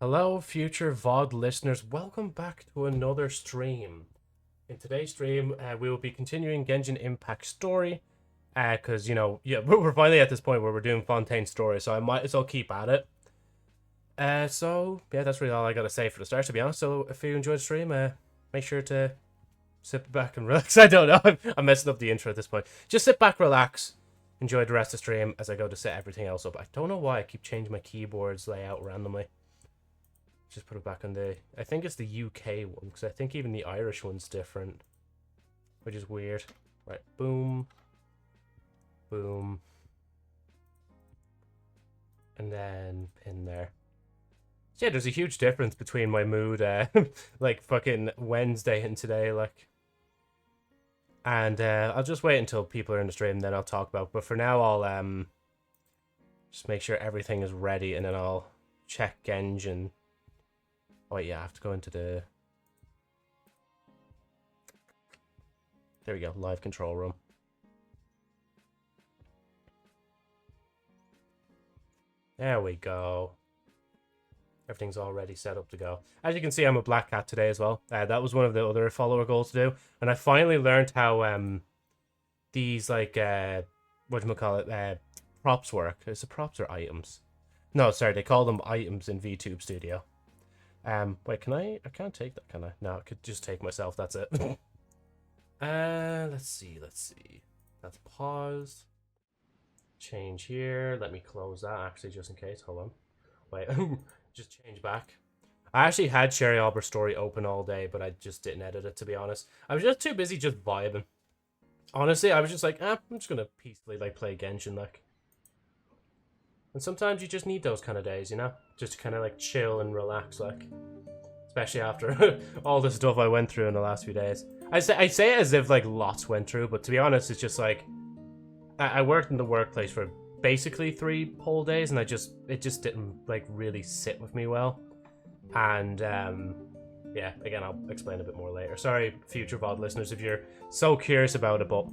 Hello, future VOD listeners. Welcome back to another stream. In today's stream, we will be continuing Genshin Impact story. Because, we're finally at this point where we're doing Fontaine story, so I might as well keep at it. Yeah, that's really all I gotta say for the start, to be honest. So, if you enjoyed the stream, make sure to sit back and relax. I don't know, I'm messing up the intro at this point. Just sit back, relax, enjoy the rest of the stream as I go to set everything else up. I don't know why I keep changing my keyboard's layout randomly. Just put it back on the... I think it's the UK one, because I think even the Irish one's different. Which is weird. Right, boom. Boom. And then pin there. So yeah, there's a huge difference between my mood, like fucking Wednesday and today, like. And I'll just wait until people are in the stream, then I'll talk about it. But for now, I'll just make sure everything is ready, and then I'll check Genshin. Oh yeah, I have to go into the... There we go, live control room. There we go. Everything's already set up to go. As you can see, I'm a black cat today as well. That was one of the other follower goals to do. And I finally learned how these, like, whatchamacallit, props work. Is it props or items? No, sorry, they call them items in VTube Studio. Wait, can I can't take that, can I? No, I could just take myself, that's it. Let's see. That's pause. Change here. Let me close that, actually, just in case. Hold on. Wait, just change back. I actually had Sherry Albert's story open all day, but I just didn't edit it, to be honest. I was just too busy just vibing. Honestly, I was just like, I'm just gonna peacefully, like, play Genshin, like. And sometimes you just need those kind of days, you know? Just to kind of, like, chill and relax, like. Especially after all the stuff I went through in the last few days. I say it as if, like, lots went through, but to be honest, it's just, like... I worked in the workplace for basically 3 whole days, and it just didn't, like, really sit with me well. And, yeah, again, I'll explain a bit more later. Sorry, future VOD listeners, if you're so curious about it, but...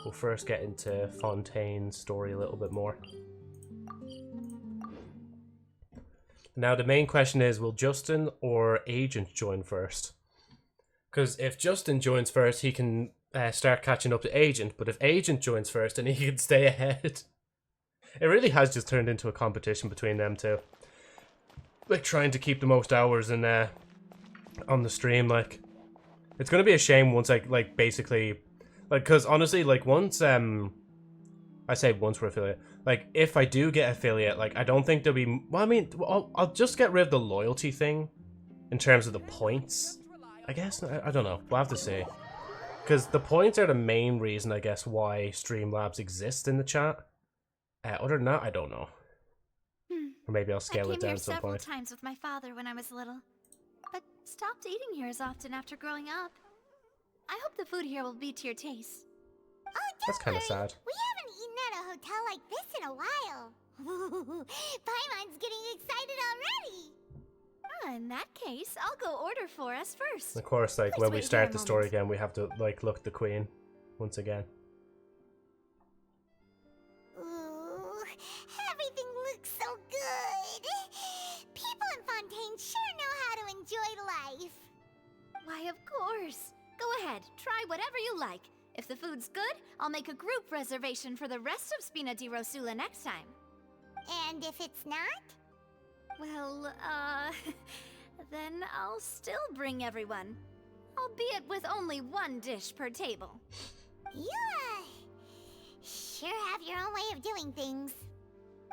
We'll first get into Fontaine's story a little bit more. Now, the main question is, will Justin or Agent join first? Because if Justin joins first, he can start catching up to Agent, but if Agent joins first, then he can stay ahead. It really has just turned into a competition between them two. Like, trying to keep the most hours in on the stream, like. It's going to be a shame once I, like, basically... Like, because honestly, like, once, I say once we're affiliate. Like, if I do get affiliate, like, I don't think there'll be... Well, I mean, I'll just get rid of the loyalty thing in terms of the points. I guess, I don't know. We'll have to see. Because the points are the main reason, I guess, why Streamlabs exist in the chat. Other than that, I don't know. Or maybe I'll scale it down at some point. I came here several times with my father when I was little, but stopped eating here as often after growing up. I hope the food here will be to your taste. Oh, That's kind of sad. We haven't eaten at a hotel like this in a while. Paimon's getting excited already. In that case, I'll go order for us first. Of course, like, Please when we wait start here a the story moment. again, we have to, like, look at the Queen once again. Ooh, everything looks so good. People in Fontaine sure know how to enjoy life. Why, of course. Go ahead, try whatever you like. If the food's good, I'll make a group reservation for the rest of Spina di Rosula next time. And if it's not? Well, then I'll still bring everyone. Albeit with only 1 dish per table. You, sure have your own way of doing things.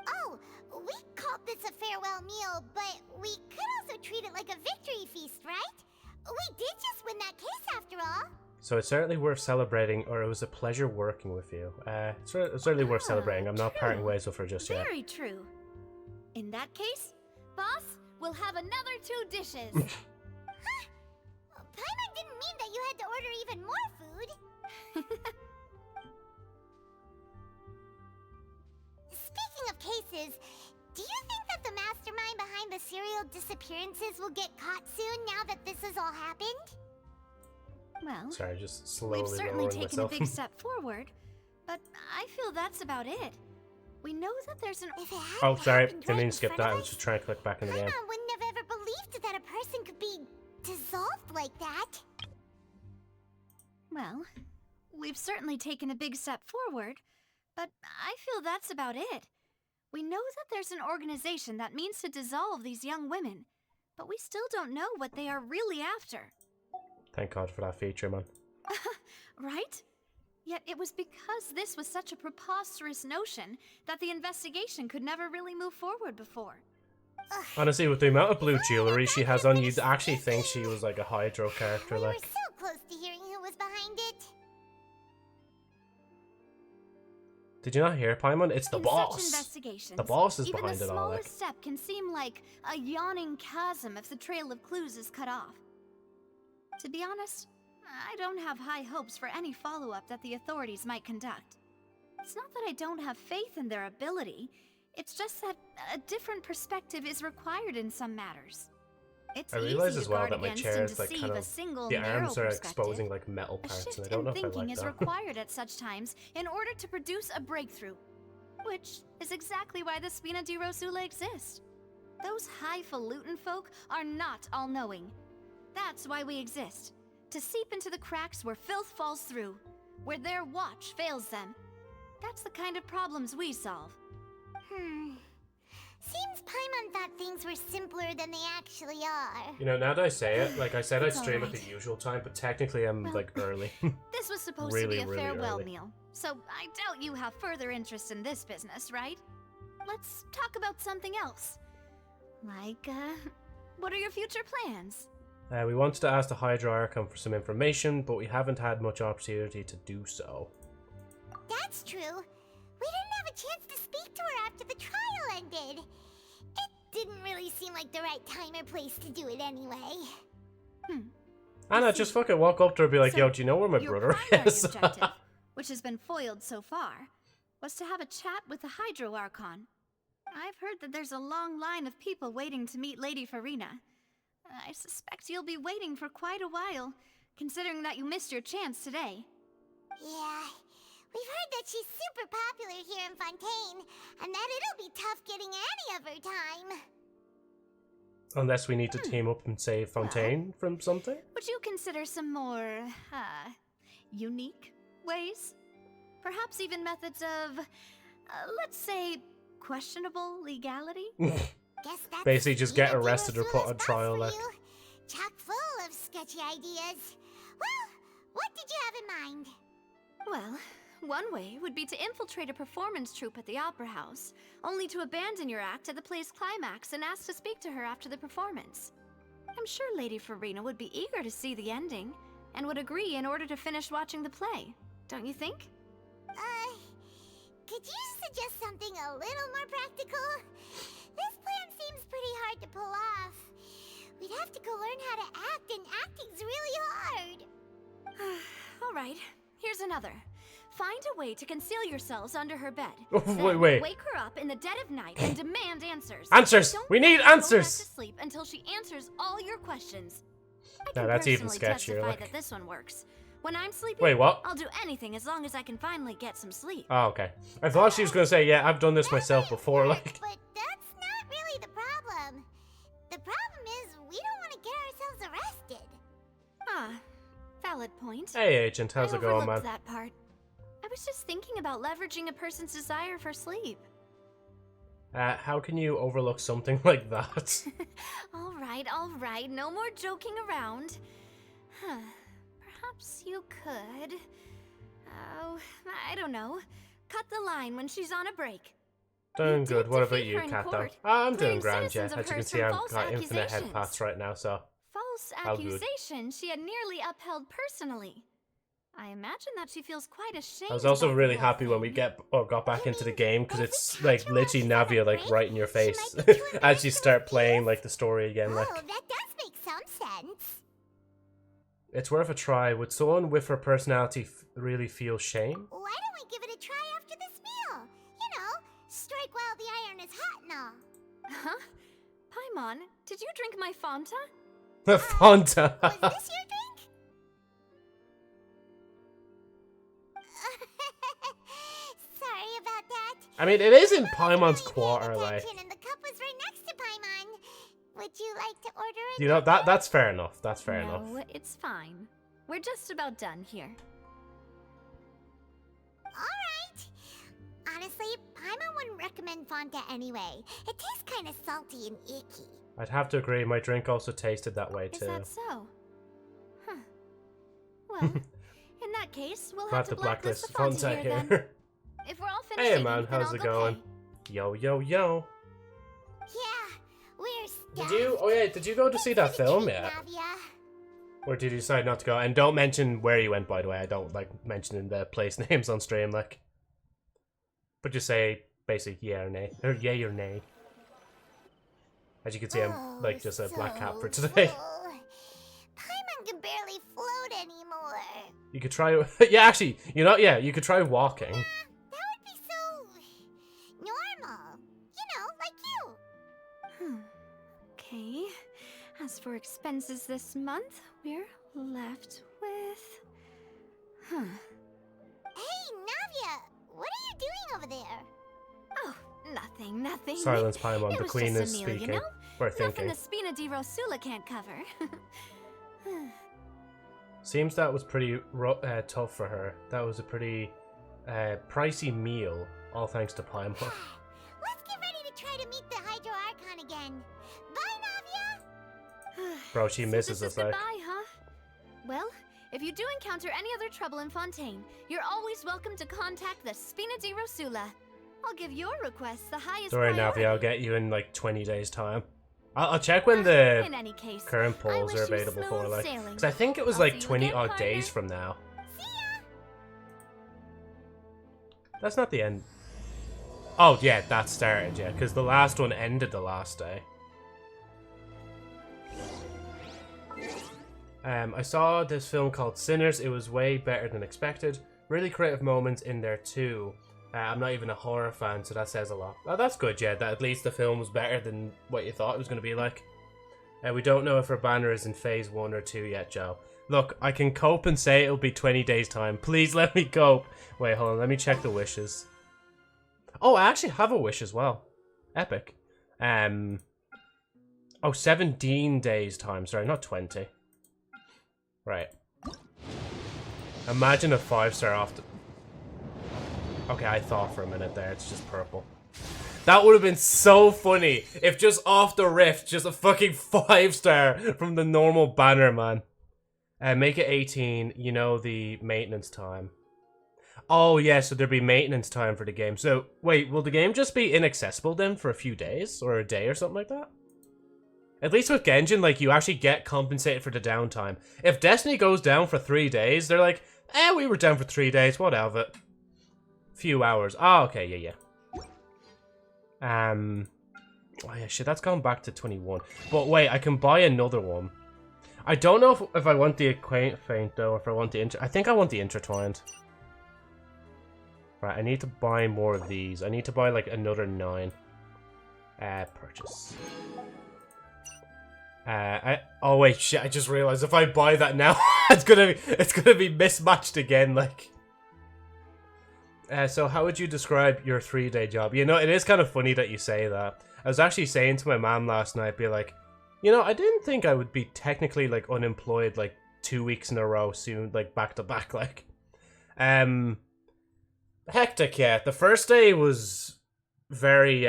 Oh, we called this a farewell meal, but we could also treat it like a victory feast, right? We did just win that case after all. So it's certainly worth celebrating, or it was a pleasure working with you. It's certainly worth celebrating. I'm not parting ways with her just yet. Very true. In that case, boss, we'll have another 2 dishes. Huh? Paimon didn't mean that you had to order even more food. Speaking of cases, do you think that the mastermind behind the serial disappearances will get caught soon now that this has all happened? Well, Sorry, just slowly we've certainly lowering taken myself. a big step forward, but I feel that's about it. We know that there's an... If it hadn't Oh, sorry. happened Didn't right mean in to skip front that. I of was us, just trying to click back in the game. Paimon wouldn't have ever believed that a person could be dissolved like that. Well, we've certainly taken a big step forward, but I feel that's about it. We know that there's an organization that means to dissolve these young women, but we still don't know what they are really after. Thank God for that feature, man. Right? Yet it was because this was such a preposterous notion that the investigation could never really move forward before. Honestly, with the amount of blue jewelry she has on, you'd actually think she was like a Hydro character, We were like. so close to hearing who was behind it. Did you not hear, Paimon? It's the In boss. such investigations, The boss is even behind the it all, smallest like. step can seem like a yawning chasm if the trail of clues is cut off. To be honest, I don't have high hopes for any follow-up that the authorities might conduct. It's not that I don't have faith in their ability, it's just that a different perspective is required in some matters. It's I realize easy as to well guard that my against chair and is like deceive kind a of single the narrow arms are perspective. exposing like metal A parts, shift and I don't in know if I thinking like is that. required at such times in order to produce a breakthrough, which is exactly why the Spina di Rosula exist. Those highfalutin folk are not all-knowing. That's why we exist, to seep into the cracks where filth falls through, where their watch fails them. That's the kind of problems we solve. Seems Paimon thought things were simpler than they actually are. You know, now that I say it, like I said, I'd It's stream at the alright. usual time, but technically I'm Well, like early. This was supposed Really, to be a really farewell early. meal, so I doubt you have further interest in this business, right? Let's talk about something else. Like, what are your future plans? We wanted to ask the Hydro Archon for some information, but we haven't had much opportunity to do so. That's true. We didn't have a chance to speak to her after the trial ended. It didn't really seem like the right time or place to do it anyway. Anna, just fucking walk up to her and be like, So, yo, do you know where my your brother primary is? objective, which has been foiled so far, was to have a chat with the Hydro Archon. I've heard that there's a long line of people waiting to meet Lady Farina. I suspect you'll be waiting for quite a while, considering that you missed your chance today. Yeah, we've heard that she's super popular here in Fontaine, and that it'll be tough getting any of her time. Unless we need to team up and save Fontaine from something? Would you consider some more, unique ways? Perhaps even methods of, let's say, questionable legality? Guess that's Basically just get Spina di arrested or put on Rosula's trial, boss like. for you. Chock full of sketchy ideas. Well, what did you have in mind? Well, one way would be to infiltrate a performance troupe at the Opera House, only to abandon your act at the play's climax and ask to speak to her after the performance. I'm sure Lady Farina would be eager to see the ending, and would agree in order to finish watching the play. Don't you think? Could you suggest something a little more practical? This plan seems pretty hard to pull off. We'd have to go learn how to act, and acting's really hard. Alright, here's another. Find a way to conceal yourselves under her bed. Wait, wait. Wake her up in the dead of night and demand answers. Answers! Don't We need go back answers! to sleep until she answers all your questions. I No, can that's even personally sketchier, testify like. that this one works. When I'm sleeping, Wait, what? I'll do anything as long as I can finally get some sleep. Oh, okay. I thought she was going to say, yeah, I've done this That myself might before, work, like. But that's not really the problem. The problem is we don't want to get ourselves arrested. Ah, valid point. Hey, Agent, how's I it going, man? overlooked that part. I was just thinking about leveraging a person's desire for sleep. How can you overlook something like that? All right, no more joking around. Huh. Perhaps you could... Oh, I don't know. Cut the line when she's on a break. Doing You good. did What about defeat you, her in Cat, though? court, I'm clearing doing grand, yeah. citizens of As you can hers see, from I've false got infinite head accusations. pats right now, so... False How good. accusation she had nearly upheld personally. I imagine that she feels quite ashamed. I was also about really the whole happy when we thing. got back into the game, because if it's, we like, catch her literally while she's on a Navia, like, break, right in your she face. might be too As you embarrassed start to playing, refuse. like, the story again, like... Oh, that does make some sense. It's worth a try. Would someone with her personality really feel shame? Why don't we give it a try after this meal? You know, strike while the iron is hot and all. Huh? Paimon, did you drink my Fanta? Fonta! Was this your drink? Sorry about that. I mean, it is in Well, Paimon's everybody quarter, paid like. attention and the cup was right next to Paimon. Would you like to order it? You know, that's fair enough. That's fair enough. No, it's fine. We're just about done here. Alright. Honestly, Paimon wouldn't recommend Fonta anyway. It tastes kind of salty and icky. I'd have to agree. My drink also tasted that way, too. Is that so? Huh. Well, in that case, we'll have Glad to to blacklist the blacklist Fonta here then. here. If we're all finished Hey, eating, man. then How's I'll it go going? pay. Yo, yo, yo. Yeah, we're stuck. Did you? Oh yeah. Did you go to see that Thanks for the film treat, yet? Navia. Or did you decide not to go? And don't mention where you went, by the way. I don't like mentioning the place names on stream, like. But just say basically yeah or nay, or yay or nay. As you can see, I'm like just a black cat for so today. full. Paimon can barely float anymore. You could try. Yeah, actually, you know, yeah, you could try walking. That would be so normal. You know, like you. Okay. As for expenses this month, we're left with... Hey, Navia, what are you doing over there? Oh, nothing. Silence Paimon, It the was queen just is a meal, speaking. you know? Or Nothing thinking. the Spina di Rosula can't cover. Seems that was pretty tough for her. That was a pretty pricey meal, all thanks to Paimon. Let's get ready to try to meet the Hydro Archon again. Bye, Navia. Bro, she So misses this us, is like. goodbye, huh? Well, if you do encounter any other trouble in Fontaine, you're always welcome to contact the Spina di Rosula. I'll give your requests the highest Don't worry, priority. Navi, I'll get you in like 20 days' time. I'll check when the In any case, current I polls wish are you available for, smooth like. sailing. Because I think it was I'll like see you 20 again, odd partner. days from now. See ya. That's not the end. Oh, yeah, that started, yeah, because the last one ended the last day. I saw this film called Sinners. It was way better than expected. Really creative moments in there too. I'm not even a horror fan, so that says a lot. Oh, that's good, yeah, that at least the film was better than what you thought it was going to be like. We don't know if our banner is in phase 1 or 2 yet, Joe. Look, I can cope and say it'll be 20 days time. Please let me cope. Wait, hold on, let me check the wishes. Oh, I actually have a wish as well. Epic. Oh, 17 days time. Sorry, not 20. Right. Imagine a 5-star off the... Okay, I thought for a minute there. It's just purple. That would have been so funny if just off the rift, just a fucking 5-star from the normal banner, man. Make it 18. You know the maintenance time. Oh, yeah, so there'd be maintenance time for the game. So, wait, will the game just be inaccessible then for a few days? Or a day or something like that? At least with Genshin, like, you actually get compensated for the downtime. If Destiny goes down for 3 days, they're like, we were down for 3 days, what of it? Few hours. Oh, okay, yeah. Oh, yeah, shit, that's gone back to 21. But wait, I can buy another one. I don't know if I want the Acquaint Feint, though, or if I want the I think I want the Intertwined. Right, I need to buy more of these. I need to buy, like, another 9. Purchase. Oh wait, shit! I just realized if I buy that now, it's gonna be mismatched again. Like, so how would you describe your 3-day job? You know, it is kind of funny that you say that. I was actually saying to my mom last night, be like, you know, I didn't think I would be technically like unemployed like 2 weeks in a row soon, like back to back. Like, hectic. Yeah, the first day was very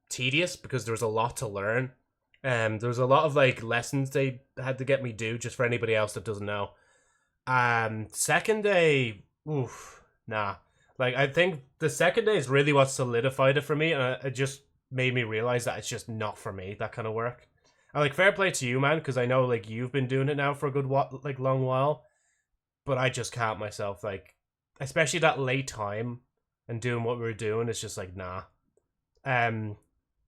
tedious because there was a lot to learn. There was a lot of like lessons they had to get me do, just for anybody else that doesn't know. Second day, oof, nah. Like, I think the second day is really what solidified it for me, and it just made me realize that it's just not for me, that kind of work. And like, fair play to you, man, because I know like you've been doing it now for a good long while, but I just can't myself, like, especially that late time and doing what we were doing. It's just like, nah.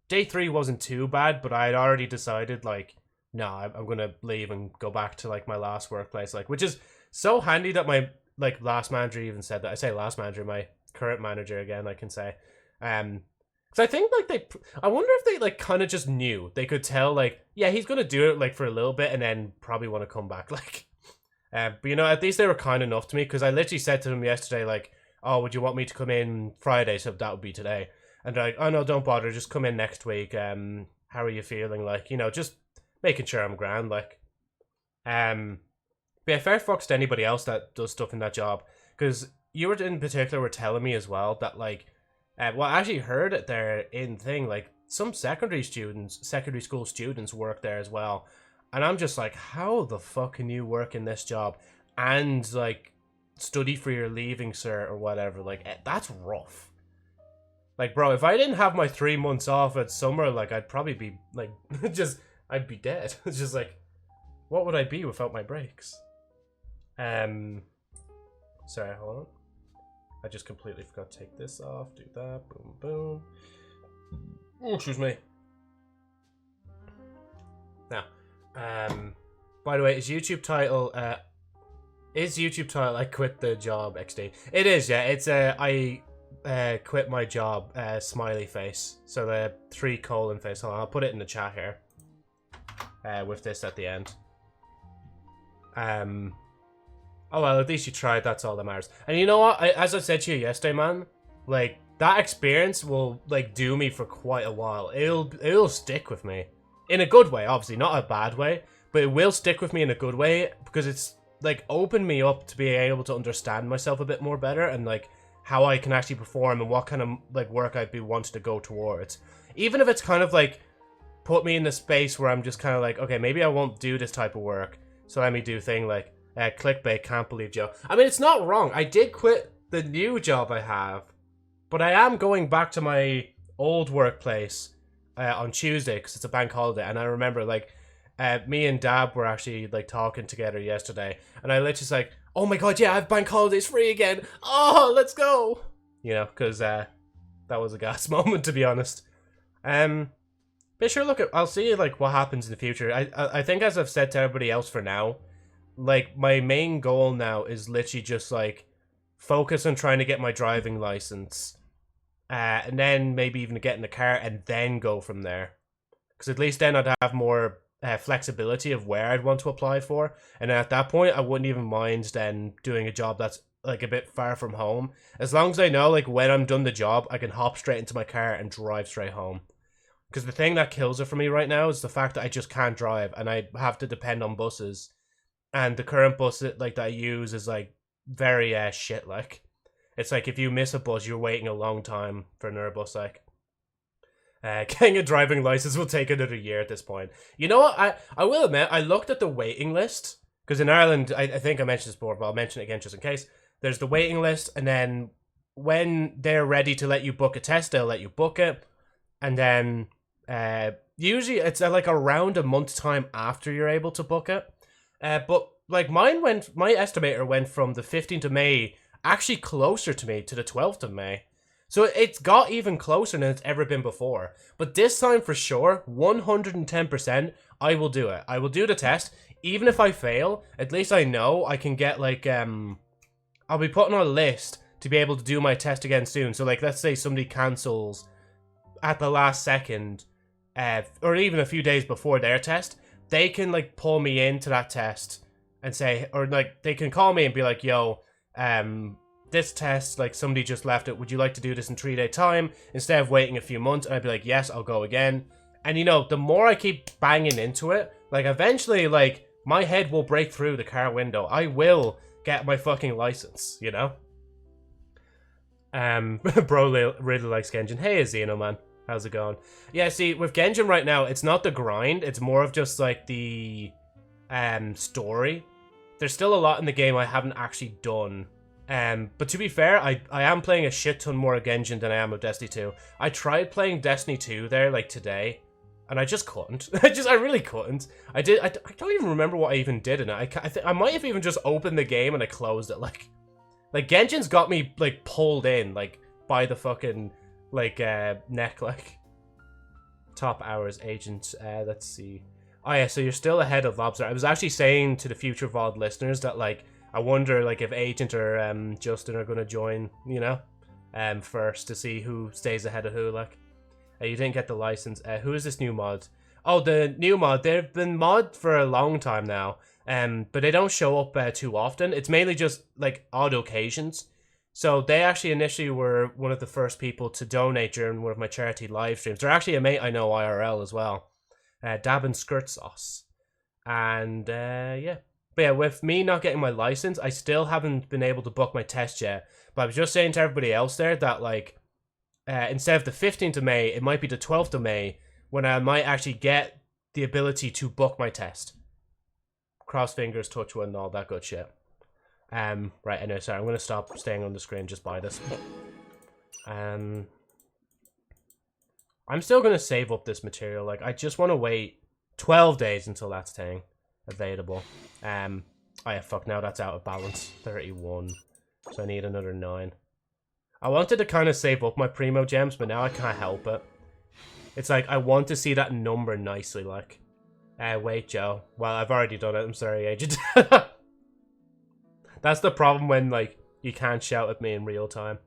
Day 3 wasn't too bad, but I had already decided, like, nah, I'm gonna leave and go back to, like, my last workplace, like, which is so handy that my, like, last manager even said that. I say last manager, my current manager again, I can say. Because I think, like, I wonder if they, like, kind of just knew. They could tell, like, yeah, he's gonna do it, like, for a little bit and then probably want to come back, like. But, you know, at least they were kind enough to me, because I literally said to them yesterday, like, oh, would you want me to come in Friday? So that would be today. And they're like, oh no, don't bother, just come in next week. How are you feeling? Like, you know, just making sure I'm grand. Like, but yeah, fair fucks to anybody else that does stuff in that job, because you were in particular were telling me as well that like, well, I actually heard it there in thing, like some secondary school students work there as well, and I'm just like, how the fuck can you work in this job and like study for your leaving cert or whatever? Like, that's rough. Like, bro, if I didn't have my 3 months off at summer, like, I'd probably be like, I'd be dead. It's just like, what would I be without my breaks? Sorry, hold on. I just completely forgot to take this off. Do that. Boom, boom. Oh, excuse me. Now, by the way, is YouTube title I quit the job XD? It is, yeah. It's I quit my job smiley face. So the 3 colon face. Hold on, I'll put it in the chat here. With this at the end. Oh well, at least you tried, that's all that matters. And you know what, as I said to you yesterday, man, like, that experience will, like, do me for quite a while. It'll stick with me. In a good way, obviously, not a bad way, but it will stick with me in a good way, because it's, like, opened me up to being able to understand myself a bit more better, and, like, how I can actually perform, and what kind of, like, work I'd be wanting to go towards. Even if it's kind of, like, put me in the space where I'm just kind of like, okay, maybe I won't do this type of work, so let me do thing like, clickbait, can't believe Joe. I mean, it's not wrong. I did quit the new job I have, but I am going back to my old workplace on Tuesday because it's a bank holiday. And I remember, like, me and Dab were actually, like, talking together yesterday, and I literally was like, oh my god, yeah, I have bank holidays free again. Oh, let's go. You know, because that was a gas moment, to be honest. But sure, look, I'll see, like, what happens in the future. I think, as I've said to everybody else for now, like, my main goal now is literally just, like, focus on trying to get my driving license. And then maybe even get in the car and then go from there. Because at least then I'd have more flexibility of where I'd want to apply for. And at that point, I wouldn't even mind then doing a job that's, like, a bit far from home. As long as I know, like, when I'm done the job, I can hop straight into my car and drive straight home. Because the thing that kills it for me right now is the fact that I just can't drive and I have to depend on buses. And the current bus that I use is, like, very shit, like. It's like if you miss a bus, you're waiting a long time for another bus, like. Getting a driving license will take another year at this point. You know what? I will admit, I looked at the waiting list. Because in Ireland, I think I mentioned this before, but I'll mention it again just in case. There's the waiting list, and then when they're ready to let you book a test, they'll let you book it. And then usually it's like around a month's time after you're able to book it. But like my estimator went from the 15th of May actually closer to me to the 12th of May. So it's got even closer than it's ever been before. But this time for sure, 110%, I will do it. I will do the test. Even if I fail, at least I know I can get like, I'll be putting on a list to be able to do my test again soon. So like, let's say somebody cancels at the last second, or even a few days before their test, they can like pull me into that test and say, or like they can call me and be like, yo, this test, like somebody just left it, would you like to do this in 3-day time instead of waiting a few months? And I'd be like, yes, I'll go again. And you know, the more I keep banging into it, like eventually like my head will break through the car window. I will get my fucking license, you know? Bro really likes Genshin. Hey, Xeno, man. How's it going? Yeah, see, with Genshin right now, it's not the grind. It's more of just, like, the story. There's still a lot in the game I haven't actually done. But to be fair, I am playing a shit ton more of Genshin than I am of Destiny 2. I tried playing Destiny 2 there, like, today. And I just couldn't. I really couldn't. I don't even remember what I even did in it. I might have even just opened the game and I closed it, like... Like, Genshin's got me, like, pulled in, like, by the fucking, like, neck, like. Top hours, agent, let's see. Oh, yeah, so you're still ahead of Lobster. I was actually saying to the future VOD listeners that, like, I wonder, like, if Agent or Justin are going to join, you know, first to see who stays ahead of who, like. You didn't get the license. Who is this new mod? Oh, the new mod. They've been mod for a long time now. But they don't show up too often. It's mainly just, like, odd occasions. So they actually initially were one of the first people to donate during one of my charity live streams. They're actually a mate I know IRL as well. Dab and Skirt Sauce. And yeah. But yeah, with me not getting my license, I still haven't been able to book my test yet. But I was just saying to everybody else there that, like, instead of the 15th of May, it might be the 12th of May when I might actually get the ability to book my test. Cross fingers, touch wood, and all that good shit. Right, anyway, sorry, I'm going to stop staying on the screen, just buy this. I'm still going to save up this material. Like, I just want to wait 12 days until that's thing available. Oh yeah, fuck, now that's out of balance. 31. So I need another 9. I wanted to kind of save up my Primo gems, but now I can't help it. It's like, I want to see that number nicely, like. Wait, Joe. Well, I've already done it. I'm sorry, Agent. That's the problem when, like, you can't shout at me in real time.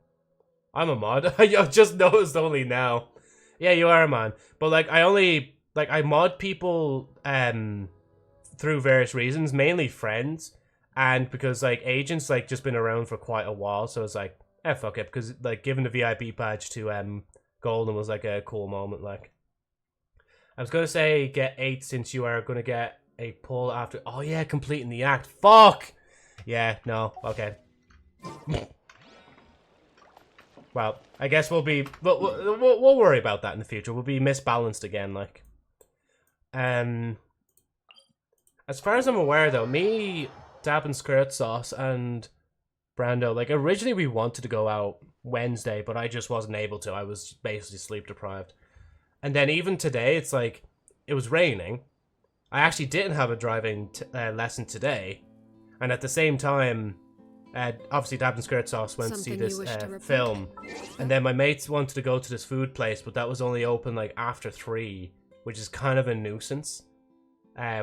I'm a mod. I just noticed only now. Yeah, you are a man. But, like, I mod people, through various reasons, mainly friends. And because, like, Agent's, like, just been around for quite a while, so it's like, fuck it. Because, like, giving the VIP badge to, Golden was, like, a cool moment, like. I was going to say get 8 since you are going to get a pull after... Oh, yeah, completing the act. Fuck! Yeah, no, okay. Well, I guess we'll worry about that in the future. We'll be misbalanced again, like. As far as I'm aware, though, me, Dab and Skirt Sauce, and Brando, like, originally we wanted to go out Wednesday, but I just wasn't able to. I was basically sleep deprived. And then even today, it's like, it was raining. I actually didn't have a driving lesson today. And at the same time, obviously Dab and Skirt Sauce went to see this film. And then my mates wanted to go to this food place, but that was only open like after 3, which is kind of a nuisance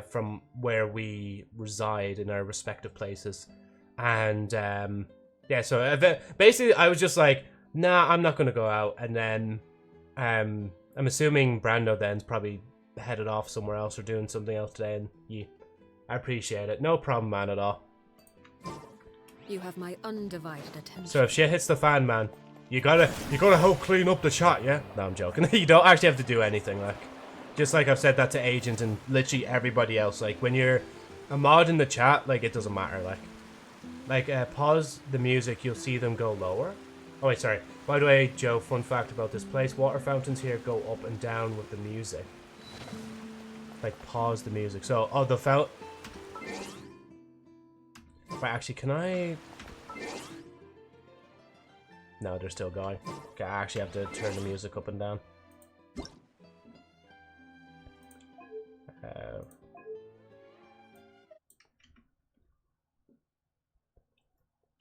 from where we reside in our respective places. And yeah, so basically I was just like, nah, I'm not going to go out. And then I'm assuming Brando then's probably headed off somewhere else or doing something else today. And yeah, I appreciate it. No problem, man, at all. You have my undivided attention. So if shit hits the fan, man, you gotta help clean up the chat, yeah? No, I'm joking. You don't actually have to do anything, like. Just like I've said that to Agent and literally everybody else. Like, when you're a mod in the chat, like, it doesn't matter, like. Like, pause the music, you'll see them go lower. Oh, wait, sorry. By the way, Joe, fun fact about this place. Water fountains here go up and down with the music. Like, pause the music. So, oh, the fountain... Wait, actually, can I... No, they're still going. Okay, I actually have to turn the music up and down.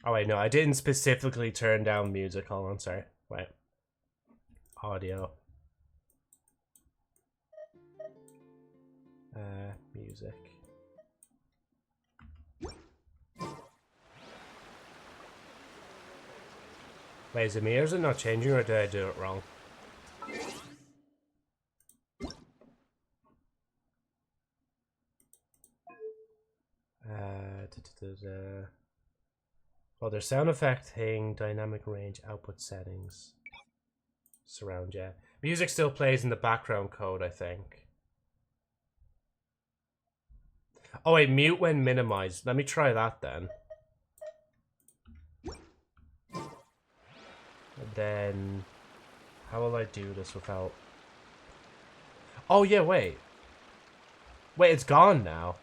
Oh wait, no, I didn't specifically turn down music. Hold on, sorry. Wait. Audio. Music. Wait, is it me or is it not changing, or did I do it wrong? Well, there's sound effect thing, dynamic range, output settings, surround, yeah. Music still plays in the background code, I think. Oh wait, mute when minimized. Let me try that then. And then, how will I do this without... Oh yeah, wait. Wait, it's gone now.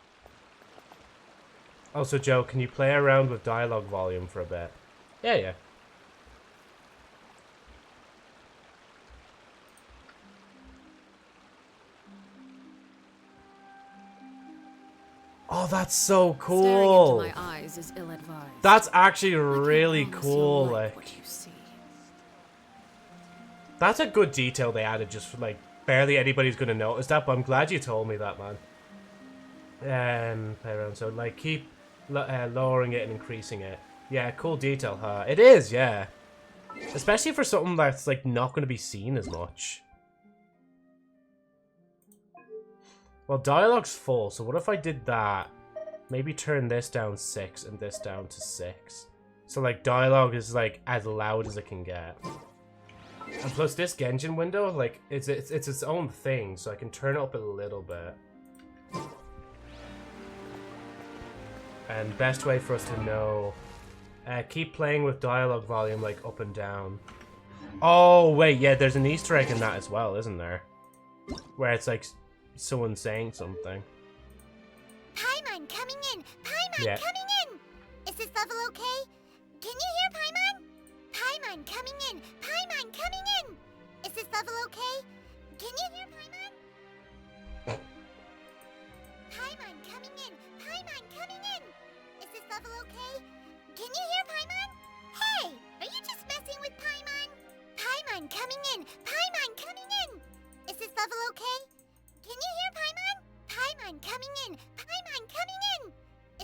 Also, Joe, can you play around with dialogue volume for a bit? Yeah, yeah. Oh, that's so cool. Staring into my eyes is ill-advised. That's actually really cool. Like, what you see. That's a good detail they added. Just for, like, barely anybody's gonna notice that. But I'm glad you told me that, man. Play around. So, like, keep lowering it and increasing it. Yeah, cool detail, huh? It is, yeah. Especially for something that's, like, not gonna be seen as much. Well, dialogue's full, so what if I did that? Maybe turn this down 6 and this down to 6. So like dialogue is like as loud as it can get. And plus this Genshin window, like it's its own thing, so I can turn it up a little bit. And best way for us to know, keep playing with dialogue volume like up and down. Oh wait, yeah, there's an Easter egg in that as well, isn't there? Where it's like someone saying something. Paimon coming in! Paimon Yeah. coming in! Is this level okay? Can you hear Paimon? Paimon coming in! Paimon coming in! Is this level okay? Can you hear Paimon? Paimon coming in! Paimon coming in! Is this level okay? Can you hear Paimon? Hey! Are you just messing with Paimon? Paimon coming in! Paimon coming in! Is this level okay? Can you hear Paimon? Paimon coming in! Paimon coming in!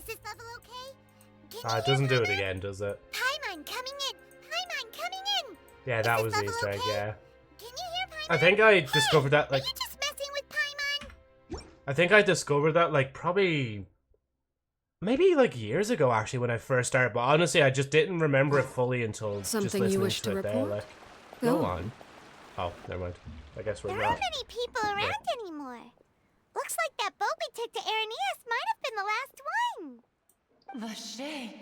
Is this level okay? Can It doesn't do it again, does it? Paimon coming in! Paimon coming in! Yeah, that was the Easter egg, yeah. Can you hear Paimon? I think I discovered that Are like you just messing with Paimon? I think I discovered that like probably maybe like years ago actually when I first started, but honestly I just didn't remember it fully until just Something you listening wish to to it there. report? Like, Go go on. on. Oh, never mind. I guess we're There not. aren't many people around anymore. Looks like that boat we took to Araneas might have been the last one. Vache.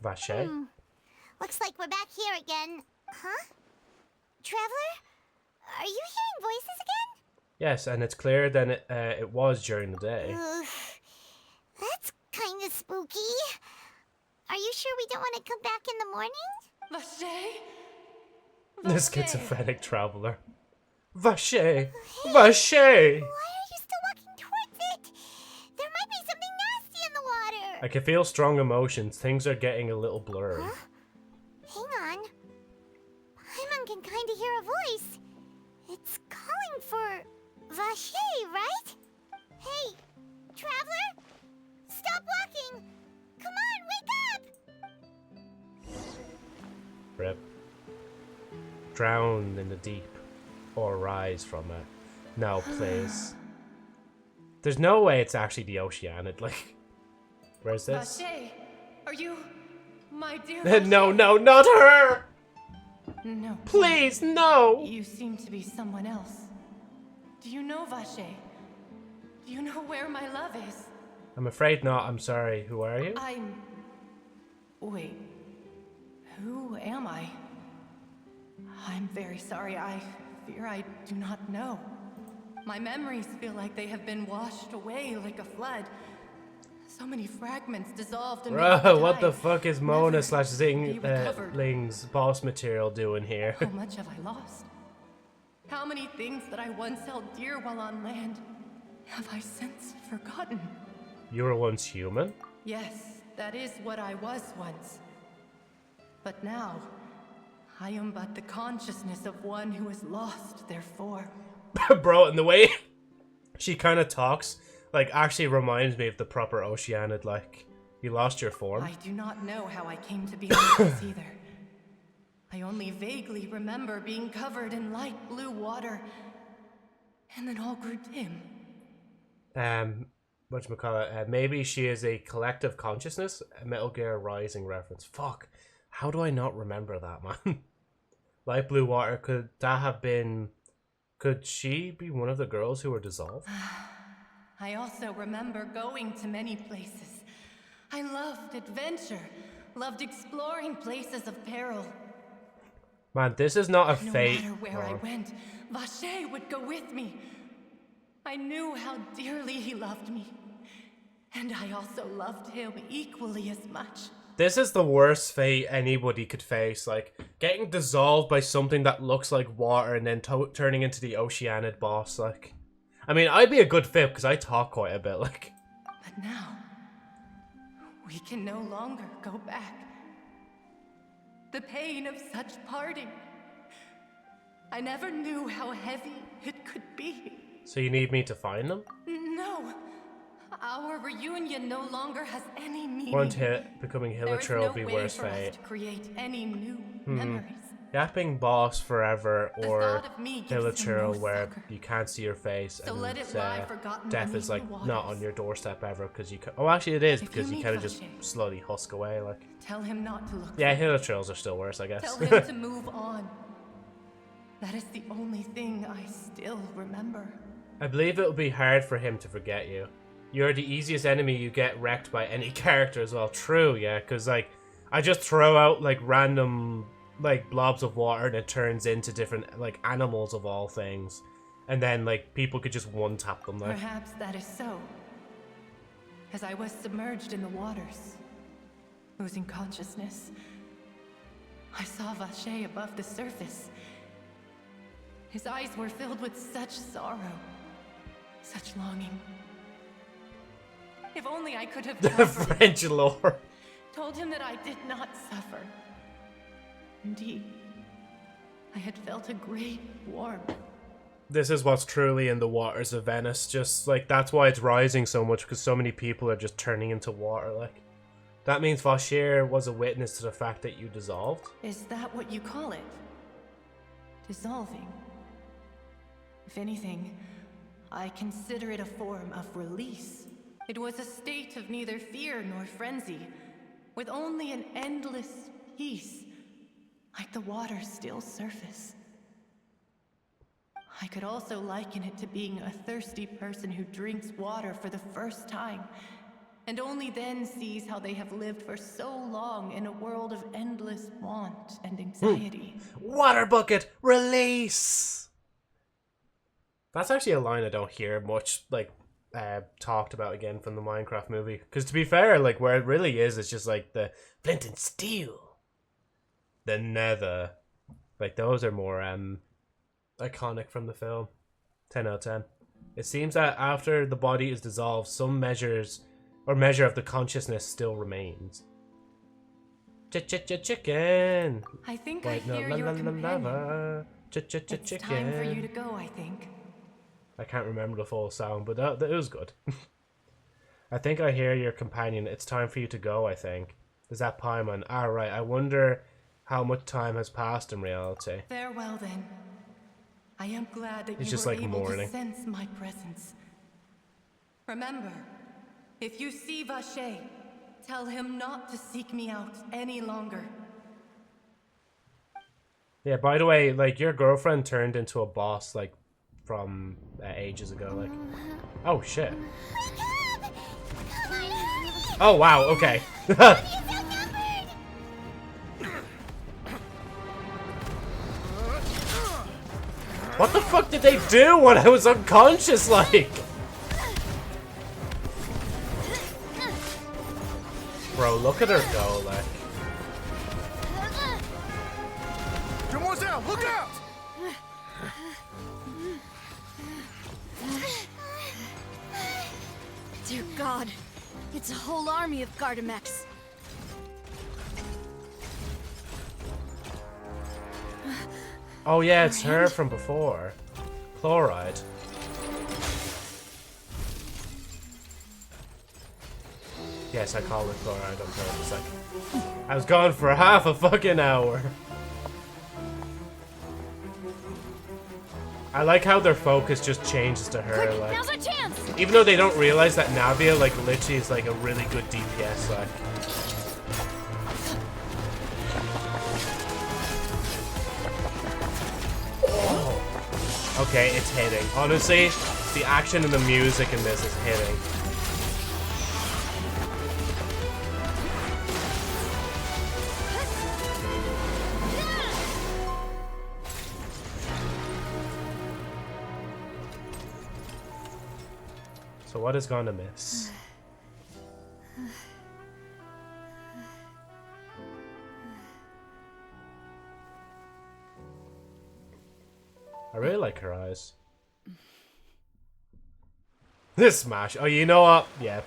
Vache? Looks like we're back here again. Huh? Traveler? Are you hearing voices again? Yes, and it's clearer than it was during the day. Ugh, that's kind of spooky. Are you sure we don't want to come back in the morning? Vache. The Vache. schizophrenic traveler. Vache! Vache! Why are you still walking towards it? There might be something nasty in the water. I can feel strong emotions. Things are getting a little blurry. Huh? Hang on. Paimon can kind of hear a voice. It's calling for Vache, right? Hey, traveler? Stop walking! Come on, wake up! Rip. Drown in the deep, or rise from it. No, please. There's no way it's actually the Oceanid, like... Where's this? Vache. Are you my dear? No, Vache? no, not her! No. Please, no! You seem to be someone else. Do you know Vache? Do you know where my love is? I'm afraid not, I'm sorry. Who are you? Wait. Who am I? I'm very sorry. I fear I do not know. My memories feel like they have been washed away like a flood. So many fragments dissolved and Bruh, what the died. fuck is Mona Never slash be recovered. Ling's boss material doing here? How much have I lost? How many things that I once held dear while on land have I since forgotten? You were once human? Yes, that is what I was once. But now, I am but the consciousness of one who is lost, therefore. Bro, and the way she kind of talks, like, actually reminds me of the proper Oceanid, like, you lost your form. I do not know how I came to be like this either. I only vaguely remember being covered in light blue water, and then all grew dim. Whatchamacallit, maybe she is a collective consciousness? A Metal Gear Rising reference. Fuck. How do I not remember that, man? Light blue water, could that have been... Could she be one of the girls who were dissolved? I also remember going to many places. I loved adventure, loved exploring places of peril. Man, this is not a No fate. matter where I went, Vache would go with me. I knew how dearly he loved me. And I also loved him equally as much. This is the worst fate anybody could face. Like, getting dissolved by something that looks like water and then turning into the Oceanid boss. Like, I mean, I'd be a good fit because I talk quite a bit. Like, But now, we can no longer go back. The pain of such parting. I never knew how heavy it could be. so you need me to find them? No, our reunion no longer has any meaning. Won't becoming There is Hilichurl no be way worse for us fate? to create any new memories. Yapping boss forever, The or thought of me gives him no Hilichurl where succor. you can't see your face, So let it and lie forgotten death beneath is like the not waters. on your doorstep ever because you. Oh, actually, it is If because you you meet kind of just Fontaine, slowly husk away. Like, Tell him not to look. yeah, for me. Hilichurls are still worse, I guess. Tell him to move on. That is the only thing I still remember. I believe it will be hard for him to forget you. You're the easiest enemy you get wrecked by any character as well. True, yeah, because like I just throw out like random like blobs of water and it turns into different like animals of all things, and then like people could just one tap them. Like, Perhaps that is so. As I was submerged in the waters, losing consciousness, I saw Vacher above the surface. His eyes were filled with such sorrow, such longing. If only I could have the comforted, French lore. told him that I did not suffer. Indeed, I had felt a great warmth. This is what's truly in the waters of Venice. Just like that's why it's rising so much, because so many people are just turning into water. Like, that means Vacher was a witness to the fact that you dissolved. Is that what you call it? Dissolving? If anything, I consider it a form of release. It was a state of neither fear nor frenzy, with only an endless peace, like the water's still surface. I could also liken it to being a thirsty person who drinks water for the first time, and only then sees how they have lived for so long in a world of endless want and anxiety. Water bucket release. That's actually a line I don't hear much like talked about again from the Minecraft movie. Because to be fair, like where it really is, it's just like the flint and steel, the nether. Like those are more iconic from the film. 10 out of 10. It seems that after the body is dissolved, some measure of the consciousness still remains. Chicken. I think Wait, I no, hear la your la la companion. lava. It's time for you to Chicken. go, I think. I can't remember the full sound, but that it was good. I think I hear your companion. It's time for you to go, I think. Is that Paimon? Ah, right. I wonder how much time has passed in reality. Farewell, then. I am glad that It's you just were like able morning. to sense my presence. Remember, if you see Vacher, tell him not to seek me out any longer. Yeah, by the way, like, your girlfriend turned into a boss, like, from ages ago, like... Oh, shit. Oh, wow, okay. What the fuck did they do when I was unconscious, like? Bro, look at her go, like. Someone's out! Look out! Dear God, it's a whole army of Gardamex. Oh yeah, it's her from before. Chloride. Yes, I call it chloride on purpose. Like, I was gone for half a fucking hour. I like how their focus just changes to her, Quick, like, now's our chance! even though they don't realize that Navia, like, literally is like a really good DPS, like. Oh. Okay, it's hitting. Honestly, the action and the music in this is hitting. So what is gonna miss? I really like her eyes. This smash. Oh, you know what? Yeah.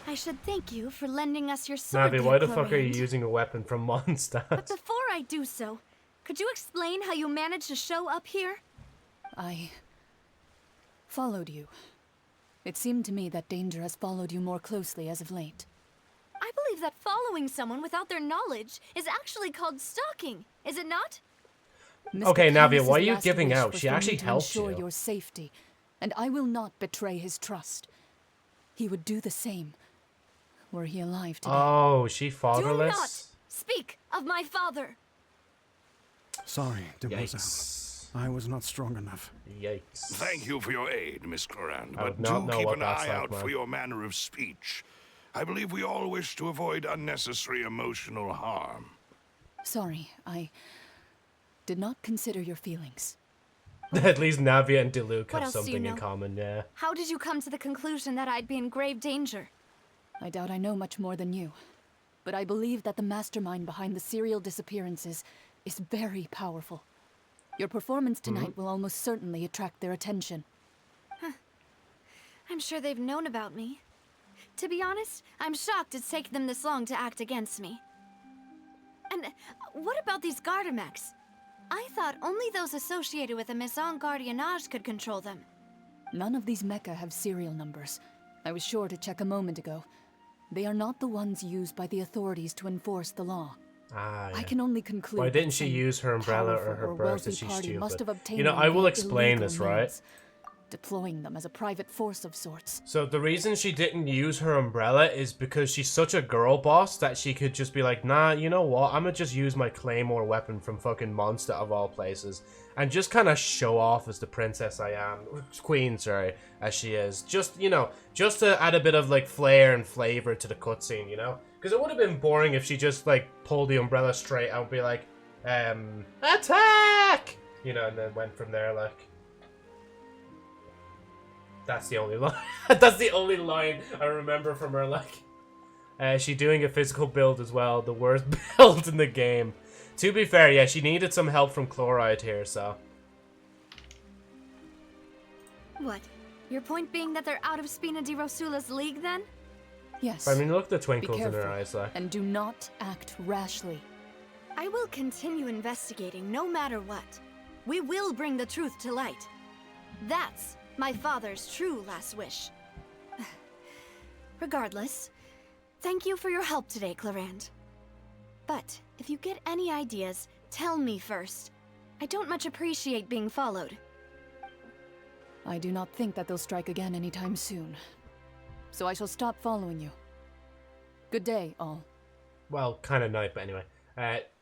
I should thank you for lending us your Navi, sword. there, why the fuck are you Chlorinde. using a weapon from But Mondstadt? before I do so, could you explain how you managed to show up here? I followed you. It seemed to me that danger has followed you more closely as of late. I believe that following someone without their knowledge is actually called stalking, is it not? Mr. Okay, Navia, Camus's why are you last giving wish out? was She for me actually to helped ensure you. your safety, and I will not betray his trust. He would do the same, were he alive today. Oh, she Do not fatherless? speak of my father. Sorry, demoiselle. Yikes. I was not strong enough. Yikes. Thank you for your aid, Miss Clorand, I but would not do know keep what an that's eye like, out man. for your manner of speech. I believe we all wish to avoid unnecessary emotional harm. Sorry, I did not consider your feelings. At least Navia and Diluc What have else do you something in know? common, yeah. How did you come to the conclusion that I'd be in grave danger? I doubt I know much more than you, but I believe that the mastermind behind the serial disappearances is very powerful. Your performance tonight will almost certainly attract their attention. I'm sure they've known about me. To be honest, I'm shocked it's taken them this long to act against me. And what about these Gardamex? I thought only those associated with the Maison Gardiennage could control them. None of these mecha have serial numbers. I was sure to check a moment ago. They are not the ones used by the authorities to enforce the law. Ah, yeah. I can only conclude. Why didn't that she some use her umbrella or powerful her burst wealthy if she's party must have stupid? obtained You know, them I will via explain illegal this, right? means, deploying them as a private force of sorts. So the reason she didn't use her umbrella is because she's such a girl boss that she could just be like, nah, you know what? I'm gonna just use my claymore weapon from fucking Monster of all places and just kind of show off as the princess I am, queen, sorry, as she is. Just, you know, just to add a bit of like flair and flavor to the cutscene, you know? Because it would have been boring if she just like pulled the umbrella straight out and be like, attack! You know, and then went from there like. That's the only line. That's the only line I remember from her. Like, she doing a physical build as well, the worst build in the game. To be fair, yeah, she needed some help from Chloride here, so. What? Your point being that they're out of Spina di Rosula's league, then? Yes. I mean, look at the Be twinkles in careful, her eyes, like. and do not act rashly. I will continue investigating no matter what. We will bring the truth to light. That's my father's true last wish. Regardless, thank you for your help today, Clorand. But if you get any ideas, tell me first. I don't much appreciate being followed. I do not think that they'll strike again anytime soon. So I shall stop following you. Good day, all. Well, kind of night, but anyway.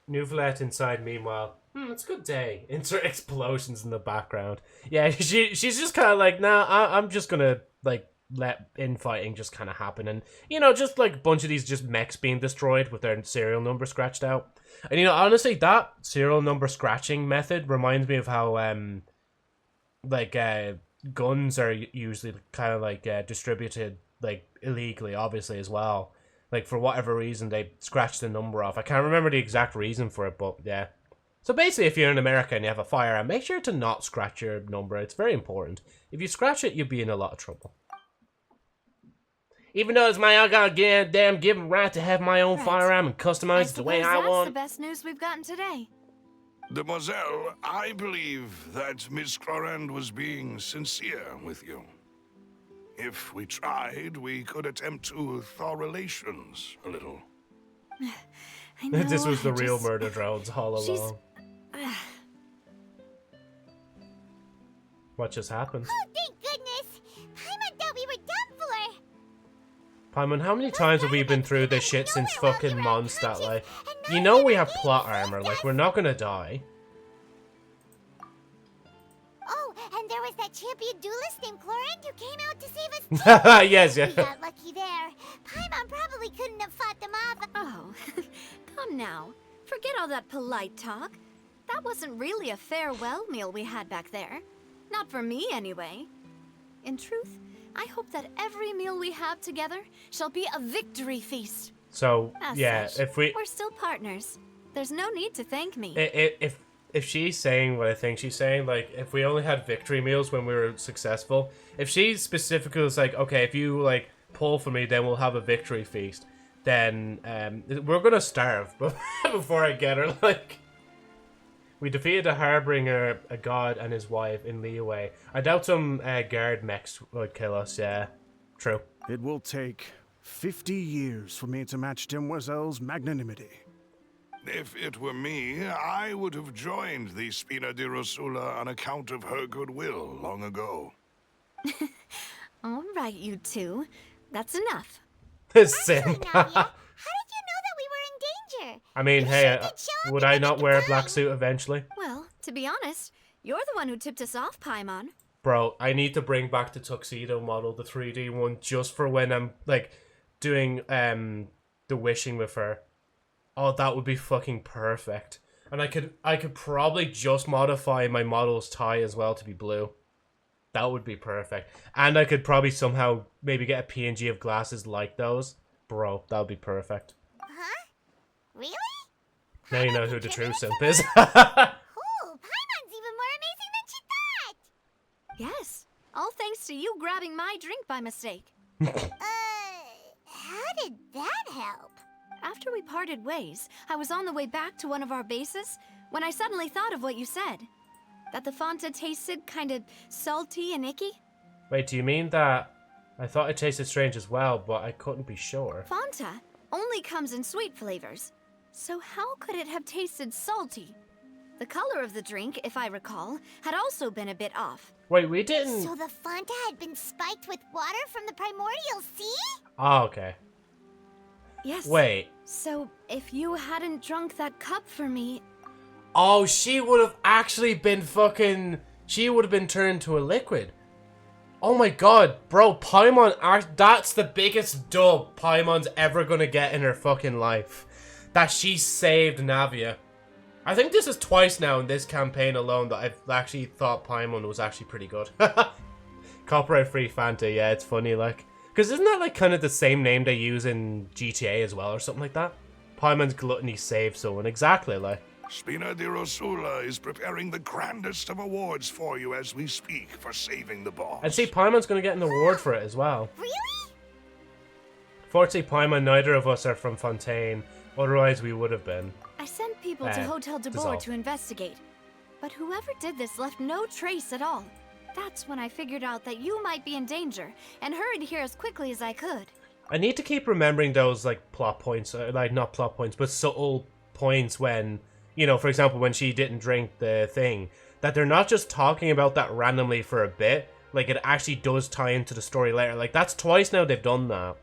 Nouvelette inside, meanwhile. It's a good day. Insert explosions in the background. Yeah, she's just kind of like, nah, I'm just gonna, like, let infighting just kind of happen. And, you know, just, like, a bunch of these just mechs being destroyed with their serial number scratched out. And, you know, honestly, that serial number scratching method reminds me of how, guns are usually kind of, like, distributed, like, illegally, obviously, as well. Like, for whatever reason, they scratch the number off. I can't remember the exact reason for it, but, yeah. So basically, if you're in America and you have a firearm, make sure to not scratch your number. It's very important. If you scratch it, you'll be in a lot of trouble. Even though it's my goddamn given right to have my own firearm and customize it the way I that's want. the best news we've gotten today. Demoiselle, I believe that Miss Clorand was being sincere with you. If we tried, we could attempt to thaw relations a little. I know, This was the I real just- murder drones all She's- along. What just happened? Oh, thank goodness! Paimon thought we were done for! Paimon, how many times have we been through this shit since fucking Mondstadt? Like, you know we have plot armor. Like, we're not gonna die. Oh, and there was that champion duelist named Clorand who came out to save us. Yes, We yeah. got lucky there. Paimon probably couldn't have fought them off. Oh, come now. Forget all that polite talk. That wasn't really a farewell meal we had back there. Not for me, anyway. In truth, I hope that every meal we have together shall be a victory feast. So, As yeah, such, we're still partners. There's no need to thank me. if she's saying what I think she's saying, like, if we only had victory meals when we were successful, if she specifically was like, okay, if you, like, pull for me, then we'll have a victory feast, then, we're gonna starve before I get her, like. We defeated a Harbinger, a god, and his wife in Liyue. I doubt some guard mechs would kill us, yeah. True. It will take 50 years for me to match Demoiselle's magnanimity. If it were me, I would have joined the Spina di Rosula on account of her goodwill long ago. All right, you two. That's enough. Simp. Nadia, how did you know that we were in danger? I mean, You hey, sure did show up would in I the not nick of wear a time. black suit eventually? Well, to be honest, you're the one who tipped us off, Paimon. Bro, I need to bring back the tuxedo model, the 3D one, just for when I'm, like, doing the wishing with her. Oh, that would be fucking perfect. And I could probably just modify my model's tie as well to be blue. That would be perfect. And I could probably somehow maybe get a PNG of glasses like those. Bro, that would be perfect. Huh? Really? Now you know who the true simp is. Cool. Paimon's even more amazing than she thought. Yes, all thanks to you grabbing my drink by mistake. How did that help? After we parted ways, I was on the way back to one of our bases when I suddenly thought of what you said. That the Fanta tasted kind of salty and icky. Wait, do you mean that? I thought it tasted strange as well, but I couldn't be sure. Fanta only comes in sweet flavors. So how could it have tasted salty? The color of the drink, if I recall, had also been a bit off. Wait, we didn't... So the Fanta had been spiked with water from the primordial sea? Oh, okay. Yes. Wait. So if you hadn't drunk that cup for me... Oh, she would have actually been fucking... She would have been turned to a liquid. Oh my god, bro, Paimon... That's the biggest dub Paimon's ever gonna get in her fucking life. That she saved Navia. I think this is twice now in this campaign alone that I've actually thought Paimon was actually pretty good. Copyright-free Fanta, yeah, it's funny, like... Because isn't that, like, kind of the same name they use in GTA as well, or something like that? Paimon's gluttony saved someone, exactly, like... Spina di Rosula is preparing the grandest of awards for you as we speak for saving the boss. And see, Paimon's going to get an award for it as well. Really? Fortunately, Paimon, neither of us are from Fontaine, otherwise we would have been. I sent people to Hotel de Boer dissolved. to investigate. But whoever did this left no trace at all. That's when I figured out that you might be in danger, and hurried here as quickly as I could. I need to keep remembering those, like, plot points, like, not plot points, but subtle points when, you know, for example, when she didn't drink the thing, that they're not just talking about that randomly for a bit, like, it actually does tie into the story later. Like, that's twice now they've done that.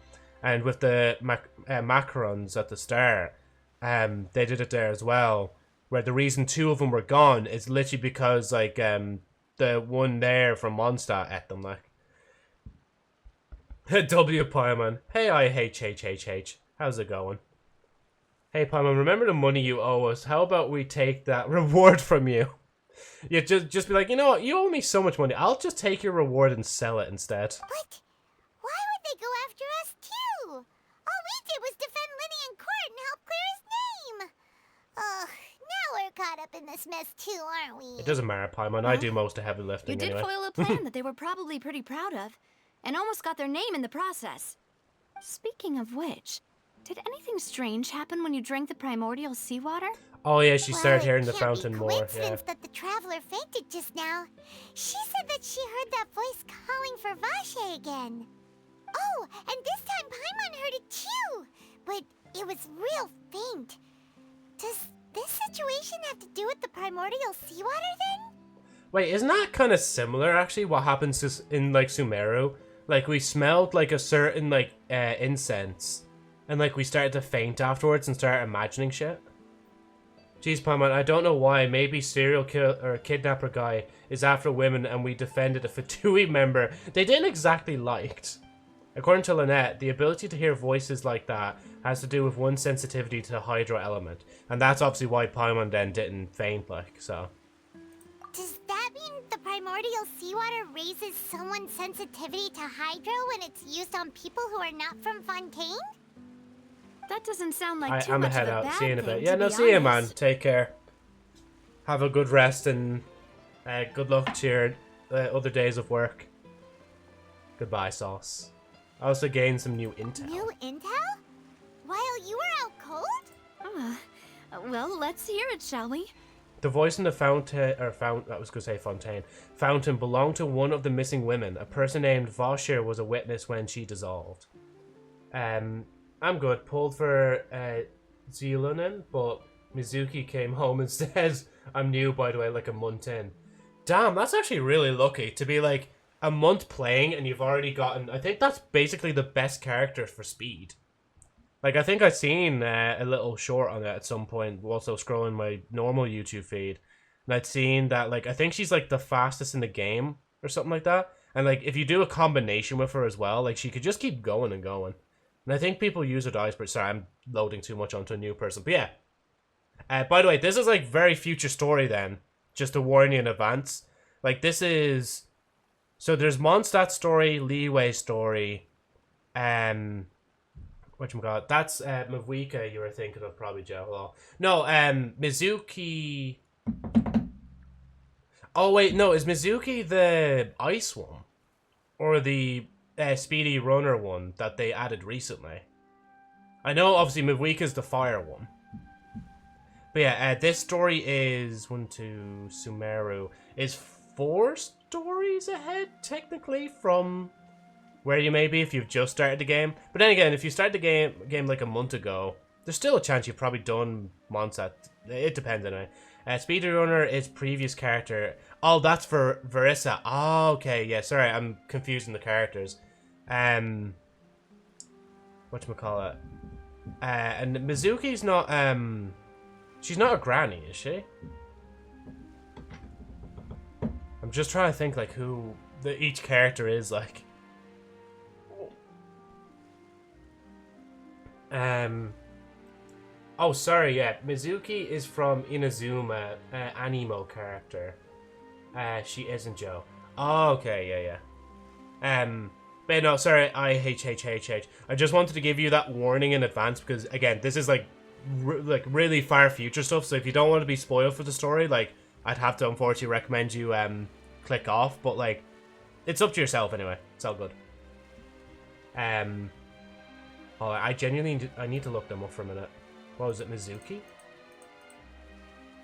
And with the macarons at the start, they did it there as well, where the reason two of them were gone is literally because, like, the one there from Mondstadt ate them, like. W. Paimon. Hey, IHHHH. How's it going? Hey, Paimon, remember the money you owe us? How about we take that reward from you? You just be like, you know what? You owe me so much money. I'll just take your reward and sell it instead. But why would they go after us too? All we did was defend Linny in court and help clear his name. Ugh, now we're caught up in this mess too, aren't we? It doesn't matter, Paimon. I do most of the heavy lifting You did anyway. foil a plan that they were probably pretty proud of, and almost got their name in the process. Speaking of which, did anything strange happen when you drank the primordial seawater? Oh yeah, she started hearing the it can't fountain be more. Yeah. coincidence that the traveler fainted just now. She said that she heard that voice calling for Vache again. Oh, and this time Paimon heard it too, but it was real faint. Does this situation have to do with the primordial seawater then? Wait, isn't that kind of similar actually? What happens in like Sumeru? Like we smelled like a certain like incense, and like we started to faint afterwards and started imagining shit. Jeez, Paimon, I don't know why. Maybe serial kill or kidnapper guy is after women, and we defended a Fatui member they didn't exactly liked. According to Lynette, the ability to hear voices like that has to do with one's sensitivity to the hydro element, and that's obviously why Paimon then didn't faint. Like so. Does that mean the primordial seawater raises someone's sensitivity to hydro when it's used on people who are not from Fontaine? That doesn't sound like too I'm much head of a out. bad See you in a thing, bit. Yeah, to no, be see you, man. honest. Take care. Have a good rest and good luck to your other days of work. Goodbye, Sauce. I also gained some new intel. New intel? While you were out cold? Well, let's hear it, shall we? The voice in the fountain, I was going to say Fontaine. Fountain belonged to one of the missing women. A person named Vashir was a witness when she dissolved. I'm good. Pulled for Zealunin, but Mizuki came home and says, I'm new, by the way, like a month in. Damn, that's actually really lucky to be like a month playing and you've already gotten... I think that's basically the best character for speed. Like, I think I've seen a little short on it at some point, also scrolling my normal YouTube feed. And I'd seen that, like, I think she's, like, the fastest in the game or something like that. And, like, if you do a combination with her as well, like, she could just keep going and going. And I think people use her dice, but sorry, I'm loading too much onto a new person. But yeah. By the way, this is, like, very future story then. Just to warn you in advance. Like, this is... So there's Mondstadt story, Leeway story, whatchamacallit, that's Mavuika you were thinking of probably, Joe. Hello. No, Mizuki... Oh wait, no, is Mizuki the ice one? Or the speedy runner one that they added recently? I know obviously Mavuika's the fire one. But yeah, this story is... Sumeru is 4 stories ahead, technically, from where you may be if you've just started the game. But then again, if you started the game like a month ago, there's still a chance you've probably done Mondstadt. It depends anyway. Speedrunner is previous character. Oh, that's for Verissa. Oh, okay, yeah, sorry, I'm confusing the characters. Whatchamacallit? And Mizuki's not, she's not a granny, is she? I'm just trying to think, like, who each character is, like. Oh, sorry, yeah. Mizuki is from Inazuma, Animo character. She isn't Joe. Oh, okay, yeah. But no, sorry, I just wanted to give you that warning in advance because, again, this is, like, really far future stuff, so if you don't want to be spoiled for the story, like, I'd have to unfortunately recommend you click off, but like it's up to yourself anyway. It's all good. Oh, I genuinely need to look them up for a minute. What was it, Mizuki?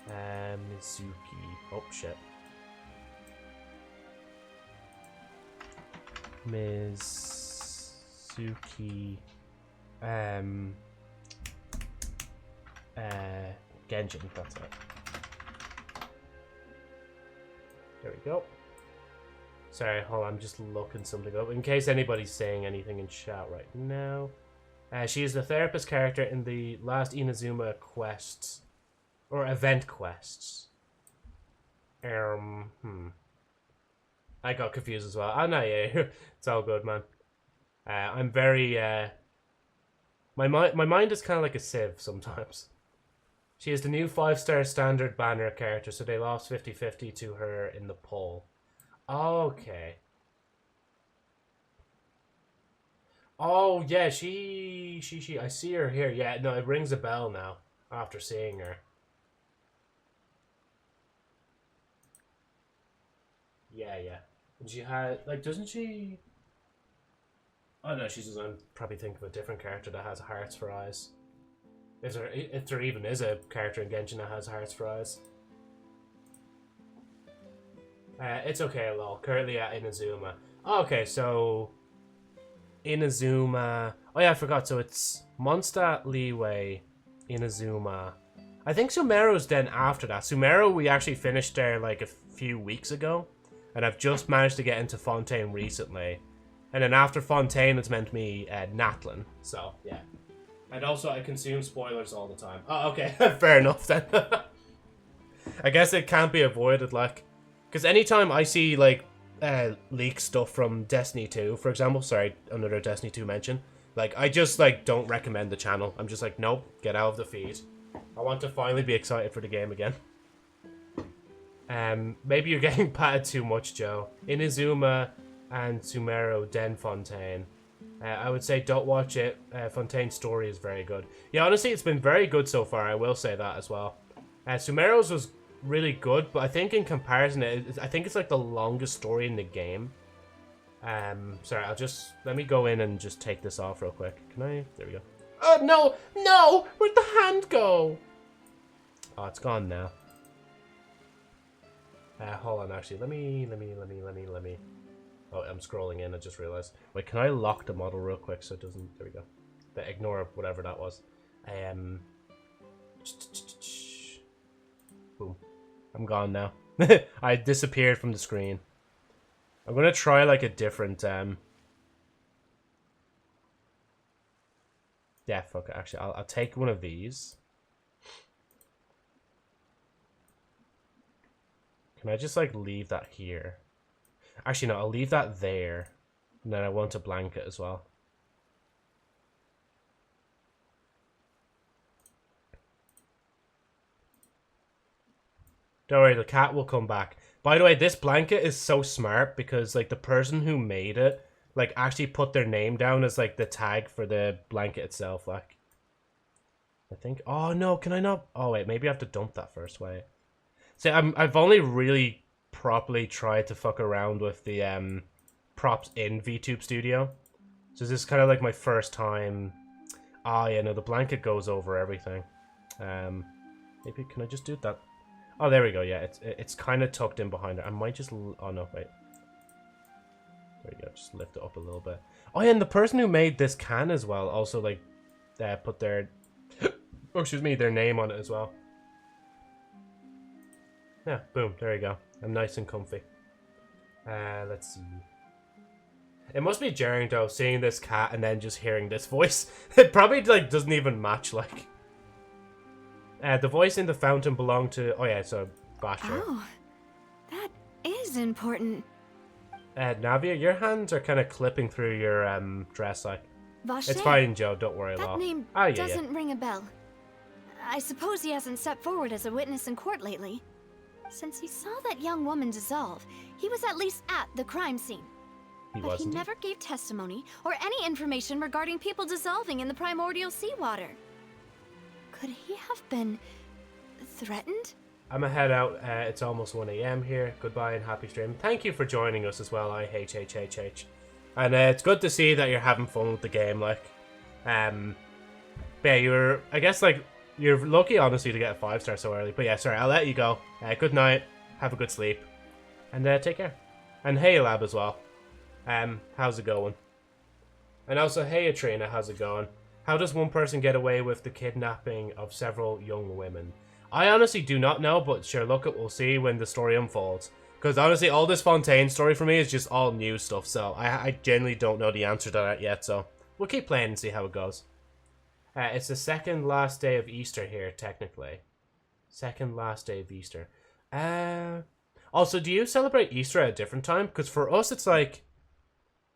Mizuki. Oh shit. Mizuki. Genshin, that's it. There we go. Sorry, hold on, I'm just looking something up. In case anybody's saying anything in chat right now. She is the therapist character in the last Inazuma quests. Or event quests. I got confused as well. Oh no, yeah, it's all good, man. I'm very, my mind is kind of like a sieve sometimes. She is the new 5-star standard banner character, so they lost 50-50 to her in the poll. Okay. Oh, yeah, she, I see her here. Yeah, no, it rings a bell now, after seeing her. Yeah. And she had, like, doesn't she... Oh, no, she doesn't. I'm probably thinking of a different character that has hearts for eyes. If there even is a character in Genshin that has hearts for eyes. It's okay, lol. Currently at Inazuma. Oh, okay, so... Inazuma... Oh yeah, I forgot. So it's Mondstadt, Leeway, Inazuma. I think Sumeru's then after that. Sumeru, we actually finished there like a few weeks ago. And I've just managed to get into Fontaine recently. And then after Fontaine, it's meant to be Natlin. So, yeah. And also, I consume spoilers all the time. Oh, okay. Fair enough, then. I guess it can't be avoided, like... Because anytime I see, like, leak stuff from Destiny 2, for example... Sorry, another Destiny 2 mention. Like, I just, like, don't recommend the channel. I'm just like, nope, get out of the feed. I want to finally be excited for the game again. Maybe you're getting patted too much, Joe. Inazuma and Sumeru, then Fontaine. I would say don't watch it. Fontaine's story is very good. Yeah, honestly, it's been very good so far. I will say that as well. Sumeru's was really good, but I think in comparison, I think it's like the longest story in the game. Sorry, let me go in and just take this off real quick. Can I? There we go. Oh, no! Where'd the hand go? Oh, it's gone now. Hold on, actually. Let me. Oh, I'm scrolling in, I just realized. Wait, can I lock the model real quick so it doesn't... There we go. Ignore whatever that was. Boom. I'm gone now. I disappeared from the screen. I'm gonna try like a different... Yeah, fuck it. Actually, I'll take one of these. Can I just like leave that here? Actually, no, I'll leave that there. And then I want a blanket as well. Don't worry, the cat will come back. By the way, this blanket is so smart because like the person who made it like actually put their name down as like the tag for the blanket itself. Like, I think. Oh no, can I not? Oh wait, maybe I have to dump that first. Wait. See, I've only really properly tried to fuck around with the props in VTube Studio. So this is kind of like my first time. Ah, yeah, no, the blanket goes over everything. Maybe can I just do that? Oh, there we go. Yeah, it's kind of tucked in behind it. I might just. Oh no, wait. There you go. Just lift it up a little bit. Oh yeah, and the person who made this can as well also like put their oh excuse me their name on it as well. Yeah, boom. There you go. I'm nice and comfy. Let's see. It must be jarring though, seeing this cat and then just hearing this voice. It probably like doesn't even match like. The voice in the fountain belonged to. Oh yeah, so Basher. Oh, that is important. Navia, your hands are kind of clipping through your dress. Like, Vache, it's fine, Joe. Don't worry at that all. name Yeah, doesn't ring a bell. I suppose he hasn't stepped forward as a witness in court lately. Since he saw that young woman dissolve, he was at least at the crime scene. He But wasn't. he never gave testimony or any information regarding people dissolving in the primordial seawater. Could he have been threatened? I'm gonna head out. It's almost 1 AM here. Goodbye and happy stream. Thank you for joining us as well, IHHHH. And it's good to see that you're having fun with the game. Like, yeah, you're. I guess like you're lucky, honestly, to get a 5-star so early. But yeah, sorry, I'll let you go. Good night. Have a good sleep, and take care. And hey, Lab as well. How's it going? And also, hey, Atrina, how's it going? How does one person get away with the kidnapping of several young women? I honestly do not know, but sure, look, we'll see when the story unfolds. Because honestly, all this Fontaine story for me is just all new stuff, so I genuinely don't know the answer to that yet, so we'll keep playing and see how it goes. It's the second last day of Easter here, technically. Second last day of Easter. Also, do you celebrate Easter at a different time? Because for us, it's like,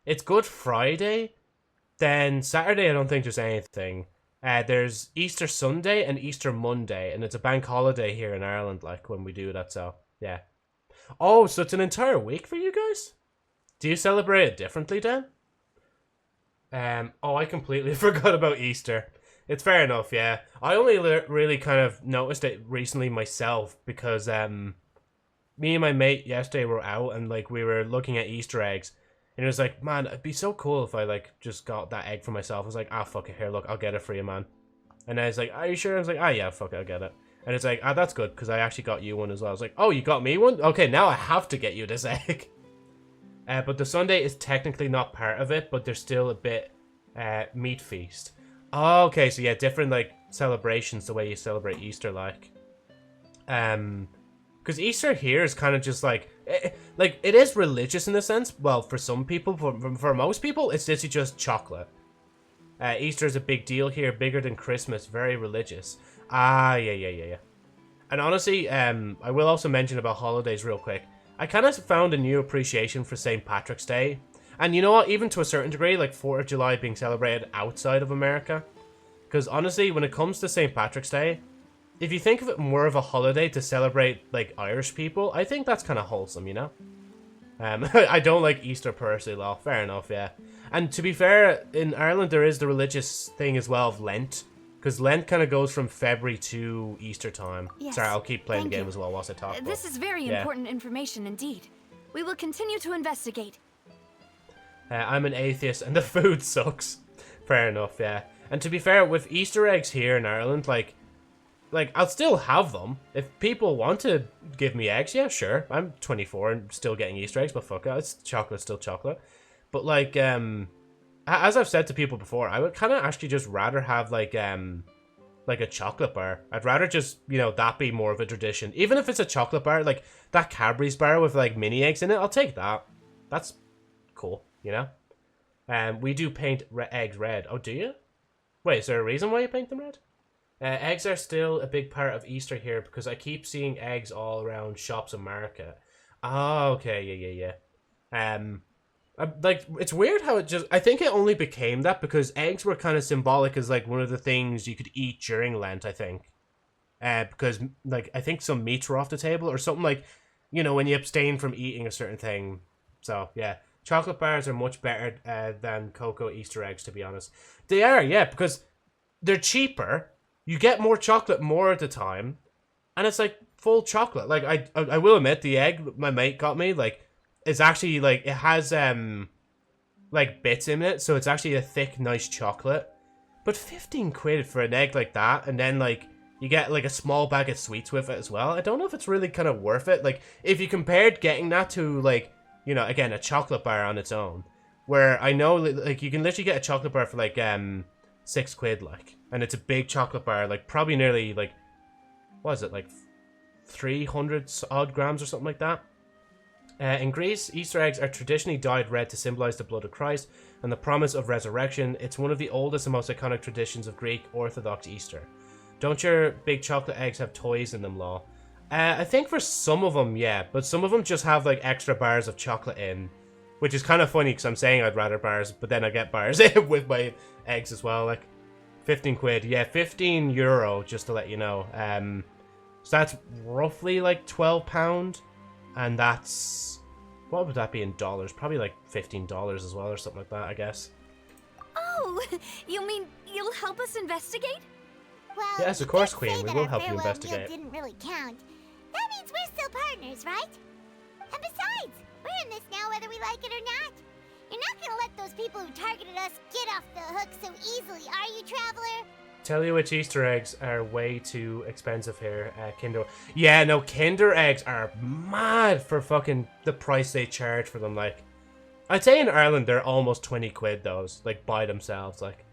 it's Good Friday, then Saturday I don't think there's anything. There's Easter Sunday and Easter Monday, and it's a bank holiday here in Ireland, like, when we do that, so, yeah. Oh, so it's an entire week for you guys? Do you celebrate it differently, then? Oh, I completely forgot about Easter. It's fair enough, yeah. I only really kind of noticed it recently myself, because, me and my mate yesterday were out, and, like, we were looking at Easter eggs, and it was like, man, it'd be so cool if I, like, just got that egg for myself. I was like, ah, fuck it, here, look, I'll get it for you, man. And I was like, are you sure? I was like, ah, yeah, fuck it, I'll get it. And it's like, ah, that's good, because I actually got you one as well. I was like, oh, you got me one? Okay, now I have to get you this egg. But the Sunday is technically not part of it, but there's still a bit, meat feast. Oh, okay, so yeah, different, like, celebrations, the way you celebrate Easter, like. Because Easter here is kind of just like it is religious in a sense. Well, for some people, for most people, it's literally just chocolate. Easter is a big deal here, bigger than Christmas, very religious. Ah, yeah. And honestly, I will also mention about holidays real quick. I kind of found a new appreciation for St. Patrick's Day. And you know what, even to a certain degree, like 4th of July being celebrated outside of America. Because honestly, when it comes to St. Patrick's Day, if you think of it more of a holiday to celebrate, like, Irish people, I think that's kind of wholesome, you know? I don't like Easter personally, though. Fair enough, yeah. And to be fair, in Ireland, there is the religious thing as well of Lent. Because Lent kind of goes from February to Easter time. Yes, Sorry, I'll keep playing the thank game you. as well whilst I talk. This is very important information indeed. We will continue to investigate. I'm an atheist and the food sucks. Fair enough, yeah. And to be fair, with Easter eggs here in Ireland, like, like, I'll still have them. If people want to give me eggs, yeah, sure. I'm 24 and still getting Easter eggs, but fuck it. It's chocolate, still chocolate. But, like, as I've said to people before, I would kind of actually just rather have, like a chocolate bar. I'd rather just, you know, that be more of a tradition. Even if it's a chocolate bar, like, that Cadbury's bar with, like, mini eggs in it, I'll take that. That's cool, you know? We do paint eggs red. Oh, do you? Wait, is there a reason why you paint them red? Eggs are still a big part of Easter here because I keep seeing eggs all around shops and market. Oh, okay, yeah. Like, it's weird how it just... I think it only became that because eggs were kind of symbolic as, like, one of the things you could eat during Lent, I think. Because, like, I think some meats were off the table or something, like, you know, when you abstain from eating a certain thing. So, yeah. Chocolate bars are much better than cocoa Easter eggs, to be honest. They are, yeah, because they're cheaper. You get more chocolate more at the time. And it's, like, full chocolate. Like, I will admit, the egg my mate got me, like... It's actually, like, it has, like, bits in it, so it's actually a thick, nice chocolate. But 15 quid for an egg like that, and then, like, you get, like, a small bag of sweets with it as well. I don't know if it's really kind of worth it. Like, if you compared getting that to, like, you know, again, a chocolate bar on its own, where I know, like, you can literally get a chocolate bar for, like, 6 quid, like, and it's a big chocolate bar, like, probably nearly, like, what is it, like, 300 odd grams or something like that. In Greece, Easter eggs are traditionally dyed red to symbolize the blood of Christ and the promise of resurrection. It's one of the oldest and most iconic traditions of Greek Orthodox Easter. Don't your big chocolate eggs have toys in them, Law? I think for some of them, yeah, but some of them just have, like, extra bars of chocolate in, which is kind of funny because I'm saying I'd rather bars, but then I get bars with my eggs as well. Like, 15 quid, yeah, €15, just to let you know. So that's roughly, like, £12. And that's... What would that be in dollars? Probably like $15 as well or something like that, I guess. Oh, you mean you'll help us investigate? Well, yes, of course, Queen. We will help you investigate. Didn't really count. That means we're still partners, right? And besides, we're in this now whether we like it or not. You're not gonna let those people who targeted us get off the hook so easily, are you, Traveler? Tell you which Easter eggs are way too expensive here, Kinder. Yeah, no, Kinder eggs are mad for fucking the price they charge for them. Like, I'd say in Ireland they're almost 20 quid, those, like, by themselves. Like,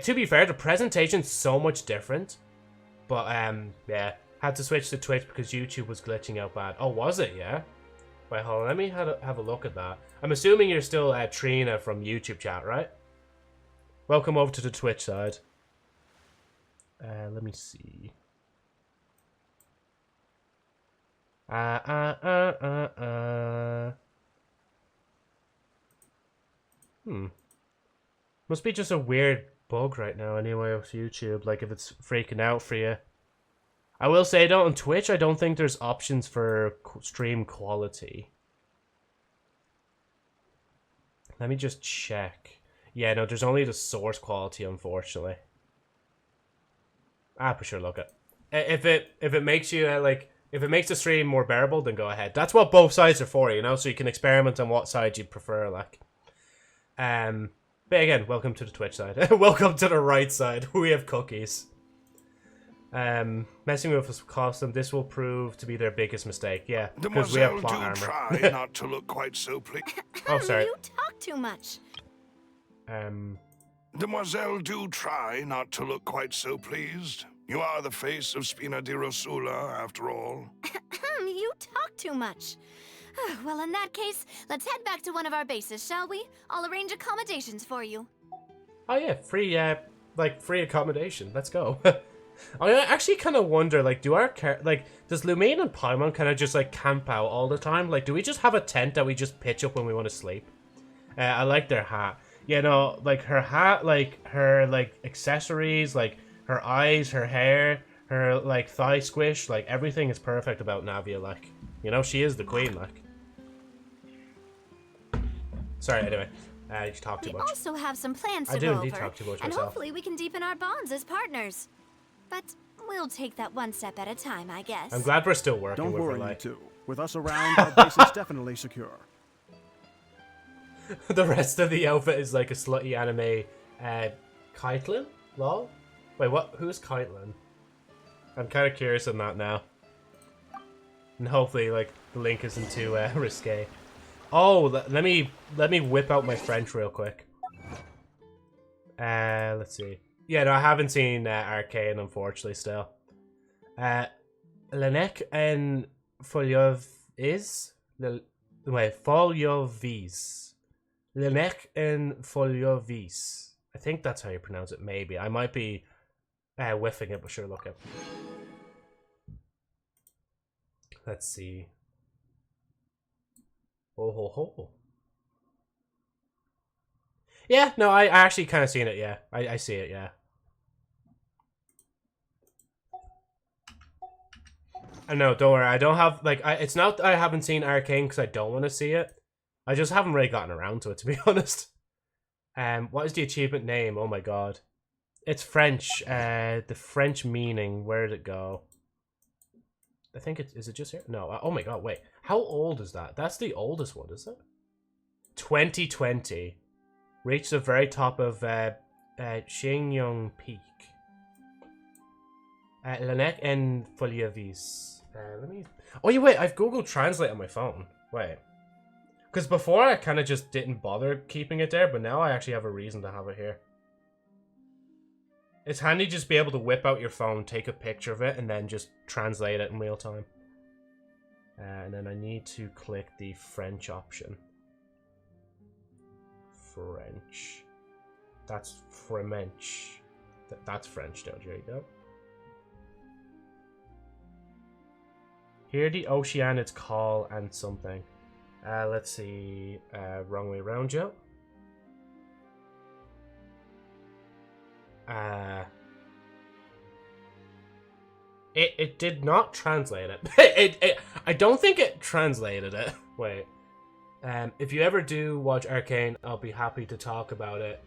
to be fair, the presentation's so much different. But, yeah, had to switch to Twitch because YouTube was glitching out bad. Oh, was it, yeah? Wait, hold on, let me have a look at that. I'm assuming you're still Trina from YouTube chat, right? Welcome over to the Twitch side. Let me see. Must be just a weird bug right now anyway with YouTube, like if it's freaking out for you. I will say though, on Twitch, I don't think there's options for stream quality. Let me just check. Yeah, no, there's only the source quality, unfortunately. For sure, look at if it makes you if it makes the stream more bearable, then go ahead. That's what both sides are for, you know, so you can experiment on what side you prefer. Like, but again, welcome to the Twitch side. Welcome to the right side. We have cookies. Messing with us cost them. This will prove to be their biggest mistake. Yeah, because we have plot armor. Try not to look quite so pleased. Oh, sorry. You talk too much. Demoiselle, do try not to look quite so pleased. You are the face of Spina di Rosula, after all. You talk too much. Well, in that case, let's head back to one of our bases, shall we? I'll arrange accommodations for you. Oh yeah, free accommodation. Let's go. I actually kind of wonder, like, does Lumine and Paimon kind of just like camp out all the time? Like, do we just have a tent that we just pitch up when we want to sleep? I like their hat. You know, like her hat, like her like accessories, like her eyes, her hair, her like thigh squish, like everything is perfect about Navia. Like, you know, she is the queen. Like, sorry. Anyway, you talk too much. We also have some plans to I do go indeed over, talk too much and myself. hopefully we can deepen our bonds as partners. But we'll take that one step at a time, I guess. I'm glad we're still working Don't with worry, her. you Like, two. With us around, our base is definitely secure. the rest of the outfit is like a slutty anime. Caitlyn? Lol? Wait, what? Who's Caitlyn? I'm kind of curious on that now. And hopefully, like, the link isn't too risque. Oh, let me whip out my French real quick. Let's see. Yeah, no, I haven't seen Arcane, unfortunately, still. Lanek en Foliov is? Wait, Foliovis. Lanek en Foliovis. I think that's how you pronounce it, maybe. I might be whiffing it, but sure, look up. Let's see. Oh ho ho. Yeah, no, I actually kind of seen it, yeah. I see it, yeah. I know, don't worry, I don't have, like, it's not that I haven't seen Arcane because I don't want to see it. I just haven't really gotten around to it, to be honest. What is the achievement name? Oh my god. It's French, the French meaning, where did it go? I think is it just here? No, oh my god, wait. How old is that? That's the oldest one, is it? 2020. Reached the very top of Xingyang Peak. Lanek en Foliovis. Let me... Oh, yeah, wait, I've Google Translate on my phone. Wait. Because before I kind of just didn't bother keeping it there, but now I actually have a reason to have it here. It's handy just be able to whip out your phone, take a picture of it, and then just translate it in real time. And then I need to click the French option. French. That's French. That's French, though. There you go. Hear the Oceanids call and something. Let's see. Wrong way around, Joe. It did not translate it. I don't think it translated it. Wait. If you ever do watch Arcane, I'll be happy to talk about it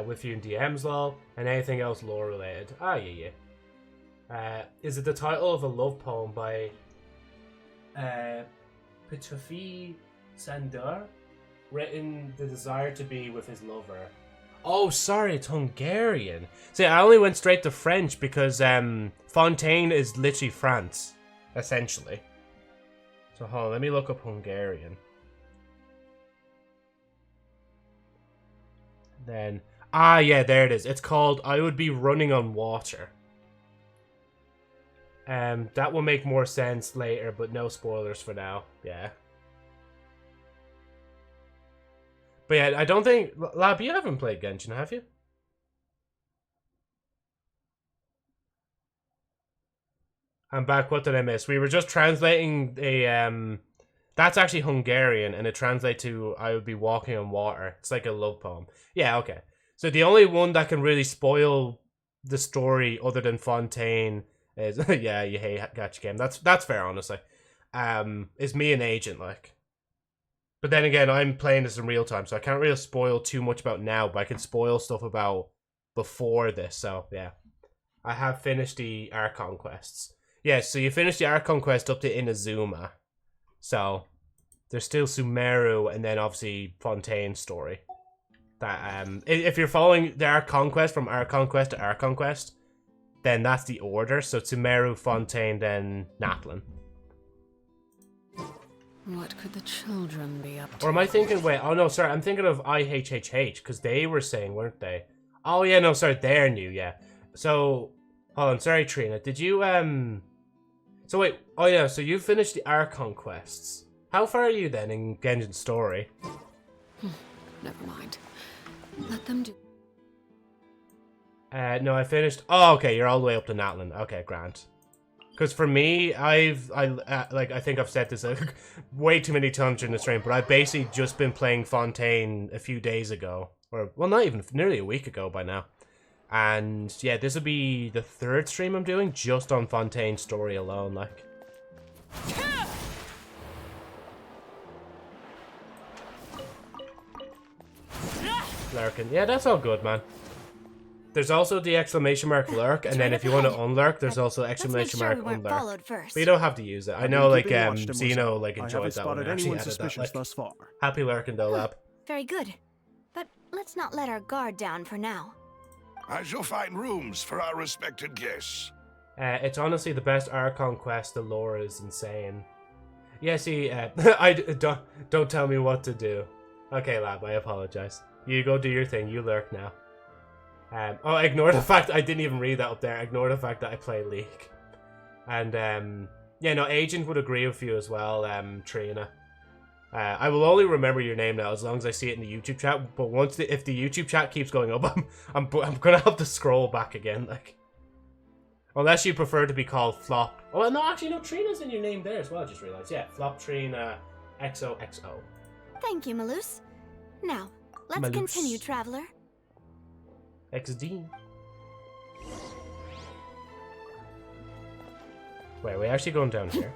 with you in DMs, lol, and anything else lore related. Ah, yeah. Is it the title of a love poem by Pitufi Sandor? Written the desire to be with his lover. Oh, sorry, it's Hungarian. See, I only went straight to French because Fontaine is literally France, essentially. So hold on, let me look up Hungarian. Then, yeah, there it is. It's called I Would Be Running on Water. That will make more sense later, but no spoilers for now. Yeah. But yeah, I don't think... Lab, you haven't played Genshin, have you? I'm back. What did I miss? We were just translating a... That's actually Hungarian, and it translates to I would be walking on water. It's like a love poem. Yeah, okay. So the only one that can really spoil the story other than Fontaine is... yeah, you hate gacha game. That's fair, honestly. Is me an agent, like... But then again, I'm playing this in real time, so I can't really spoil too much about now, but I can spoil stuff about before this, so yeah. I have finished the Archon quests. Yeah, so you finish the Archon quest up to Inazuma. So, there's still Sumeru, and then obviously Fontaine's story. That if you're following the Archon quest from Archon quest to Archon quest, then that's the order. So Sumeru, Fontaine, then Natlin. What could the children be up to? Or am I thinking, wait, oh no, sorry, I'm thinking of IHHH, because they were saying, weren't they? Oh yeah, no, sorry, they're new, yeah. So, hold on, sorry Trina, did you, so wait, oh yeah, so you finished the Archon quests. How far are you then in Genshin's story? Never mind. Let them do... No, I finished, oh okay, you're all the way up to Natlin, okay, Grant. Because for me, I think I've said this way too many times during the stream, but I've basically just been playing Fontaine a few days ago. Or, well, not even, nearly a week ago by now. And, yeah, this will be the third stream I'm doing just on Fontaine's story alone, like. Lurking. Yeah, that's all good, man. There's also the exclamation mark lurk, and then if you want to unlurk, there's also exclamation mark unlurk. But you don't have to use it. I know, like, Xeno, like, enjoyed that one. I actually added that, like, thus far. Happy lurking, though, lab. Very good. But let's not let our guard down for now. I shall find rooms for our respected guests. It's honestly the best Archon quest. The lore is insane. Yeah, see, don't tell me what to do. Okay, lab, I apologize. You go do your thing. You lurk now. Oh, ignore the fact I didn't even read that up there. Ignore the fact that I play League. And yeah, no, Agent would agree with you as well, Trina. I will only remember your name now as long as I see it in the YouTube chat. But if the YouTube chat keeps going up, I'm gonna have to scroll back again, like. Unless you prefer to be called Flop. Oh no, actually no, Trina's in your name there as well. I just realized. Yeah, Flop Trina XOXO. Thank you, Malus. Now, let's continue, traveler. XD. Wait, are we actually going down here?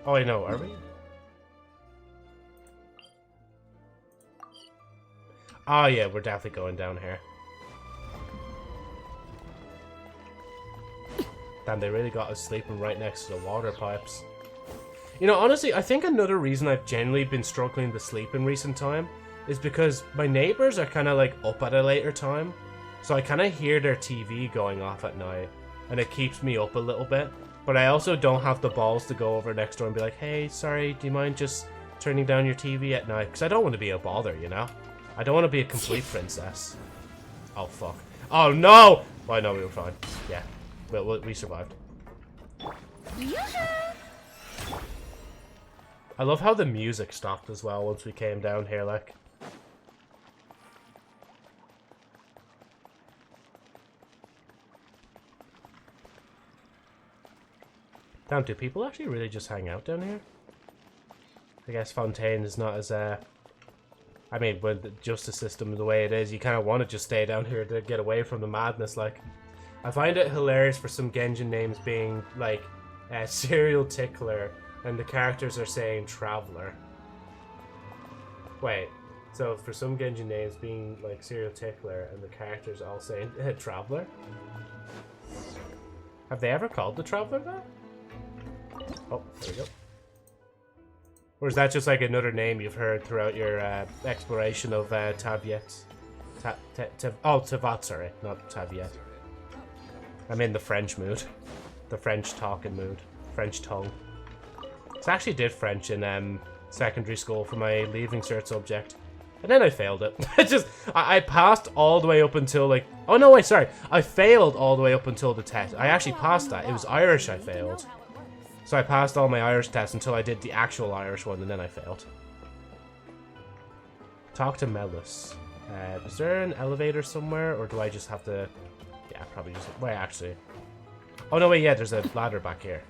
Oh, I know. Are we? Oh yeah, we're definitely going down here. Damn, they really got us sleeping right next to the water pipes. You know, honestly, I think another reason I've generally been struggling to sleep in recent time is because my neighbors are kind of like up at a later time. So I kind of hear their TV going off at night, and it keeps me up a little bit. But I also don't have the balls to go over next door and be like, hey, sorry, do you mind just turning down your TV at night? Because I don't want to be a bother, you know? I don't want to be a complete princess. Oh, fuck. Oh, no! Well, no, we were fine. Yeah. We survived. I love how the music stopped as well once we came down here, like. Damn, do people actually really just hang out down here? I guess Fontaine is not as, I mean, with the justice system the way it is, you kind of want to just stay down here to get away from the madness, like. I find it hilarious for some Genshin names being, like, Serial Tickler, and the characters are saying Traveler. Wait, so for some Genshin names being, like, Serial Tickler, and the characters all saying Traveler? Have they ever called the Traveler that? Oh, there we go. Or is that just, like, another name you've heard throughout your exploration of Taviet? Tavat, sorry, not Taviet. I'm in the French mood. The French talking mood. French tongue. So I actually did French in secondary school for my Leaving Cert subject. And then I failed it. I passed all the way up until like... Oh no, wait, sorry. I failed all the way up until the test. I actually passed that. It was Irish I failed. So I passed all my Irish tests until I did the actual Irish one, and then I failed. Talk to Melus. Is there an elevator somewhere, or do I just have to... Yeah, probably just... Wait, actually... Oh, no, wait, yeah, there's a ladder back here.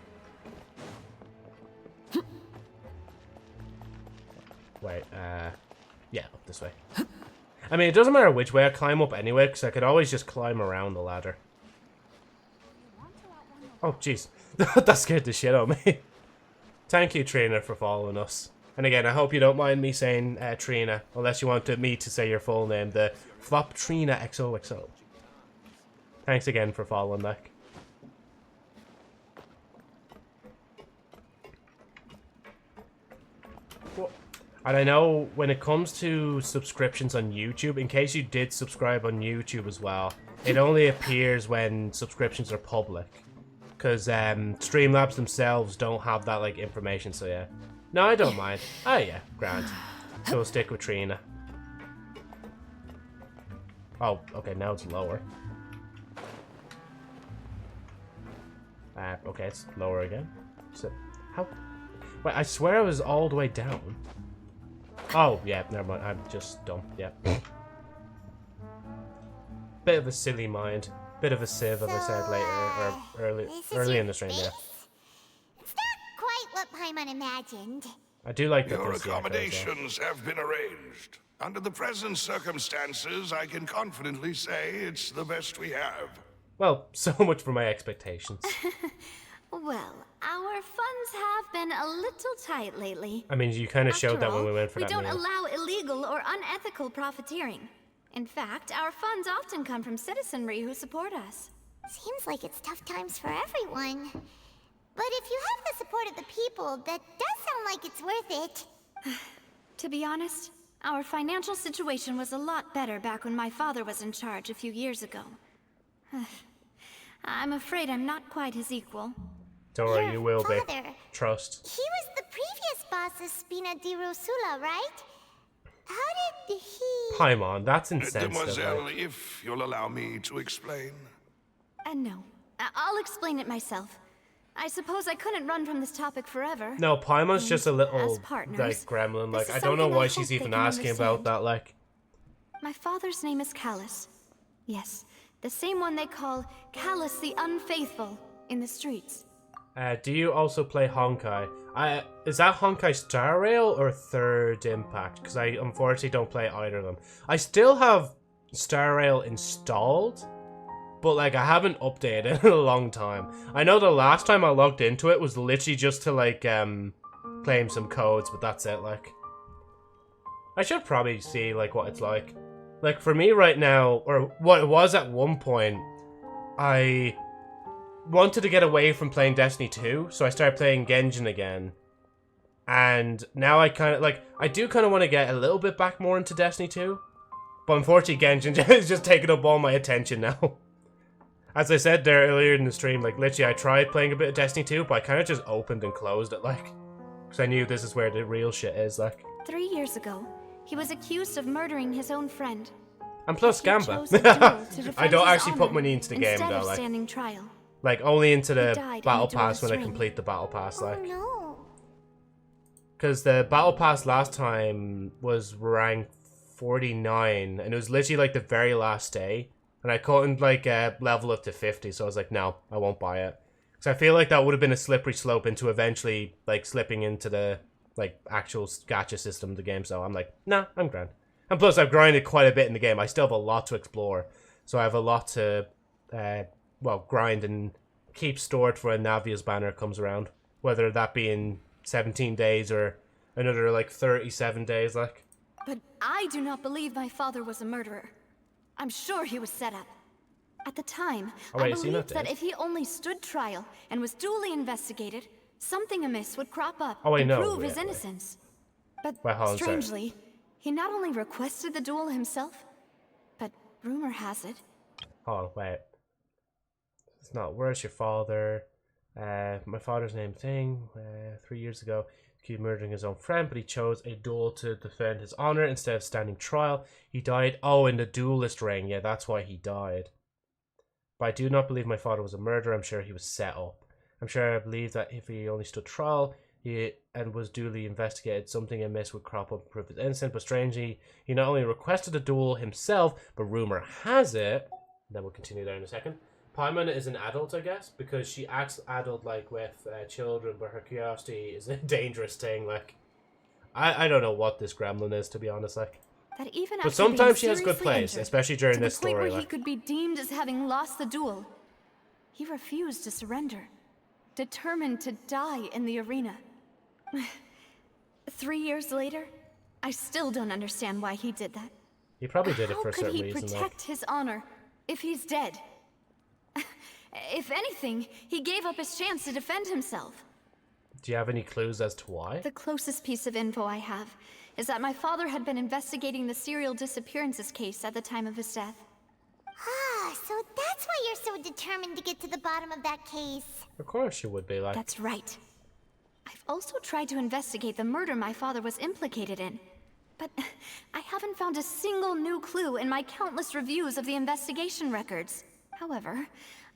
Wait, yeah, up this way. I mean, it doesn't matter which way I climb up anyway, because I could always just climb around the ladder. Oh, jeez. That scared the shit out of me. Thank you, Trina, for following us. And again, I hope you don't mind me saying Trina, unless you wanted me to say your full name, the Flop Trina XOXO. Thanks again for following, like. And I know when it comes to subscriptions on YouTube, in case you did subscribe on YouTube as well, it only appears when subscriptions are public. Because Streamlabs themselves don't have that like information, so yeah. No, I don't mind. Oh yeah, grand. So we'll stick with Trina. Oh, okay, now it's lower. Okay, it's lower again. So, how? Wait, I swear I was all the way down. Oh, yeah, never mind. I'm just dumb. Yeah. Bit of a silly mind. Bit of a sieve, as I said later, or early in the stream, yeah. It's not quite what Paimon imagined. I do like your accommodations have been arranged. Under the present circumstances, I can confidently say it's the best we have. Well, so much for my expectations. Well, our funds have been a little tight lately. I mean, you kind of showed that when we went for that meal. We don't allow illegal or unethical profiteering. In fact, our funds often come from citizenry who support us. Seems like it's tough times for everyone. But if you have the support of the people, that does sound like it's worth it. To be honest, our financial situation was a lot better back when my father was in charge a few years ago. I'm afraid I'm not quite his equal. Don't worry, Your you will be. father. Trust. He was the previous boss of Spina di Rosula, right? How did he... Paimon, that's insensitive. Mademoiselle, Like. if you'll allow me to explain. No. I'll explain it myself. I suppose I couldn't run from this topic forever. No, Paimon's just a little, as partners, like, gremlin. this Like, is I don't know something why I she's hope they even can asking about understand. that, like. My father's name is Callus. Yes, the same one they call Callus the Unfaithful in the streets. Do you also play Honkai? Is that Honkai Star Rail or Third Impact? Because I unfortunately don't play either of them. I still have Star Rail installed, but like I haven't updated in a long time. I know the last time I logged into it was literally just to like claim some codes, but that's it. Like, I should probably see like what it's like. Like for me right now, or what it was at one point, I wanted to get away from playing Destiny 2, so I started playing Genshin again. And now I kind of, like, I do kind of want to get a little bit back more into Destiny 2. But unfortunately, Genshin is just taking up all my attention now. As I said there earlier in the stream, like, literally I tried playing a bit of Destiny 2, but I kind of just opened and closed it, like. Because I knew this is where the real shit is, like. 3 years ago, he was accused of murdering his own friend. And plus He Gamba. chose a duel to defend I don't his actually put honor money into the game, instead though, of like. standing trial. Like, only into the died in battle the duel's pass when I ring. complete the battle pass, like. Oh no. Because the battle pass last time was rank 49, and it was literally like the very last day. And I couldn't like level up to 50, so I was like, no, I won't buy it. Because I feel like that would have been a slippery slope into eventually like slipping into the like actual gacha system of the game. So I'm like, nah, I'm grand. And plus, I've grinded quite a bit in the game. I still have a lot to explore, so I have a lot to well grind and keep stored for when Navia's banner comes around. Whether that be in 17 days or another like 37 days, like. But I do not believe my father was a murderer. I'm sure he was set up. At the time, Oh, wait, I is he not believed that dead? if he only stood trial and was duly investigated, something amiss would crop up Oh, wait, and no, prove wait, his wait. innocence. But Wait, hold on, sorry. strangely, he not only requested the duel himself, but rumor has it. Hold on, wait. It's not. Where's your father? My father's name thing. 3 years ago, accused of murdering his own friend, but he chose a duel to defend his honor instead of standing trial. He died. Oh, in the duelist ring. Yeah, that's why he died. But I do not believe my father was a murderer. I'm sure he was set up. I'm sure I believe that if he only stood trial and was duly investigated, something amiss would crop up and prove his innocent. But strangely, he not only requested a duel himself, but rumor has it. Then we'll continue there in a second. Paimon is an adult, I guess, because she acts adult-like with children, but her curiosity is a dangerous thing. Like, I don't know what this gremlin is, to be honest. Like, That even but after sometimes she being has good seriously plays, injured, especially during to this the point story. where he Like, could be deemed as having lost the duel, he refused to surrender, determined to die in the arena. 3 years later, I still don't understand why he did that. he probably did it How for a could certain he reason. Like, protect his honor if he's dead? If anything, he gave up his chance to defend himself. do you have any clues as to why? The closest piece of info I have is that my father had been investigating the serial disappearances case at the time of his death. Ah, so that's why you're so determined to get to the bottom of that case. Of course you would be. Like, That's right. I've also tried to investigate the murder my father was implicated in, but I haven't found a single new clue in my countless reviews of the investigation records. However,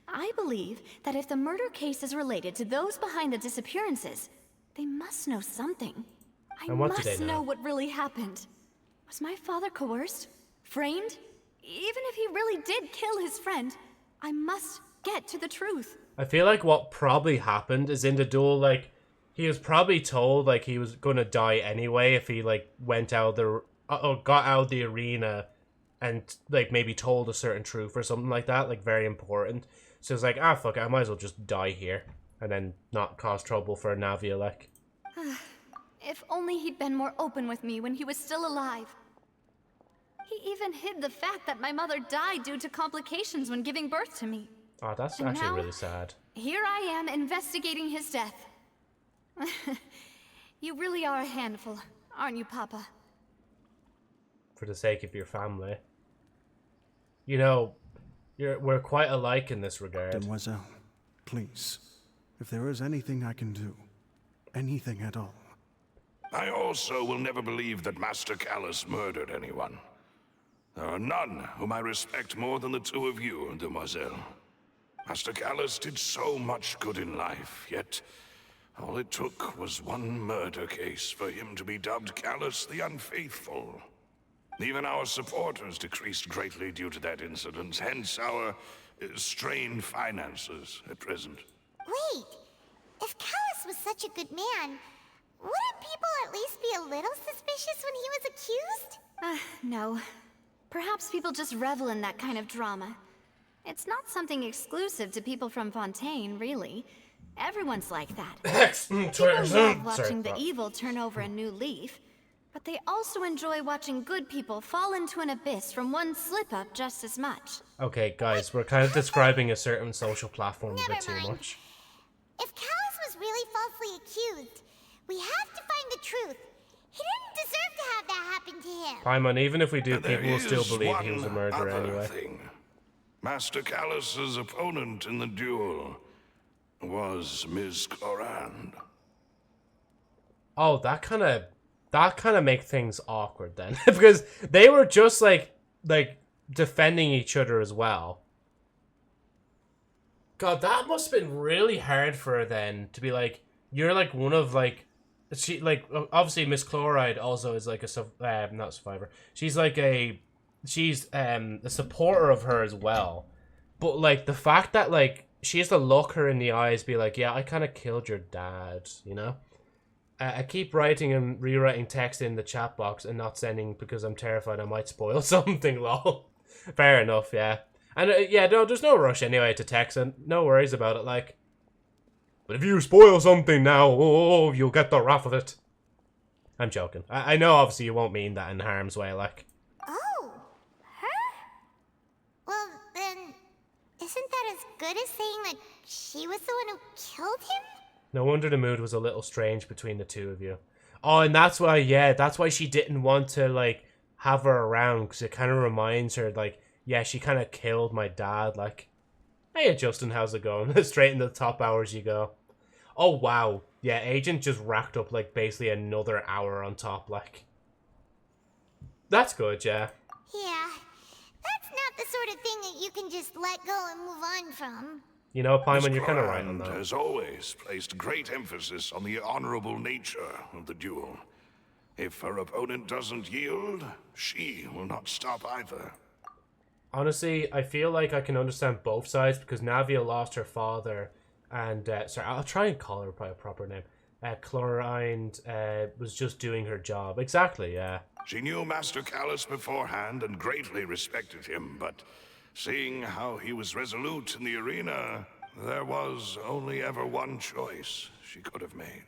I believe that if the murder case is related to those behind the disappearances, they must know something. I And what do they must know? know what really happened. Was my father coerced? Framed? Even if he really did kill his friend, I must get to the truth. I feel like what probably happened is in the duel, like, he was probably told, like, he was gonna die anyway if he, like, went out the, got out of the arena and, like, maybe told a certain truth or something like that, like, very important. So it's like, ah, fuck it, I might as well just die here and then not cause trouble for Navia, like. If only he'd been more open with me when he was still alive. He even hid the fact that my mother died due to complications when giving birth to me. Oh, that's And actually now- really sad. Here I am investigating his death. You really are a handful, aren't you, Papa? For the sake of your family. You know, we're quite alike in this regard. Demoiselle, please, if there is anything I can do, anything at all. I also will never believe that Master Callus murdered anyone. There are none whom I respect more than the two of you, Demoiselle. Master Callus did so much good in life, yet all it took was one murder case for him to be dubbed Callus the Unfaithful. Even our supporters decreased greatly due to that incident, hence our strained finances at present. Wait, if Callus was such a good man, wouldn't people at least be a little suspicious when he was accused? No. Perhaps people just revel in that kind of drama. It's not something exclusive to people from Fontaine, really. Everyone's like that. People love watching the evil turn over a new leaf, but they also enjoy watching good people fall into an abyss from one slip-up just as much. Okay, guys, we're kind of describing a certain social platform a bit too much. If Callus was really falsely accused, we have to find the truth. He didn't deserve to have that happen to him. Paimon, even if we do, There people will still is believe he one was a murderer other anyway. thing. Master Callus's opponent in the duel was Ms. Clorand. Oh, that kind of make things awkward then, because they were just like defending each other as well. God, that must have been really hard for her then to be like, you're like one of like, she like obviously Miss Chloride also is like a not survivor. She's like a supporter of her as well, but like the fact that like she has to look her in the eyes, be like, yeah, I kind of killed your dad, you know. I keep writing and rewriting text in the chat box and not sending because I'm terrified I might spoil something. Lol. Fair enough, yeah. And yeah, no, there's no rush anyway to text, and no worries about it. Like, but if you spoil something now, oh, you'll get the wrath of it. I'm joking. I know, obviously, you won't mean that in harm's way, like. Oh, her? Well, then, isn't that as good as saying that she was the one who killed him? No wonder the mood was a little strange between the two of you. Oh, and that's why, yeah, that's why she didn't want to, like, have her around, because it kind of reminds her, like, yeah, she kind of killed my dad, like. Hey, Justin, how's it going? Straight into the top hours you go. Oh, wow. Yeah, Agent just racked up, like, basically another hour on top, like. That's good, yeah. Yeah, that's not the sort of thing that you can just let go and move on from. You know, Paimon, Miss you're kind of right on Clorand that. has always placed great emphasis on the honorable nature of the duel. If her opponent doesn't yield, she will not stop either. Honestly, I feel like I can understand both sides because Navia lost her father, and sorry, I'll try and call her by a proper name. Chlorine was just doing her job. Exactly, yeah. She knew Master Callus beforehand and greatly respected him, but seeing how he was resolute in the arena, there was only ever one choice she could have made.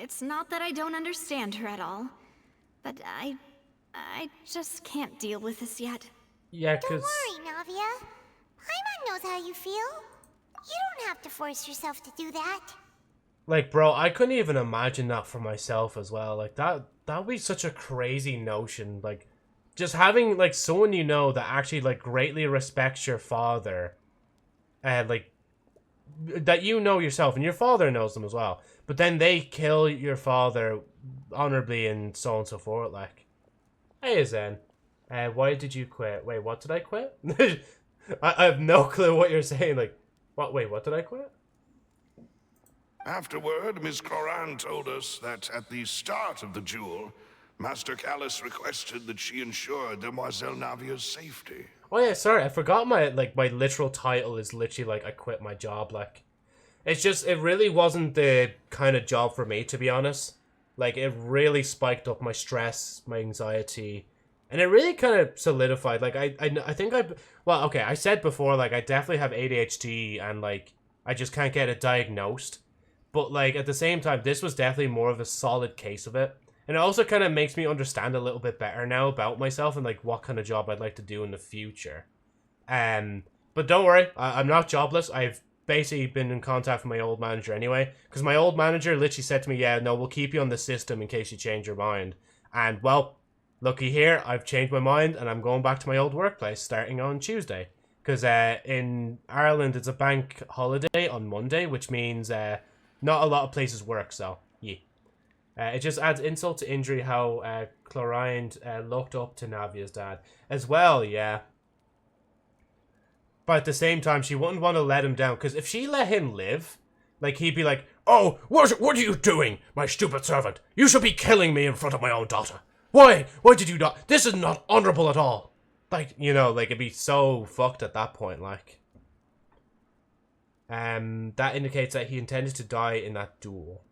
It's not that I don't understand her at all, but I just can't deal with this yet. Yeah, Don't because... worry, Navia. Paimon knows how you feel. You don't have to force yourself to do that. Like, bro, I couldn't even imagine that for myself as well. Like, that would be such a crazy notion. Like, just having, like, someone you know that actually, like, greatly respects your father. And, like, that you know yourself, and your father knows them as well. But then they kill your father honorably and so on and so forth, like. Hey, Zen. Why did you quit? Wait, what did I quit? I have no clue what you're saying. Like, what? Wait, what did I quit? Afterward, Miss Clorand told us that at the start of the duel, Master Callus requested that she ensure Demoiselle Navia's safety. Oh yeah, sorry, I forgot my literal title is literally like I quit my job. Like, it's just it really wasn't the kind of job for me, to be honest. Like, it really spiked up my stress, my anxiety. And it really kind of solidified, like, I think well, okay, I said before, like, I definitely have ADHD and, like, I just can't get it diagnosed. But, like, at the same time, this was definitely more of a solid case of it. And it also kind of makes me understand a little bit better now about myself and, like, what kind of job I'd like to do in the future. But don't worry, I'm not jobless. I've basically been in contact with my old manager anyway. Because my old manager literally said to me, yeah, no, we'll keep you on the system in case you change your mind. And, well... looky here, I've changed my mind and I'm going back to my old workplace starting on Tuesday. Because in Ireland, it's a bank holiday on Monday, which means not a lot of places work, so yeah. It just adds insult to injury how Chlorine looked up to Navia's dad. As well, yeah. But at the same time, she wouldn't want to let him down, because if she let him live, like, he'd be like, "Oh, what are you doing, my stupid servant? You should be killing me in front of my own daughter. Why? Why did you not? This is not honorable at all." Like, you know, like, it'd be so fucked at that point, like. That indicates that he intended to die in that duel.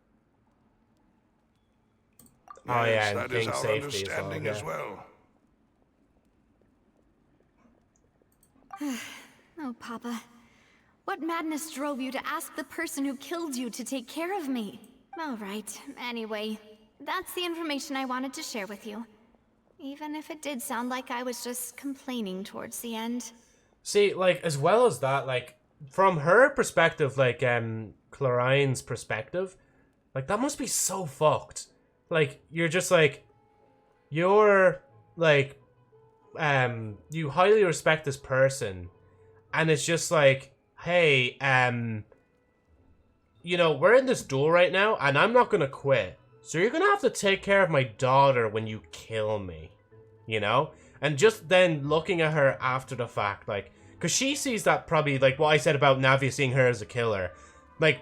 Yes, Oh, yeah, and that is King's our safety understanding as well. Oh, Papa. What madness drove you to ask the person who killed you to take care of me? All right, anyway, that's the information I wanted to share with you. Even if it did sound like I was just complaining towards the end. See, like, as well as that, like, from her perspective, like, Chlorine's perspective, like, that must be so fucked. Like, you're just like, you're, like, you highly respect this person, and it's just like, hey, you know, we're in this duel right now, and I'm not gonna quit. So you're gonna have to take care of my daughter when you kill me, you know? And just then looking at her after the fact, like, because she sees that probably, like, what I said about Navi seeing her as a killer. Like,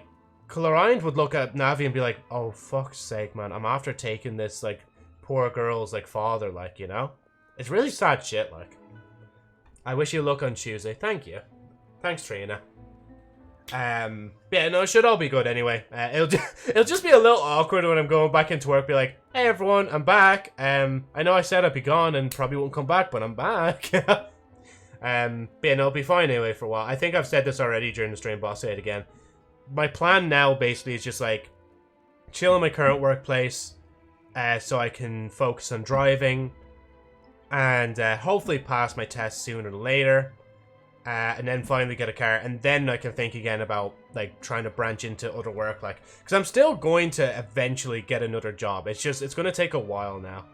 Chlorine would look at Navi and be like, oh, fuck's sake, man, I'm after taking this, like, poor girl's, like, father, like, you know? It's really sad shit, like. I wish you luck on Tuesday. Thank you. Thanks, Trina. Yeah, no, it should all be good anyway. It'll just be a little awkward when I'm going back into work, be like, hey everyone, I'm back. I know I said I'd be gone and probably won't come back, but I'm back. But yeah, no, it'll be fine anyway for a while. I think I've said this already during the stream, but I'll say it again. My plan now basically is just like chill in my current workplace, so I can focus on driving and hopefully pass my test sooner than later. And then finally get a car, and then I can think again about, like, trying to branch into other work, like, because I'm still going to eventually get another job. It's just, it's going to take a while now.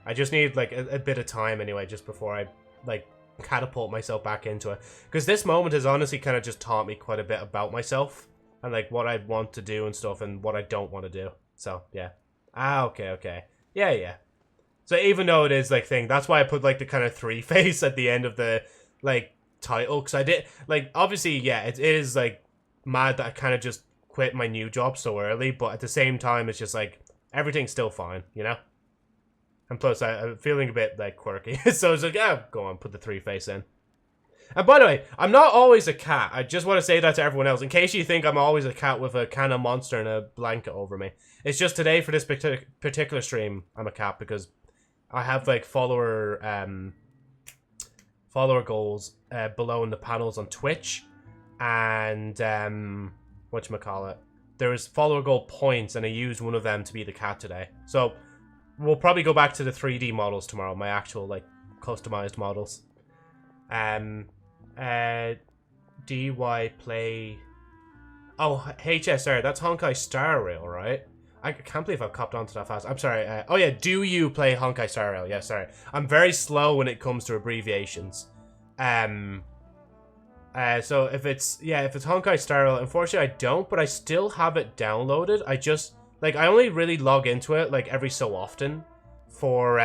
I just need, like, a bit of time anyway, just before I, like, catapult myself back into it. Because this moment has honestly kind of just taught me quite a bit about myself, and, like, what I want to do and stuff, and what I don't want to do. So, yeah. Ah, okay. Yeah. So even though it is, like, thing, that's why I put, like, the kind of 3 face at the end of the, like, title, because I did, like, obviously, yeah, it is, like, mad that I kind of just quit my new job so early, but at the same time, it's just, like, everything's still fine, you know? And plus, I'm feeling a bit, like, quirky, so it's like, oh, go on, put the 3 face in. And by the way, I'm not always a cat. I just want to say that to everyone else, in case you think I'm always a cat with a can of Monster and a blanket over me. It's just today, for this particular stream, I'm a cat, because I have, like, follower goals below in the panels on Twitch, and whatchamacallit, there's follower goal points, and I used one of them to be the cat today. So we'll probably go back to the 3D models tomorrow, my actual, like, customized models. DY play, oh, HSR, that's Honkai Star Rail, right? I can't believe I've copped onto that fast. I'm sorry. Oh yeah, do you play Honkai Star Rail? Yeah, sorry. I'm very slow when it comes to abbreviations. So if it's Honkai Star Rail, unfortunately I don't, but I still have it downloaded. I just, like, I only really log into it, like, every so often for,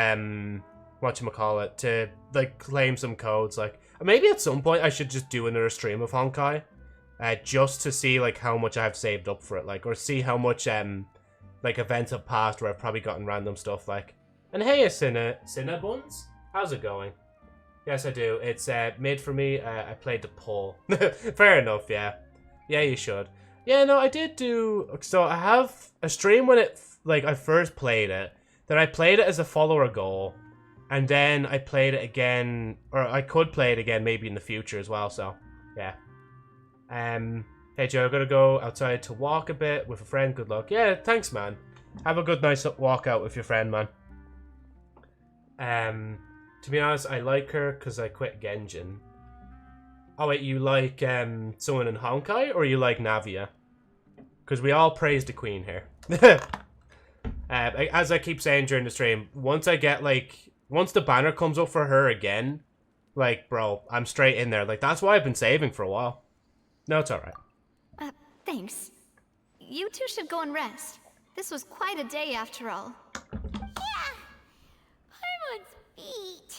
whatchamacallit, to, like, claim some codes. Like, maybe at some point I should just do another stream of Honkai, just to see, like, how much I have saved up for it, like, or see how much, like, events have passed where I've probably gotten random stuff, like. And hey, Cinnabuns, how's it going? Yes, I do. It's mid for me. I played the poll. Fair enough, yeah. Yeah, you should. Yeah, no, I did do. So I have a stream when it, like, I first played it. Then I played it as a follower goal, and then I played it again, or I could play it again maybe in the future as well. So yeah. Hey Joe, I'm gonna go outside to walk a bit with a friend. Good luck. Yeah, thanks, man. Have a good nice walk out with your friend, man. To be honest, I like her because I quit Genshin. Oh wait, you like someone in Honkai, or you like Navia? Because we all praise the queen here. As I keep saying during the stream, once I get, like, once the banner comes up for her again, Like, bro, I'm straight in there. Like, that's why I've been saving for a while. No, it's alright. Thanks. You two should go and rest. This was quite a day after all. Yeah. Paimon's feet.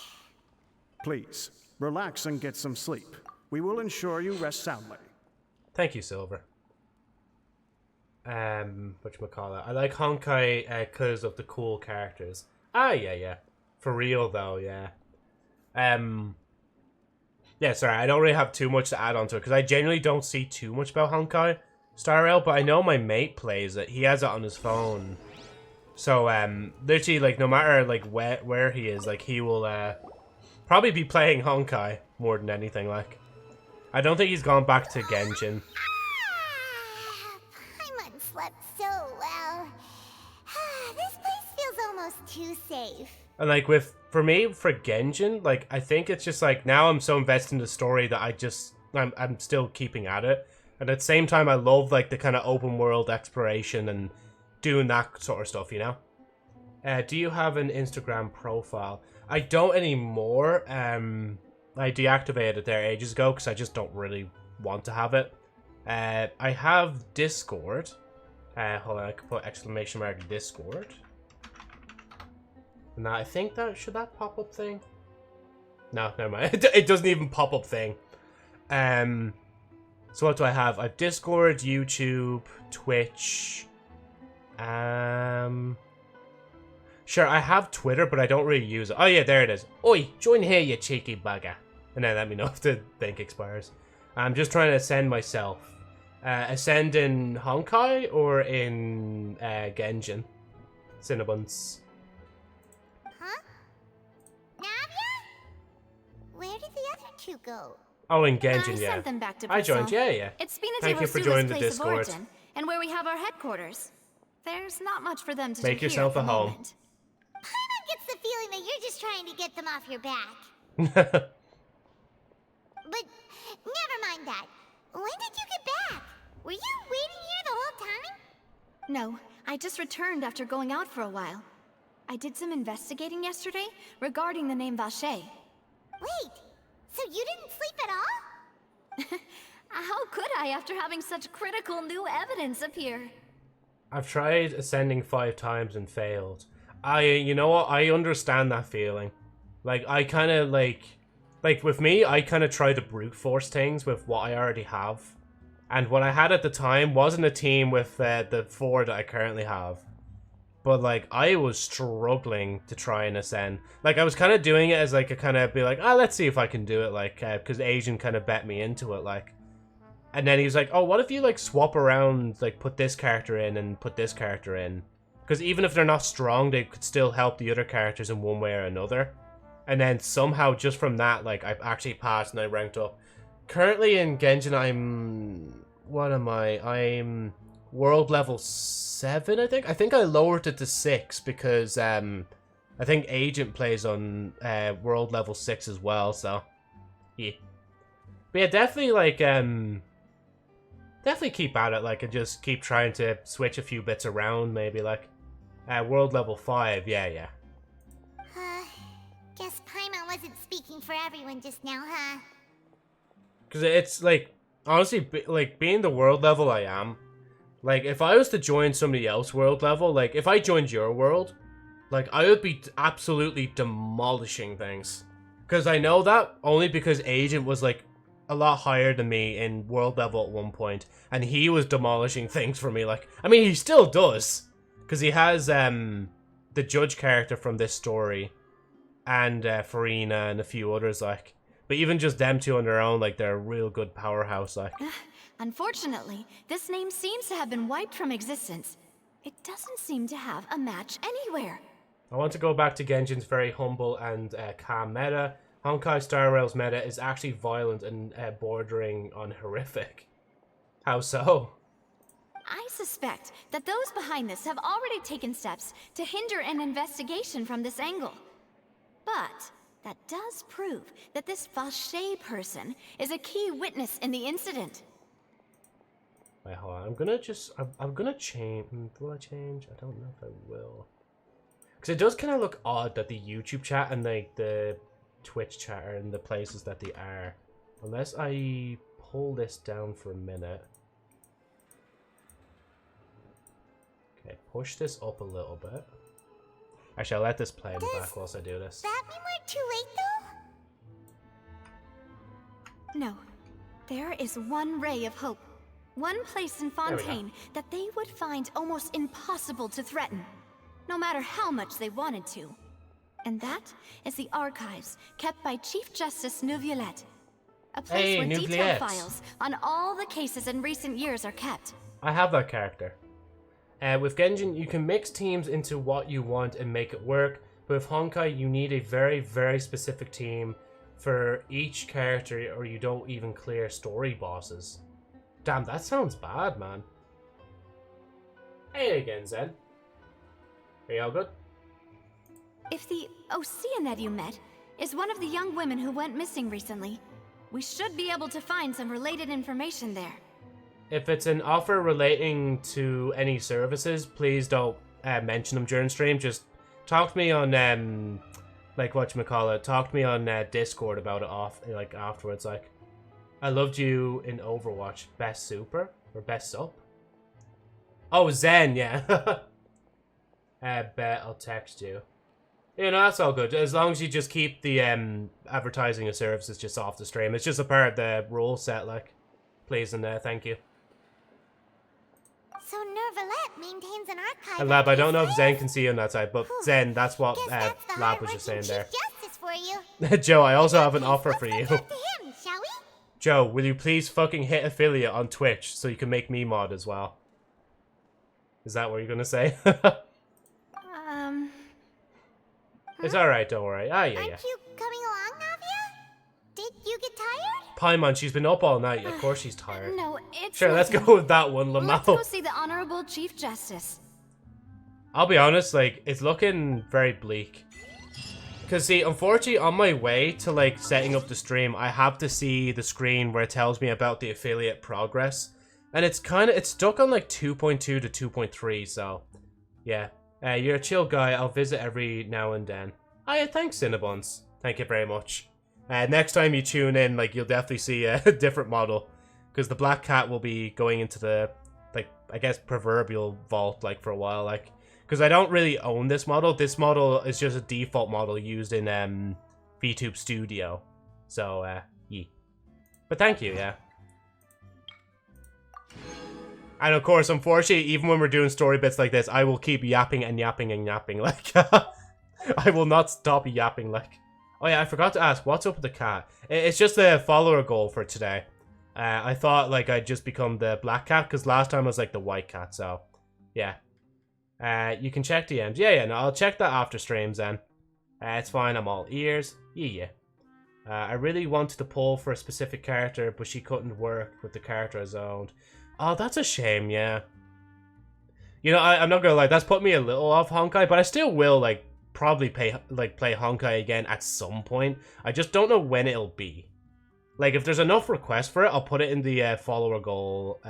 Please, relax and get some sleep. We will ensure you rest soundly. Thank you, Silver. Whatchamacallit? I like Honkai because of the cool characters. Ah, yeah. For real, though, yeah. Yeah, sorry, I don't really have too much to add on to it, because I genuinely don't see too much about Honkai Star Rail, but I know my mate plays it. He has it on his phone. So, literally, like, no matter, like, where he is, like, he will, probably be playing Honkai more than anything, like. I don't think he's gone back to Genshin. Paimon slept so well. This place feels almost too safe. And, like, for me, for Genshin, like, I think it's just, like, now I'm so invested in the story that I'm still keeping at it. And at the same time, I love, like, the kind of open world exploration and doing that sort of stuff, you know? Do you have an Instagram profile? I don't anymore. I deactivated it there ages ago because I just don't really want to have it. I have Discord. Hold on, I can put exclamation mark Discord. And I think that, should that pop up thing? No, never mind. It doesn't even pop up thing. So what do I have? I have Discord, YouTube, Twitch. Sure, I have Twitter, but I don't really use it. Oh yeah, there it is. Oi, join here, you cheeky bugger. And then let me know if the thing expires. I'm just trying to ascend myself. Ascend in Honkai or in Genshin? Cinnabuns. Huh? Navia? Where did the other two go? Oh, in Genshin, I yeah. sent them back to I joined, Brazil. yeah. It's Spina Thank you for Rosula's joining the place of Discord. origin, and where we have our headquarters. There's not much for them to Make do yourself here a at the home. moment. Paimon gets the feeling that you're just trying to get them off your back. But never mind that. When did you get back? Were you waiting here the whole time? No, I just returned after going out for a while. I did some investigating yesterday regarding the name Vache. Wait, so you didn't sleep at all? How could I after having such critical new evidence appear? I've tried ascending 5 times and failed. You know what? I understand that feeling. Like, I kind of, like with me, I kind of try to brute force things with what I already have. And what I had at the time wasn't a team with the 4 that I currently have. But, like, I was struggling to try and ascend. Like, I was kind of doing it as, like, a kind of be like, let's see if I can do it, like, because Asian kind of bet me into it, like. And then he was like, oh, what if you, like, swap around, like, put this character in and put this character in? Because even if they're not strong, they could still help the other characters in one way or another. And then somehow, just from that, like, I've actually passed and I ranked up. Currently in Genshin, what am I? I'm world level 7, I think. I think I lowered it to 6 because, I think Agent plays on world level 6 as well, so, yeah. But yeah, definitely, like, definitely keep at it, like, and just keep trying to switch a few bits around, maybe, like, world level 5, yeah. Guess Paimon wasn't speaking for everyone just now, huh? Because it's, like, honestly, like, being the world level I am, like, if I was to join somebody else world level, like, if I joined your world, like, I would be absolutely demolishing things. Because I know that only because Agent was, like, a lot higher than me in world level at one point, and he was demolishing things for me, like, I mean, he still does, because he has, the judge character from this story, and, Farina, and a few others, like, but even just them two on their own, like, they're a real good powerhouse, like. Unfortunately, this name seems to have been wiped from existence. It doesn't seem to have a match anywhere. I want to go back to Genshin's very humble and calm meta. Honkai Star Rail's meta is actually violent and bordering on horrific. How so? I suspect that those behind this have already taken steps to hinder an investigation from this angle. But that does prove that this Vache person is a key witness in the incident. Wait, hold on. I'm gonna change. Will I change? I don't know if I will. Because it does kind of look odd that the YouTube chat and, like, the Twitch chatter in the places that they are. Unless I pull this down for a minute. Okay, push this up a little bit. Actually, I'll let this play in the back whilst I do this. That mean we're too late, though? No. There is one ray of hope. One place in Fontaine that they would find almost impossible to threaten, no matter how much they wanted to. And that is the archives kept by Chief Justice Neuvillette. A place where detailed files on all the cases in recent years are kept. I have that character. With Genshin, you can mix teams into what you want and make it work. But with Honkai, you need a very, very specific team for each character, or you don't even clear story bosses. Damn, that sounds bad, man. Hey again, Zen. Are you all good? If the Oceanid you met is one of the young women who went missing recently, we should be able to find some related information there. If it's an offer relating to any services, please don't mention them during stream. Just talk to me on, like, whatchamacallit, talk to me on Discord about it afterwards, like. I loved you in Overwatch. Best super? Or best sup? Oh, Zen, yeah. Bet I'll text you. You know, that's all good. As long as you just keep the advertising of services just off the stream. It's just a part of the rule set, like. Please and thank you. So Neuvillette maintains an archive. And Lab, I don't know if Zen can see you on that side, but Zen, that's what Lab was just saying there. For you. Joe, I also have an offer for you. To him, shall we? Joe, will you please fucking hit affiliate on Twitch so you can make me mod as well? Is that what you're gonna say? It's alright, don't worry. Ah, yeah. Aren't you coming along, Navia? Did you get tired? Paimon, she's been up all night. Of course she's tired. No, it's Sure, let's go with that one, Lamau. Let's go see the Honorable Chief Justice. I'll be honest, like, it's looking very bleak. Because, see, unfortunately, on my way to, like, setting up the stream, I have to see the screen where it tells me about the affiliate progress. And it's stuck on, like, 2.2 to 2.3, so, yeah. You're a chill guy. I'll visit every now and then. Oh, yeah, thanks, Cinnabons. Thank you very much. Next time you tune in, like, you'll definitely see a different model. Because the Black Cat will be going into the, like, I guess, proverbial vault, like, for a while, like. Because I don't really own this model. This model is just a default model used in VTube Studio. So, yeah. But thank you, yeah. And of course, unfortunately, even when we're doing story bits like this, I will keep yapping and yapping and yapping. Like, I will not stop yapping. Like, oh yeah, I forgot to ask, what's up with the cat? It's just a follower goal for today. I thought like I'd just become the black cat because last time I was like the white cat. So, yeah. You can check DMs. Yeah, no, I'll check that after streams then. It's fine. I'm all ears. Yeah. I really wanted to pull for a specific character, but she couldn't work with the character I zoned. Oh, that's a shame, yeah. You know, I'm not gonna lie, that's put me a little off Honkai, but I still will, like, probably play Honkai again at some point. I just don't know when it'll be. Like, if there's enough requests for it, I'll put it in the follower goal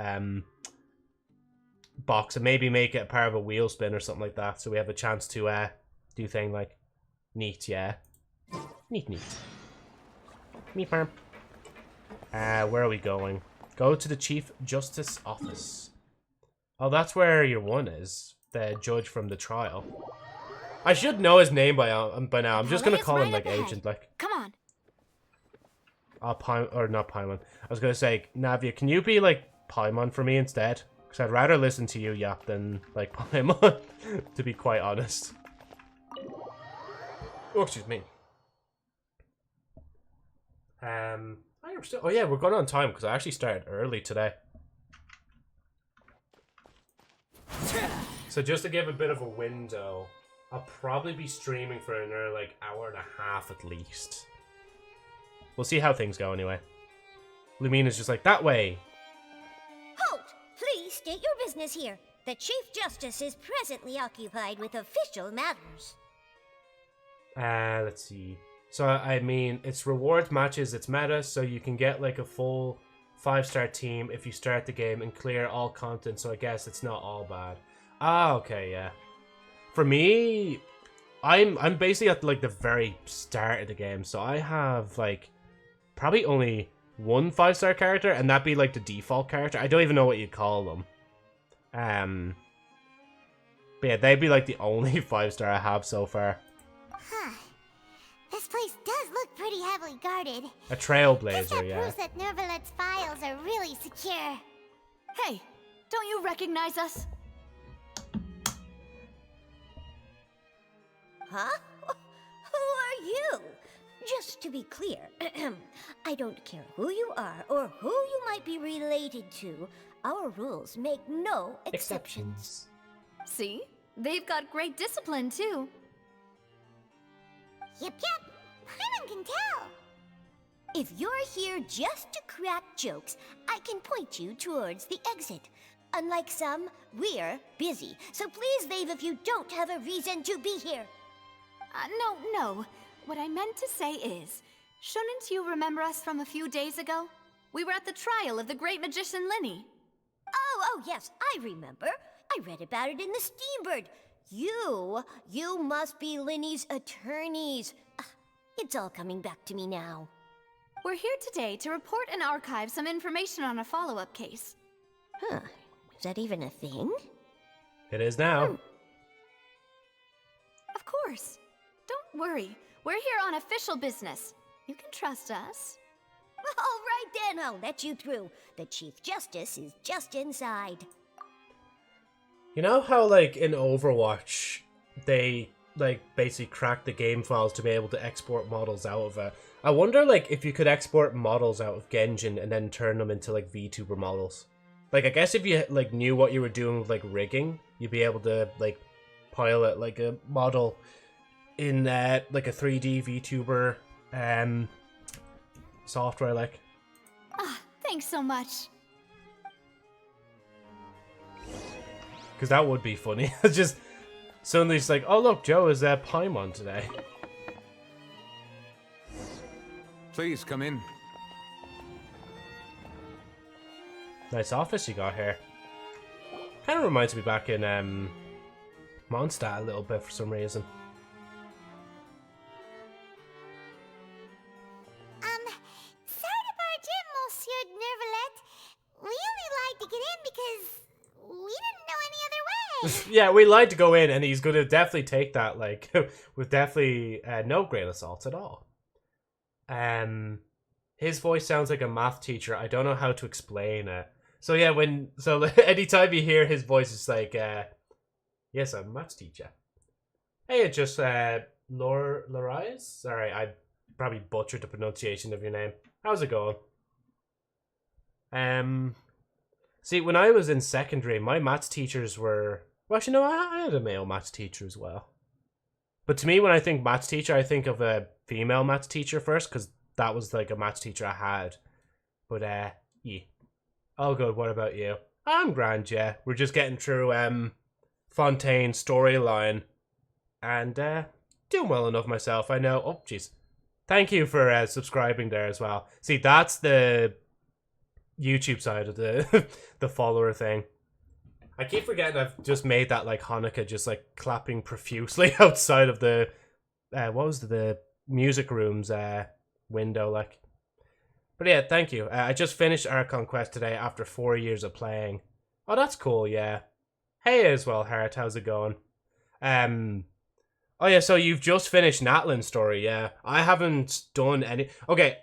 box and maybe make it a part of a wheel spin or something like that, so we have a chance to do thing like neat, yeah. Neat. Meat farm. Where are we going? Go to the Chief Justice office. Oh, that's where your one is. The judge from the trial. I should know his name by now. I'm just gonna call him like Agent, like. Come on. Or not Paimon. I was gonna say, Navia, can you be like Paimon for me instead? Because I'd rather listen to you yap than like Paimon, to be quite honest. Oh, excuse me. Oh yeah, we're going on time because I actually started early today. So just to give a bit of a window, I'll probably be streaming for another like hour and a half at least. We'll see how things go anyway. Lumina's just like, that way. Halt! Please state your business here. The Chief Justice is presently occupied with official matters. Let's see. So, I mean, it's rewards matches, it's meta, so you can get, like, a full 5-star team if you start the game and clear all content, so I guess it's not all bad. Ah, okay, yeah. For me, I'm basically at like the very start of the game, so I have like probably only one 5-star character, and that'd be like the default character. I don't even know what you'd call them. But yeah, they'd be like the only 5-star I have so far. Huh. This place does look pretty heavily guarded. A Guess trailblazer, that yeah. proves that Nervalet's files are really secure. Hey, don't you recognize us? Huh? Who are you? Just to be clear, I don't care who you are or who you might be related to. Our rules make no exceptions. See? They've got great discipline, too. Yep. Paimon can tell. If you're here just to crack jokes, I can point you towards the exit. Unlike some, we're busy, so please leave if you don't have a reason to be here. No. What I meant to say is, shouldn't you remember us from a few days ago? We were at the trial of the great magician Linny. Oh, yes, I remember. I read about it in the Steambird. You must be Linny's attorneys. It's all coming back to me now. We're here today to report and archive some information on a follow-up case. Huh, is that even a thing? It is now. Of course. Don't worry. We're here on official business. You can trust us. All right then, I'll let you through. The Chief Justice is just inside. You know how, like, in Overwatch, they, like, basically crack the game files to be able to export models out of it? I wonder, like, if you could export models out of Genshin and then turn them into, like, VTuber models. Like, I guess if you, like, knew what you were doing with, like, rigging, you'd be able to, like, pilot, like, a model in, like, a 3D VTuber, software, like. Thanks so much. Because that would be funny. It's just suddenly it's like, oh look, Joe is Paimon today. Please come in. Nice office you got here. Kind of reminds me back in Mondstadt a little bit for some reason. Sorry to barge in, Monsieur Nervalet. We only lied to get in because we didn't know any other way. Yeah, we lied to go in, and he's gonna definitely take that like with definitely no grain of salt at all. His voice sounds like a math teacher. I don't know how to explain it. So yeah, anytime you hear his voice, it's like, yes, I'm a math teacher. Hey, it's just Lorias. Sorry, I probably butchered the pronunciation of your name. How's it going? See, when I was in secondary, my maths teachers were... Well, actually, no, I had a male maths teacher as well. But to me, when I think maths teacher, I think of a female maths teacher first, because that was like a maths teacher I had. But, yeah. All good, what about you? I'm grand, yeah. We're just getting through, Fontaine storyline. And, doing well enough myself, I know. Oh, jeez. Thank you for subscribing there as well. See, that's the YouTube side of the the follower thing. I keep forgetting I've just made that like Hanukkah just like clapping profusely outside of the the music room's window like. But yeah, thank you. I just finished Archon Quest today after 4 years of playing. Oh, that's cool, yeah. Hey as well, Heart, how's it going? Oh yeah, so you've just finished Natlan's story, yeah. I haven't done any... Okay,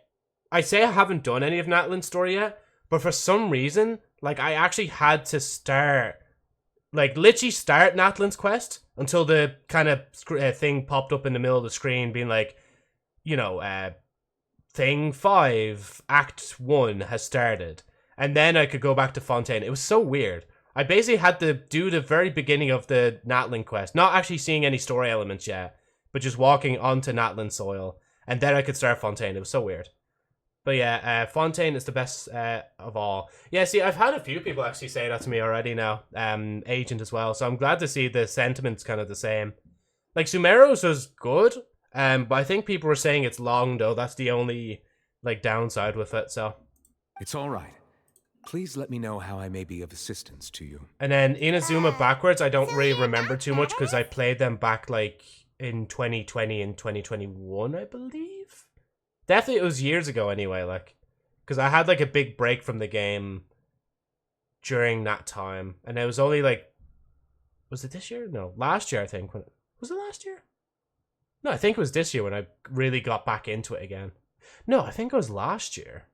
I say I haven't done any of Natlan's story yet, but for some reason, like, I actually had to start... Like, literally start Natlan's quest until the kind of thing popped up in the middle of the screen being like, you know, Thing 5, Act 1 has started. And then I could go back to Fontaine. It was so weird. I basically had to do the very beginning of the Natlan quest, not actually seeing any story elements yet, but just walking onto Natlan soil, and then I could start Fontaine. It was so weird. But yeah, Fontaine is the best of all. Yeah, see, I've had a few people actually say that to me already now, Agent as well, so I'm glad to see the sentiment's kind of the same. Like, Sumeros was good, but I think people were saying it's long, though. That's the only, like, downside with it, so... It's all right. Please let me know how I may be of assistance to you. And then Inazuma backwards, I don't really remember too much because I played them back like in 2020 and 2021, I believe. Definitely, it was years ago anyway. Like, because I had like a big break from the game during that time, and it was only like, was it this year? No, last year I think. Was it last year? No, I think it was this year when I really got back into it again. No, I think it was last year.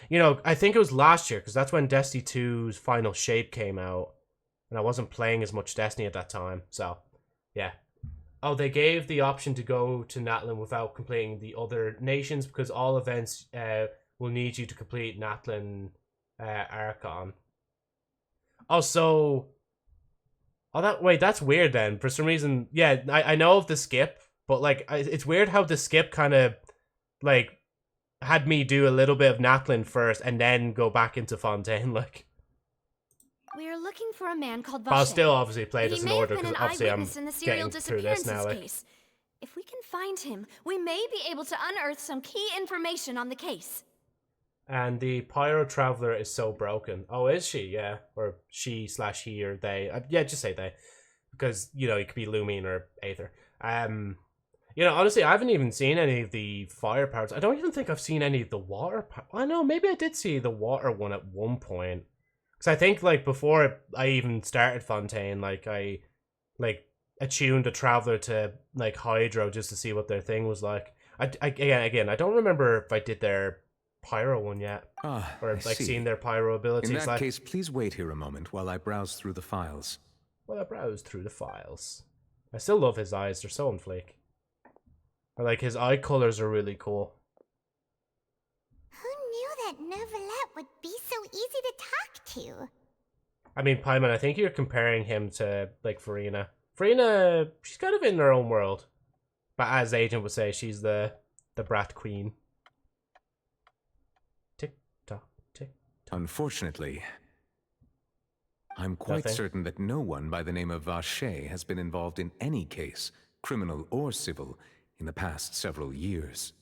You know, I think it was last year because that's when Destiny 2's Final Shape came out, and I wasn't playing as much Destiny at that time. So, yeah. Oh, they gave the option to go to Natlin without completing the other nations because all events will need you to complete Natlin Archon. Oh, so... Oh, that's weird then. For some reason, yeah, I know of the skip, but like, it's weird how the skip kind of, like, had me do a little bit of Natlin first and then go back into Fontaine, like. We're looking for a man called But I'll Vache. still obviously play this He in may order have been because an obviously I'm eyewitness in the serial getting through this disappearances now, like. case. If we can find him, we may be able to unearth some key information on the case. And the Pyro Traveler is so broken. Oh, is she? Yeah. Or she/he or they. Yeah, just say they. Because, you know, it could be Lumine or Aether. You know, honestly, I haven't even seen any of the fire powers. I don't even think I've seen any of the water powers. I know, maybe I did see the water one at one point. Because I think, like, before I even started Fontaine, like, I, like, attuned a Traveler to, like, Hydro just to see what their thing was like. Again, I don't remember if I did their Pyro one yet. Or, like, seeing their Pyro abilities. In that like, case, please wait here a moment while I browse through the files. Well, I browsed through the files. I still love his eyes. They're so on fleek. Or, like, his eye colors are really cool. Who knew that Neuvillette would be so easy to talk to? I mean, Paimon, I think you're comparing him to, like, Farina. Farina, she's kind of in her own world. But as Agent would say, she's the brat queen. Tick-tock, tick-tock. Unfortunately, I'm quite certain that no one by the name of Vache has been involved in any case, criminal or civil, in the past several years.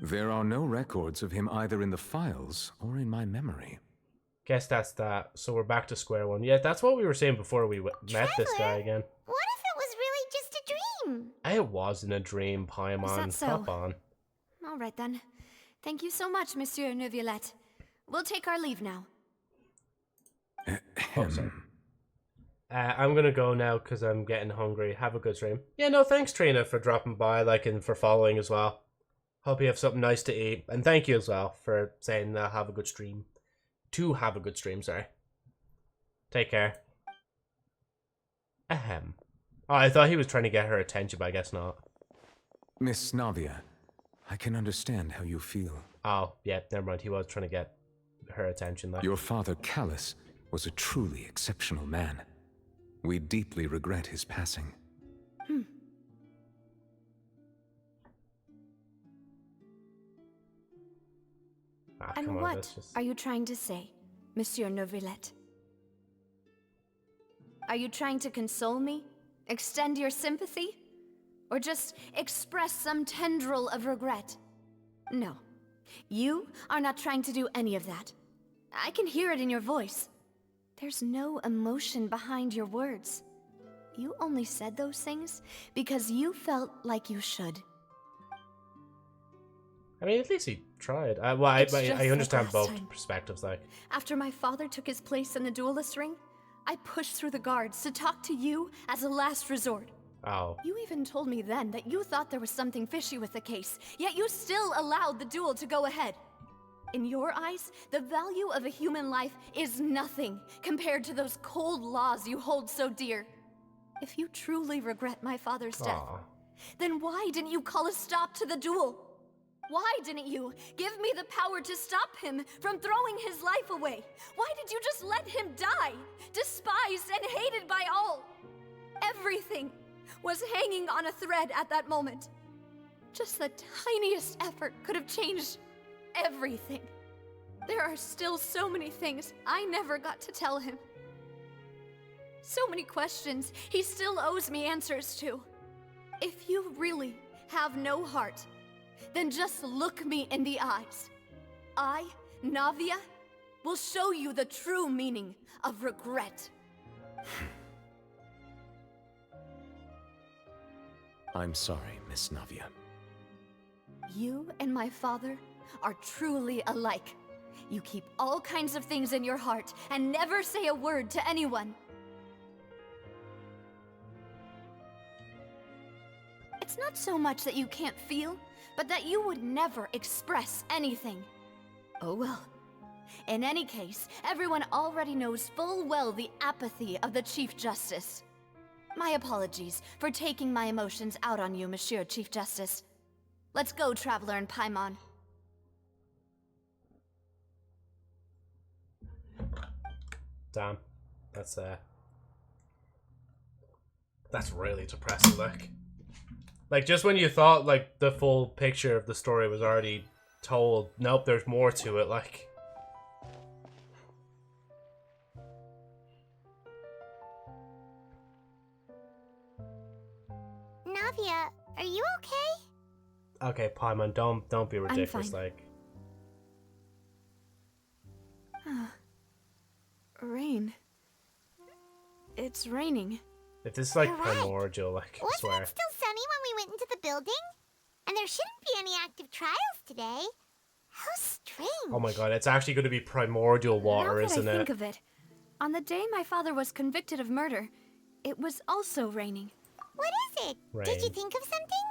There are no records of him either in the files or in my memory. Guess that's that. So we're back to square one. Yeah, that's what we were saying before we met this guy again. What if it was really just a dream? It wasn't a dream, Paimon. Is that so? Hop on. All right, then. Thank you so much, Monsieur Neuvillette. We'll take our leave now. Oh, sorry. I'm gonna go now because I'm getting hungry. Have a good stream. Yeah, no, thanks Trina for dropping by, like, and for following as well. Hope you have something nice to eat, and thank you as well for saying have a good stream. To have a good stream, sorry. Take care. Ahem. Oh, I thought he was trying to get her attention, but I guess not. Miss Navia, I can understand how you feel. Oh, yeah, never mind. He was trying to get her attention there. Your father, Callus, was a truly exceptional man. We deeply regret his passing. And what are you trying to say, Monsieur Neuvillette? Are you trying to console me? Extend your sympathy? Or just express some tendril of regret? No. You are not trying to do any of that. I can hear it in your voice. There's no emotion behind your words. You only said those things because you felt like you should. I mean, at least he tried. Well, I understand both perspectives, like. After my father took his place in the duelist ring, I pushed through the guards to talk to you as a last resort. Oh. You even told me then that you thought there was something fishy with the case, yet you still allowed the duel to go ahead. In your eyes, the value of a human life is nothing compared to those cold laws you hold so dear. If you truly regret my father's death, then why didn't you call a stop to the duel? Why didn't you give me the power to stop him from throwing his life away? Why did you just let him die, despised and hated by all? Everything was hanging on a thread at that moment. Just the tiniest effort could have changed everything. There are still so many things I never got to tell him. So many questions he still owes me answers to. If you really have no heart, then just look me in the eyes. I, Navia, will show you the true meaning of regret. I'm sorry, Miss Navia. You and my father are truly alike. You keep all kinds of things in your heart and never say a word to anyone. It's not so much that you can't feel, but that you would never express anything. Oh well. In any case, everyone already knows full well the apathy of the Chief Justice. My apologies for taking my emotions out on you, Monsieur Chief Justice. Let's go, Traveler and Paimon. Damn. That's really depressing, like just when you thought like the full picture of the story was already told, nope, there's more to it, like. Navia, are you okay? Okay, Paimon, don't be ridiculous, fine. like. Rain. It's raining. If this is like You're right. primordial, like, I Wasn't swear. it still sunny when we went into the building? And there shouldn't be any active trials today. How strange. Oh my god, it's actually going to be primordial water, Now that isn't I it? think of it, on the day my father was convicted of murder, it was also raining. What is it? Did you Rain. think of something?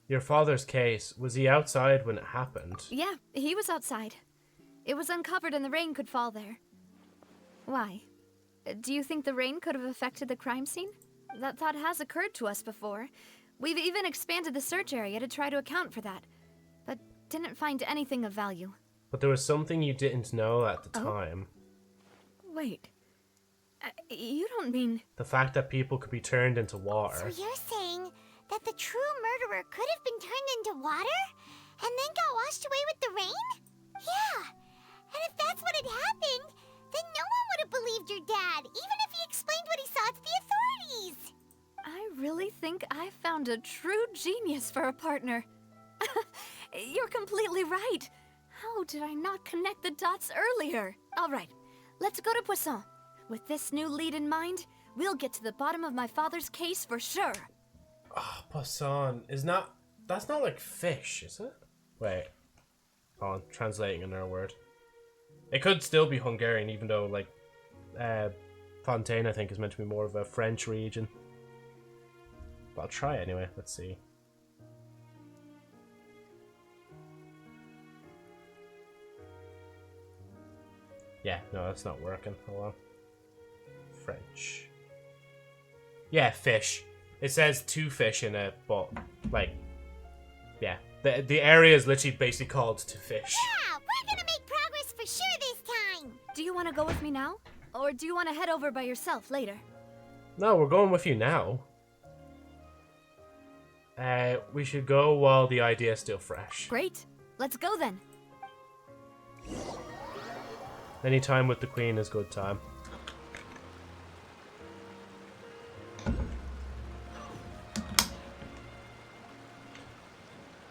Your father's case, was he outside when it happened? Yeah, he was outside. It was uncovered and the rain could fall there. Why? Do you think the rain could have affected the crime scene? That thought has occurred to us before. We've even expanded the search area to try to account for that, but didn't find anything of value. But there was something you didn't know at the time. Wait. You don't mean... The fact that people could be turned into water. So you're saying that the true murderer could have been turned into water and then got washed away with the rain? Yeah. And if that's what had happened, then no one would have believed your dad, even if he explained what he saw to the authorities. I really think I found a true genius for a partner. You're completely right. How did I not connect the dots earlier? All right, let's go to Poisson. With this new lead in mind, we'll get to the bottom of my father's case for sure. Oh, Poisson. That's not like fish, is it? Wait. Hold on, translating another word. It could still be Hungarian, even though, like, Fontaine, I think, is meant to be more of a French region. But I'll try anyway. Let's see. Yeah, no, that's not working. Hold on. French. Yeah, fish. It says two fish in it, but, like, yeah. The area is literally basically called to fish. Yeah, we're gonna make progress for sure this time. Do you want to go with me now? Or do you want to head over by yourself later? No, we're going with you now. We should go while the idea is still fresh. Great. Let's go then. Any time with the queen is good time.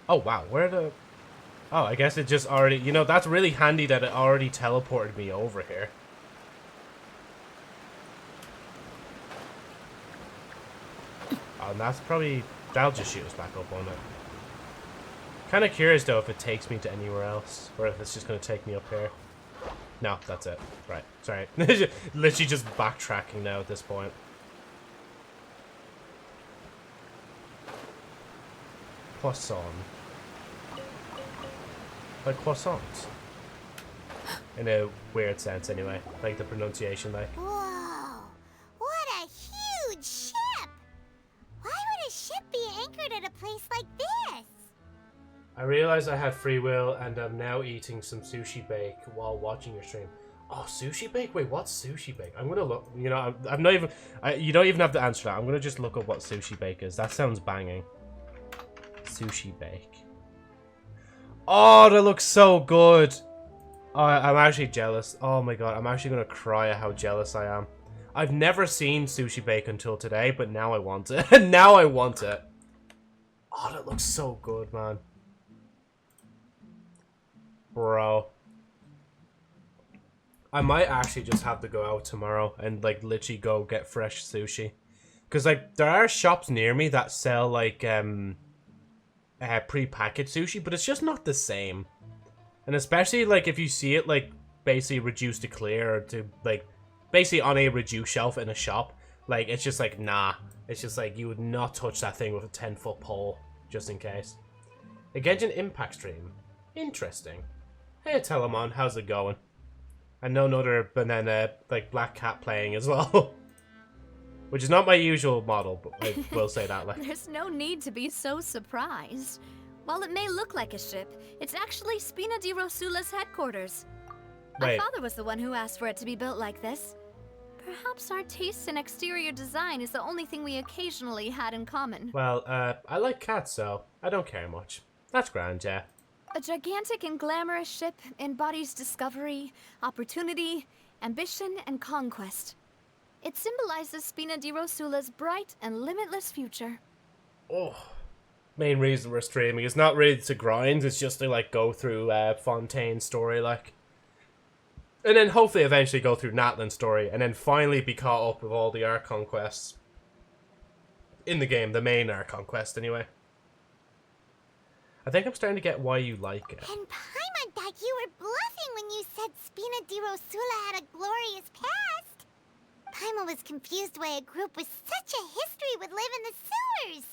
Oh wow, where the... Oh, I guess it just already... You know, that's really handy that it already teleported me over here. Oh, and that's probably... That'll just shoot us back up, won't it? Kind of curious, though, if it takes me to anywhere else. Or if it's just going to take me up here. No, that's it. Right, sorry. Literally just backtracking now at this point. Poisson. Like croissant. In a weird sense, anyway. Like the pronunciation, like. Whoa, what a huge ship! Why would a ship be anchored at a place like this? I realized I had free will and I'm now eating some sushi bake while watching your stream. Oh, sushi bake? Wait, what's sushi bake? I'm gonna look. You know, I'm not even. You don't even have to answer that. I'm gonna just look up what sushi bake is. That sounds banging. Sushi bake. Oh, that looks so good. Oh, I'm actually jealous. Oh my god, I'm actually gonna cry at how jealous I am. I've never seen sushi bake until today, but now I want it. Now I want it. Oh, that looks so good, man. Bro. I might actually just have to go out tomorrow and like literally go get fresh sushi. Because, like, there are shops near me that sell, like, pre-packaged sushi, but it's just not the same. And especially, like, if you see it, like, basically reduced to clear or to, like, basically on a reduced shelf in a shop, like, it's just like, nah. It's just like, you would not touch that thing with a 10-foot pole, just in case. A Genshin Impact stream. Interesting. Hey, Telemon, how's it going? And no other banana, like, black cat playing as well. Which is not my usual model, but I will say that. Like, There's no need to be so surprised. While it may look like a ship, it's actually Spina di Rosula's headquarters. Wait. My father was the one who asked for it to be built like this. Perhaps our taste in exterior design is the only thing we occasionally had in common. Well, I like cats, so I don't care much. That's grand, yeah. A gigantic and glamorous ship embodies discovery, opportunity, ambition, and conquest. It symbolizes Spina di Rosula's bright and limitless future. Oh, main reason we're streaming is not really to grind, it's just to, like, go through Fontaine's story, like. And then hopefully eventually go through Natlan's story, and then finally be caught up with all the Archon quests. In the game, the main Archon quest, anyway. I think I'm starting to get why you like it. And Paimon thought you were bluffing when you said Spina di Rosula had a glorious past. Paimon was confused why a group with such a history would live in the sewers.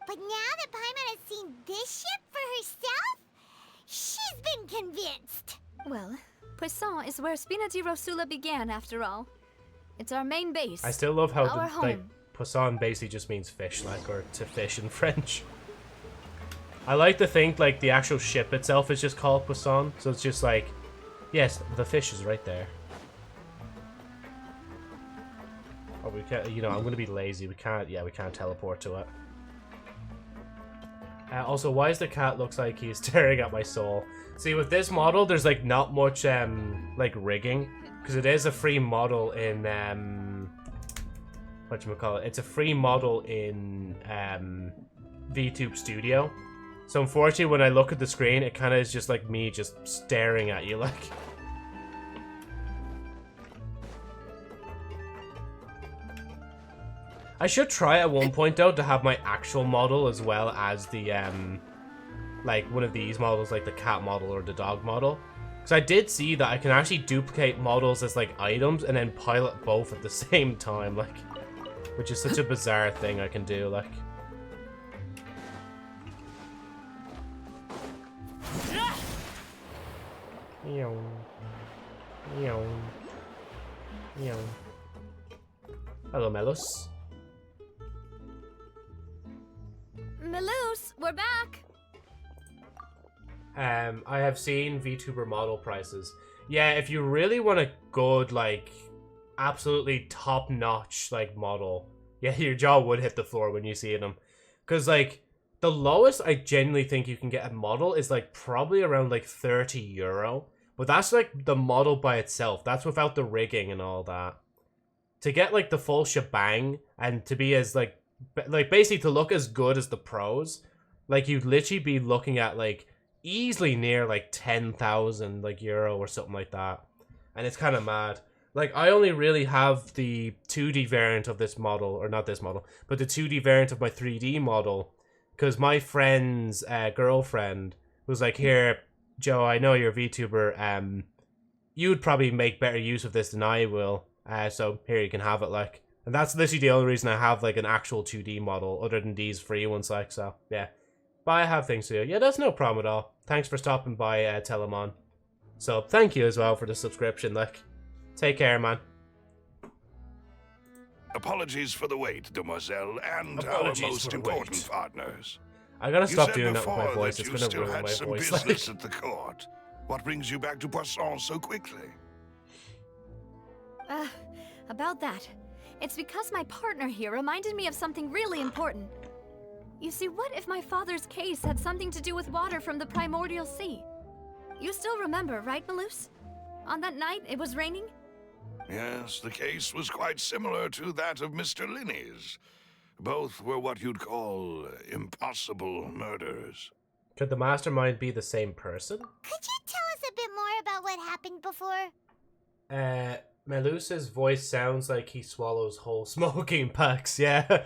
But now that Paimon has seen this ship for herself, she's been convinced. Well, Poisson is where Spina di Rosula began, after all. It's our main base. I still love how our the, like, home. Poisson basically just means fish, like, or to fish in French. I like to think, like, the actual ship itself is just called Poisson, so it's just like, yes, the fish is right there. Oh, we can't, you know, I'm gonna be lazy, we can't teleport to it. Also, why does the cat looks like he's staring at my soul? See, with this model, there's, like, not much, like, rigging, because it is a free model in, whatchamacallit, it's a free model in, VTube Studio. So unfortunately, when I look at the screen, it kind of is just like me just staring at you, like. I should try at one point, though, to have my actual model as well as the, like, one of these models, like the cat model or the dog model. Because I did see that I can actually duplicate models as, like, items and then pilot both at the same time, like. Which is such a bizarre thing I can do, like. Meow. Meow. Meow. Hello, Melus. Melus, we're back! I have seen VTuber model prices. Yeah, if you really want a good, like, absolutely top-notch, like, model, yeah, your jaw would hit the floor when you see them. Because, like, the lowest I genuinely think you can get a model is, like, probably around, like, €30. But that's, like, the model by itself. That's without the rigging and all that. To get, like, the full shebang and to be as, like, basically to look as good as the pros, like, you'd literally be looking at, like, easily near, like, 10,000, like, euro or something like that. And it's kind of mad. Like, I only really have the 2D variant of this model, or not this model, but the 2D variant of my 3D model. Because my friend's girlfriend was like, here, Joe, I know you're a VTuber, you'd probably make better use of this than I will, so here you can have it, like. And that's literally the only reason I have, like, an actual 2D model, other than these free ones, like, so, yeah. But I have things to do. Yeah, that's no problem at all. Thanks for stopping by, Telemon. So, thank you as well for the subscription, like. Take care, man. Apologies for the wait, demoiselle, and Apologies our most for the important wait. partners. I gotta You stop said doing that with my before voice. that It's you gonna still ruin had my some voice. business at the court. What brings you back to Poisson so quickly? About that. It's because my partner here reminded me of something really important. You see, what if my father's case had something to do with water from the primordial sea? You still remember, right, Melus? On that night, it was raining? Yes, the case was quite similar to that of Mr. Linney's. Both were what you'd call impossible murders. Could the mastermind be the same person? Could you tell us a bit more about what happened before? Melusa's voice sounds like he swallows whole smoking packs. Yeah,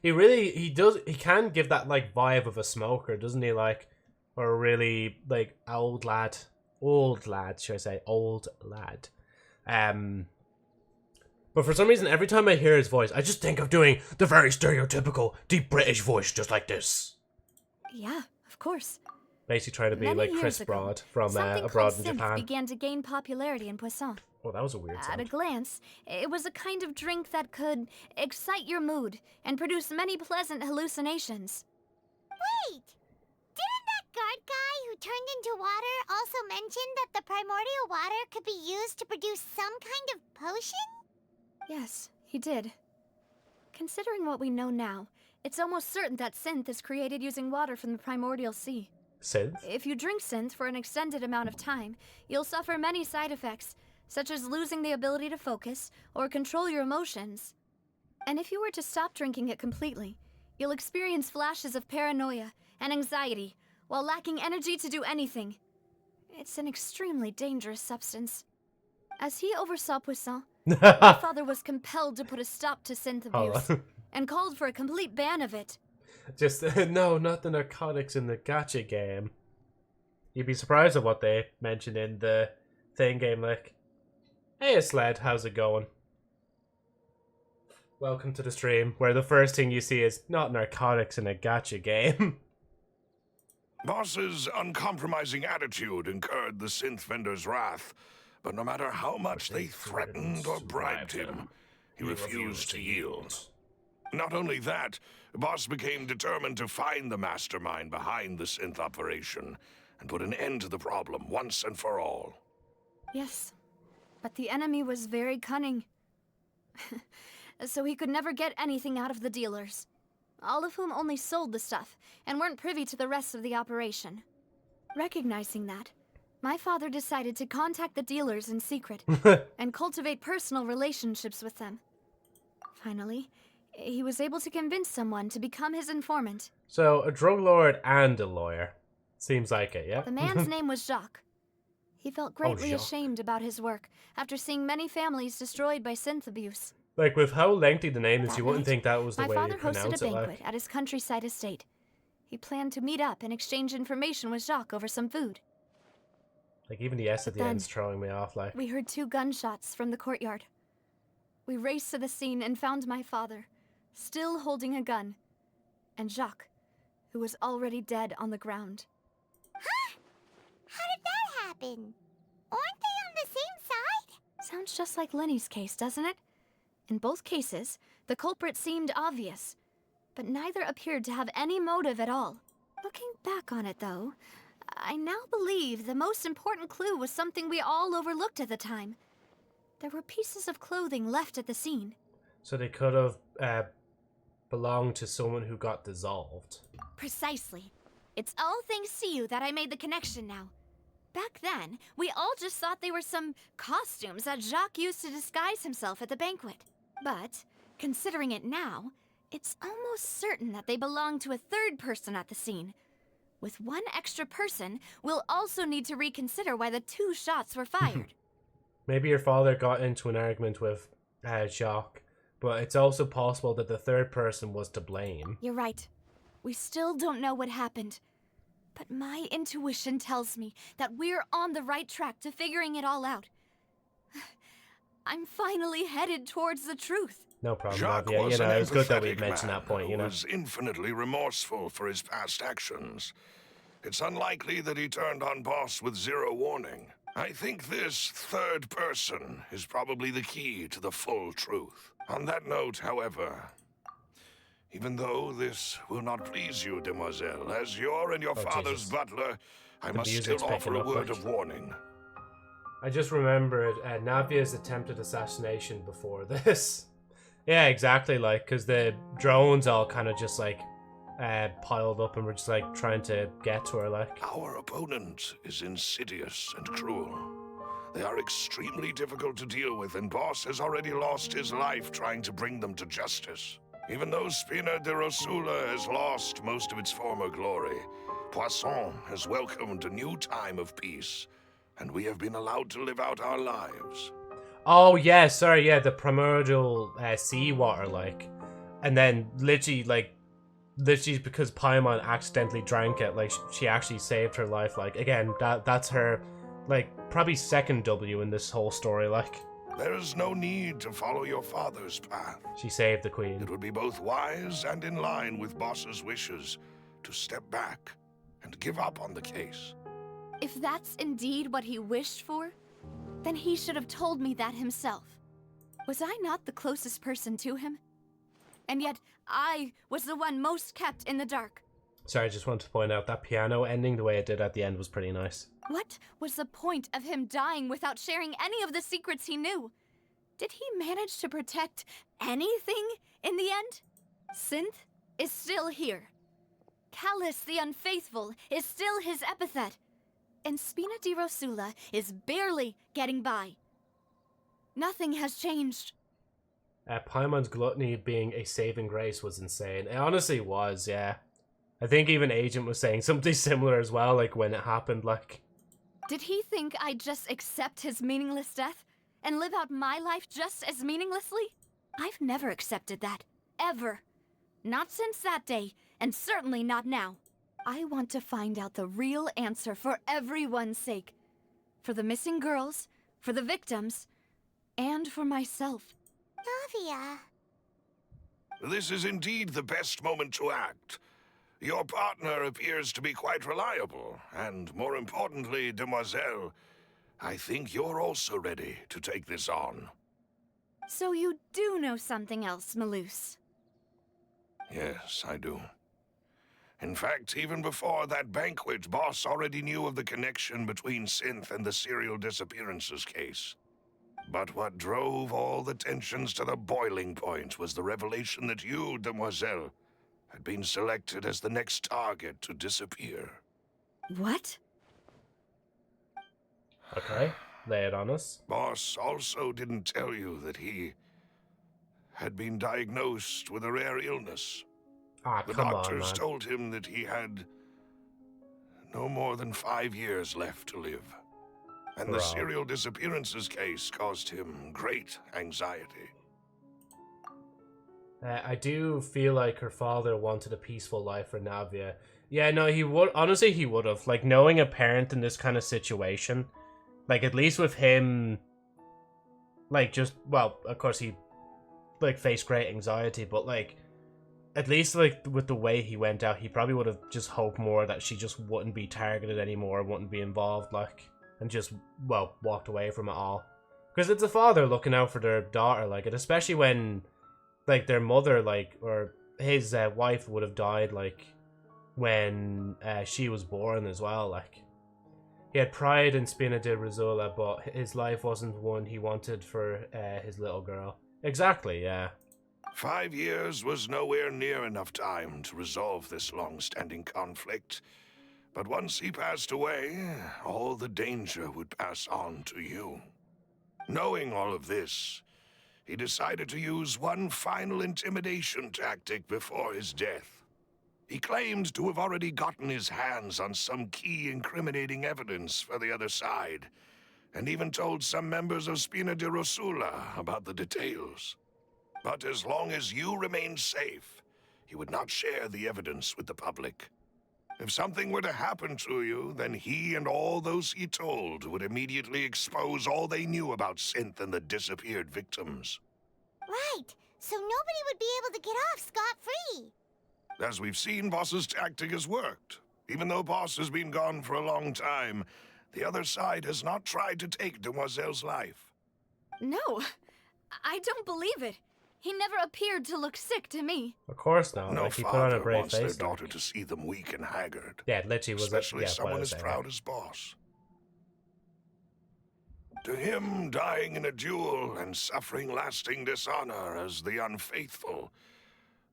he does. He can give that like vibe of a smoker, doesn't he? Like, or a really like old lad, should I say, old lad. But for some reason, every time I hear his voice, I just think of doing the very stereotypical deep British voice, just like this. Yeah, of course. Basically trying to be Many like years Chris ago, Broad from something abroad called in synth Japan. began to gain popularity in Poisson. Oh, that was a weird At sound. a glance, it was a kind of drink that could excite your mood and produce many pleasant hallucinations. Wait! Didn't that guard guy who turned into water also mention that the primordial water could be used to produce some kind of potion? Yes, he did. Considering what we know now, it's almost certain that synth is created using water from the primordial sea. Synth? If you drink synth for an extended amount of time, you'll suffer many side effects, such as losing the ability to focus or control your emotions. And if you were to stop drinking it completely, you'll experience flashes of paranoia and anxiety while lacking energy to do anything. It's an extremely dangerous substance. As he oversaw Poisson, my father was compelled to put a stop to synth abuse and called for a complete ban of it. Just, no, not the narcotics in the gacha game. You'd be surprised at what they mentioned in the thing game, like, hey, Sled, how's it going? Welcome to the stream, where the first thing you see is not narcotics in a gacha game. Boss's uncompromising attitude incurred the synth vendor's wrath, but no matter how much they threatened or bribed him, he refused to yield. Not only that, Boss became determined to find the mastermind behind the synth operation and put an end to the problem once and for all. Yes, but the enemy was very cunning. So he could never get anything out of the dealers, all of whom only sold the stuff and weren't privy to the rest of the operation. Recognizing that, my father decided to contact the dealers in secret and cultivate personal relationships with them. Finally, he was able to convince someone to become his informant. So, a drug lord and a lawyer. Seems like it, yeah? The man's name was Jacques. He felt greatly Jacques. ashamed about his work after seeing many families destroyed by synth abuse. Like, with how lengthy the name is, That you wouldn't night, think that was the my way you father pronounce hosted a it, banquet like. at his countryside estate. He planned to meet up and exchange information with Jacques over some food. Like, even the S at the Then, end's throwing me off, like. We heard 2 gunshots from the courtyard. We raced to the scene and found my father, still holding a gun, and Jacques, who was already dead on the ground. Huh? How did that happen? Aren't they on the same side? Sounds just like Lenny's case, doesn't it? In both cases, the culprit seemed obvious, but neither appeared to have any motive at all. Looking back on it, though, I now believe the most important clue was something we all overlooked at the time. There were pieces of clothing left at the scene. So they could have belonged to someone who got dissolved. Precisely. It's all thanks to you that I made the connection now. Back then, we all just thought they were some costumes that Jacques used to disguise himself at the banquet. But, considering it now, it's almost certain that they belong to a third person at the scene. With one extra person, we'll also need to reconsider why the 2 shots were fired. Maybe your father got into an argument with Jacques, but it's also possible that the third person was to blame. You're right. We still don't know what happened. But my intuition tells me that we're on the right track to figuring it all out. I'm finally headed towards the truth. No problem, Jacques yeah, was you know, an it was good that we empathetic mentioned man that point, you who know. was infinitely remorseful for his past actions. It's unlikely that he turned on Boss with 0 warning. I think this third person is probably the key to the full truth. On that note, however, even though this will not please you, demoiselle, as your and your father's Jesus. butler, I The must music's still offer picking a up, word like. of warning. I just remembered Navia's attempted assassination before this. Yeah, exactly, like, because the drones all kind of just, like, piled up and were just, like, trying to get to her, like. Our opponent is insidious and cruel. They are extremely difficult to deal with, and Boss has already lost his life trying to bring them to justice. Even though Spina de Rosula has lost most of its former glory, Poisson has welcomed a new time of peace, and we have been allowed to live out our lives. Oh yeah, sorry, yeah, the primordial seawater, like, and then literally because Paimon accidentally drank it, like she actually saved her life. Like again, that's her, like probably second W in this whole story. Like There is no need to follow your father's path. she saved the queen. It would be both wise and in line with Boss's wishes to step back and give up on the case. If that's indeed what he wished for, then he should have told me that himself. Was I not the closest person to him? And yet, I was the one most kept in the dark. Sorry, I just wanted to point out that piano ending the way it did at the end was pretty nice. What was the point of him dying without sharing any of the secrets he knew? Did he manage to protect anything in the end? Synth is still here. Callus the Unfaithful is still his epithet. And Spina di Rosula is barely getting by. Nothing has changed. Paimon's gluttony being a saving grace was insane. It honestly was, yeah. I think even Agent was saying something similar as well, like when it happened, like... Did he think I'd just accept his meaningless death and live out my life just as meaninglessly? I've never accepted that. Ever. Not since that day, and certainly not now. I want to find out the real answer for everyone's sake. For the missing girls, for the victims, and for myself. Navia. This is indeed the best moment to act. Your partner appears to be quite reliable, and more importantly, Demoiselle, I think you're also ready to take this on. So you do know something else, Malus? Yes, I do. In fact, even before that banquet, Boss already knew of the connection between Synth and the serial disappearances case. But what drove all the tensions to the boiling point was the revelation that you, Demoiselle, had been selected as the next target to disappear. What? Okay, lay it on us. Boss also didn't tell you that he had been diagnosed with a rare illness. Ah, The come on, doctors man. told him that he had no more than 5 years left to live. And the Bro. serial disappearances case caused him great anxiety. I do feel like her father wanted a peaceful life for Navia. Yeah, no, he would. Honestly, he would have. Like, knowing a parent in this kind of situation, like, at least with him, like, just, well, of course, he, like, faced great anxiety, but, like, at least, like, with the way he went out, he probably would have just hoped more that she just wouldn't be targeted anymore, wouldn't be involved, like, and just, well, walked away from it all. Because it's a father looking out for their daughter, like, and especially when, like, their mother, like, or his wife would have died, like, when she was born as well, like. He had pride in Spina di Rosula, but his life wasn't one he wanted for his little girl. Exactly, yeah. 5 years was nowhere near enough time to resolve this long-standing conflict. But once he passed away, all the danger would pass on to you. Knowing all of this, he decided to use one final intimidation tactic before his death. He claimed to have already gotten his hands on some key incriminating evidence for the other side, and even told some members of Spina di Rosula about the details. But as long as you remained safe, he would not share the evidence with the public. If something were to happen to you, then he and all those he told would immediately expose all they knew about Synth and the disappeared victims. Right, so nobody would be able to get off scot-free. As we've seen, Boss's tactic has worked. Even though Boss has been gone for a long time, the other side has not tried to take Demoiselle's life. No, I don't believe it. He never appeared to look sick to me. Of course not. No Like, he put on a father brave wants their face. daughter Like. to see them weak and haggard. Yeah, literally was Especially yeah, someone as saying. proud as Boss. To him, dying in a duel and suffering lasting dishonor as the unfaithful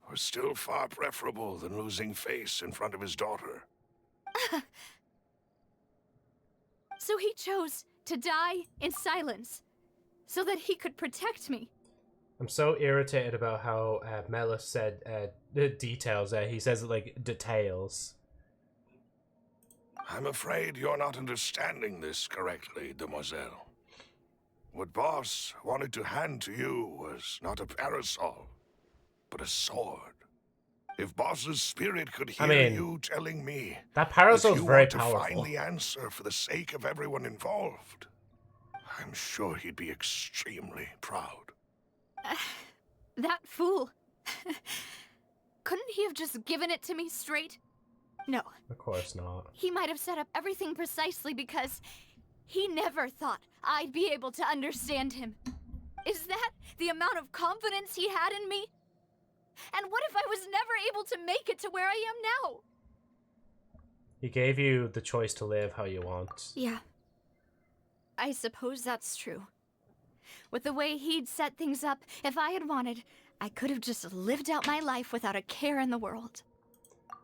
was still far preferable than losing face in front of his daughter. So he chose to die in silence, so that he could protect me. I'm so irritated about how Melis said the details. He says it like details. I'm afraid you're not understanding this correctly, Demoiselle. What Boss wanted to hand to you was not a parasol, but a sword. If Boss's spirit could hear you telling me that parasol's you very want to powerful. find the answer for the sake of everyone involved, I'm sure he'd be extremely proud. That fool. Couldn't he have just given it to me straight? No. Of course not. He might have set up everything precisely because he never thought I'd be able to understand him. Is that the amount of confidence he had in me? And what if I was never able to make it to where I am now? He gave you the choice to live how you want. Yeah. I suppose that's true. With the way he'd set things up, if I had wanted, I could have just lived out my life without a care in the world.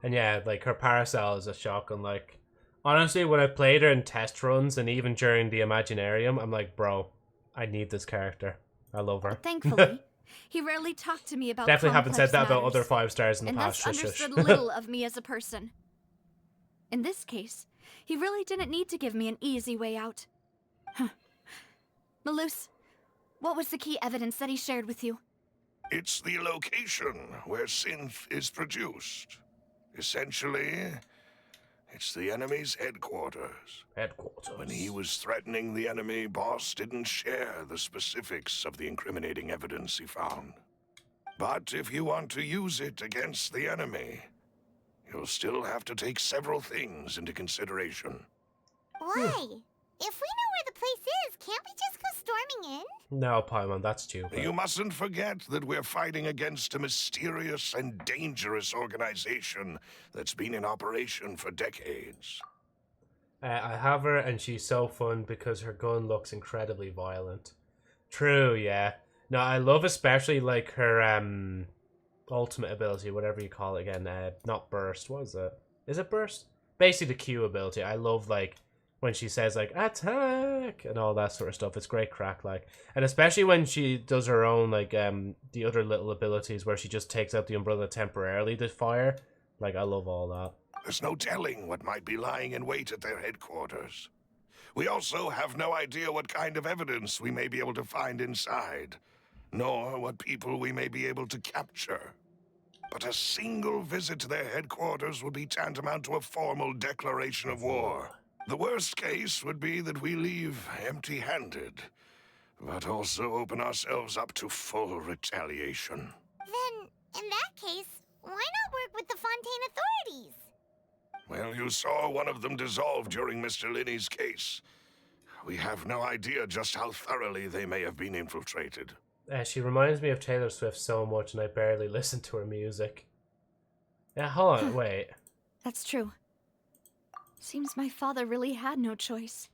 And yeah, like, her parasol is a shotgun. Like, honestly, when I played her in test runs and even during the Imaginarium, I'm like, bro, I need this character. I love her. Thankfully, he rarely talked to me about Definitely haven't said that about matters, other 5-stars in the and past. thus Shush, shush. understood little of me as a person. In this case, he really didn't need to give me an easy way out. Huh. Malus, what was the key evidence that he shared with you? It's the location where synth is produced. Essentially, it's the enemy's headquarters. When he was threatening the enemy, Boss didn't share the specifics of the incriminating evidence he found. But if you want to use it against the enemy, you'll still have to take several things into consideration. Why? If we know where the place is, can't we just go storming in? No, Paimon, that's stupid. You mustn't forget that we're fighting against a mysterious and dangerous organization that's been in operation for decades. I have her, and she's so fun because her gun looks incredibly violent. True, yeah. No, I love especially, like, her ultimate ability, whatever you call it again. Not burst, what is it? Is it burst? Basically the Q ability. I love, like, when she says, like, attack, and all that sort of stuff. It's great crack, like. And especially when she does her own, like, the other little abilities where she just takes out the umbrella temporarily to fire. Like, I love all that. There's no telling what might be lying in wait at their headquarters. We also have no idea what kind of evidence we may be able to find inside, nor what people we may be able to capture. But a single visit to their headquarters would be tantamount to a formal declaration of war. The worst case would be that we leave empty-handed, but also open ourselves up to full retaliation. Then, in that case, why not work with the Fontaine authorities? Well, you saw one of them dissolve during Mr. Linney's case. We have no idea just how thoroughly they may have been infiltrated. She reminds me of Taylor Swift so much, and I barely listen to her music. Yeah, hold on, wait. That's true. Seems my father really had no choice.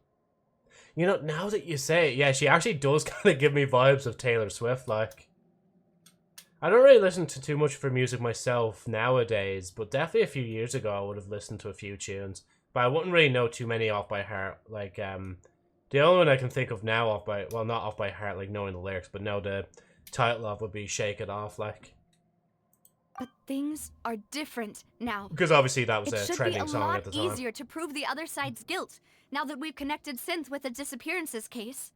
You know, now that you say it, yeah, she actually does kind of give me vibes of Taylor Swift, like. I don't really listen to too much of her music myself nowadays, but definitely a few years ago I would have listened to a few tunes. But I wouldn't really know too many off by heart. Like, the only one I can think of now off by, well, not off by heart, like knowing the lyrics, but no, the title of would be Shake It Off, like. But things are different now. Because obviously that was it a trending song at the should be a lot time. easier to prove the other side's guilt, now that we've connected Synth with the disappearances case.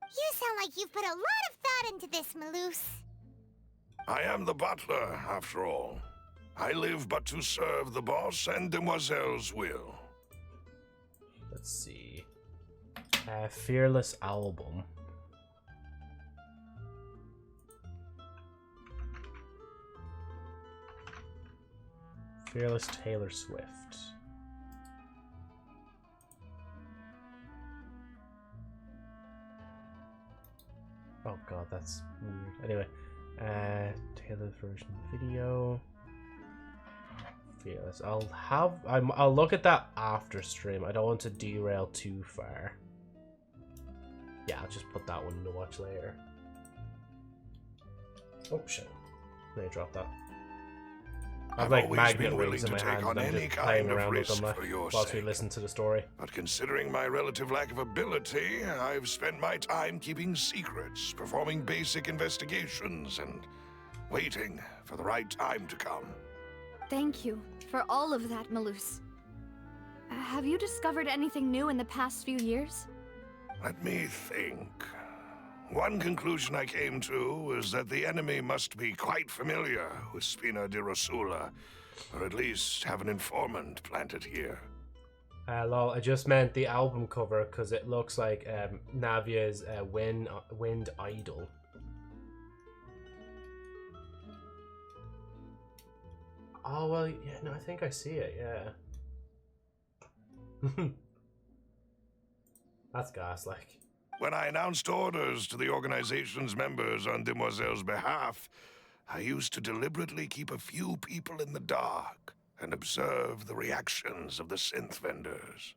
You sound like you've put a lot of thought into this, Malus. I am the butler, after all. I live but to serve the boss and Demoiselle's will. Let's see. Fearless album. Fearless Taylor Swift. Oh god, that's weird. Anyway, Taylor's version video. Fearless. I'll look at that after stream. I don't want to derail too far. Yeah, I'll just put that one to watch later. Oh shit! Let me drop that. I have like magnet rings in my hand and I'm just playing around with them whilst we listen to the story. But considering my relative lack of ability, I've spent my time keeping secrets, performing basic investigations, and waiting for the right time to come. Thank you for all of that, Malus. Have you discovered anything new in the past few years? Let me think. One conclusion I came to was that the enemy must be quite familiar with Spina di Rosula, or at least have an informant planted here. Lol, I just meant the album cover because it looks like Navia's Wind Idol. Oh, well, yeah, no, I think I see it, yeah. That's gas-like. When I announced orders to the organization's members on Demoiselle's behalf, I used to deliberately keep a few people in the dark and observe the reactions of the synth vendors.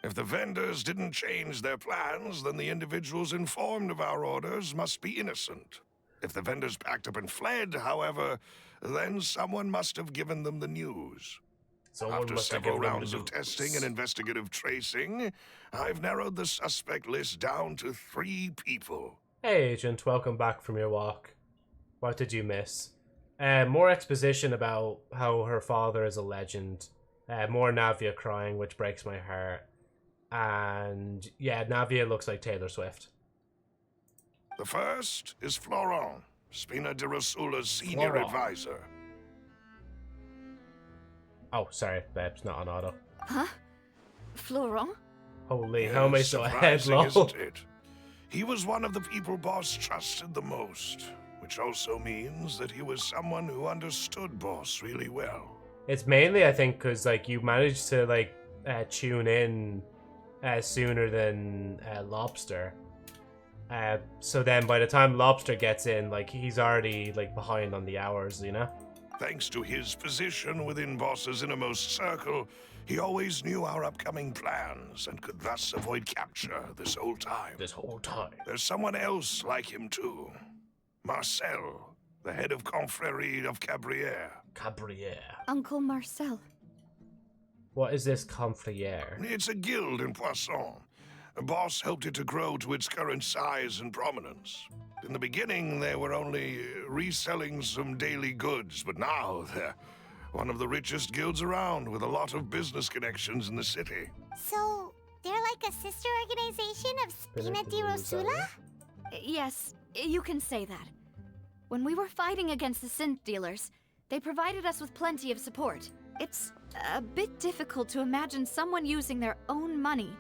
If the vendors didn't change their plans, then the individuals informed of our orders must be innocent. If the vendors packed up and fled, however, then someone must have given them the news. After several rounds of testing and investigative tracing, I've narrowed the suspect list down to 3 people. Hey, Agent, welcome back from your walk. What did you miss? More exposition about how her father is a legend. More Navia crying, which breaks my heart. And yeah, Navia looks like Taylor Swift. The first is Florent, Spina di Rosula's senior advisor. Oh, sorry, babes, not on auto. Huh? Florent? Holy, Yes, how am I so ahead, surprising, lol? isn't it? He was one of the people Boss trusted the most, which also means that he was someone who understood Boss really well. It's mainly, I think, because like you managed to like tune in sooner than Lobster. So then by the time Lobster gets in, like he's already like behind on the hours, you know? Thanks to his position within Boss's innermost circle, he always knew our upcoming plans and could thus avoid capture this whole time. There's someone else like him too. Marcel, the head of Confrérie of Cabrières. Uncle Marcel. What is this Confrérie? It's a guild in Poisson. Boss helped it to grow to its current size and prominence. In the beginning, they were only reselling some daily goods, but now they're one of the richest guilds around with a lot of business connections in the city. So, they're like a sister organization of Spina di Rosula? Yes, you can say that. When we were fighting against the synth dealers, they provided us with plenty of support. It's a bit difficult to imagine someone using their own money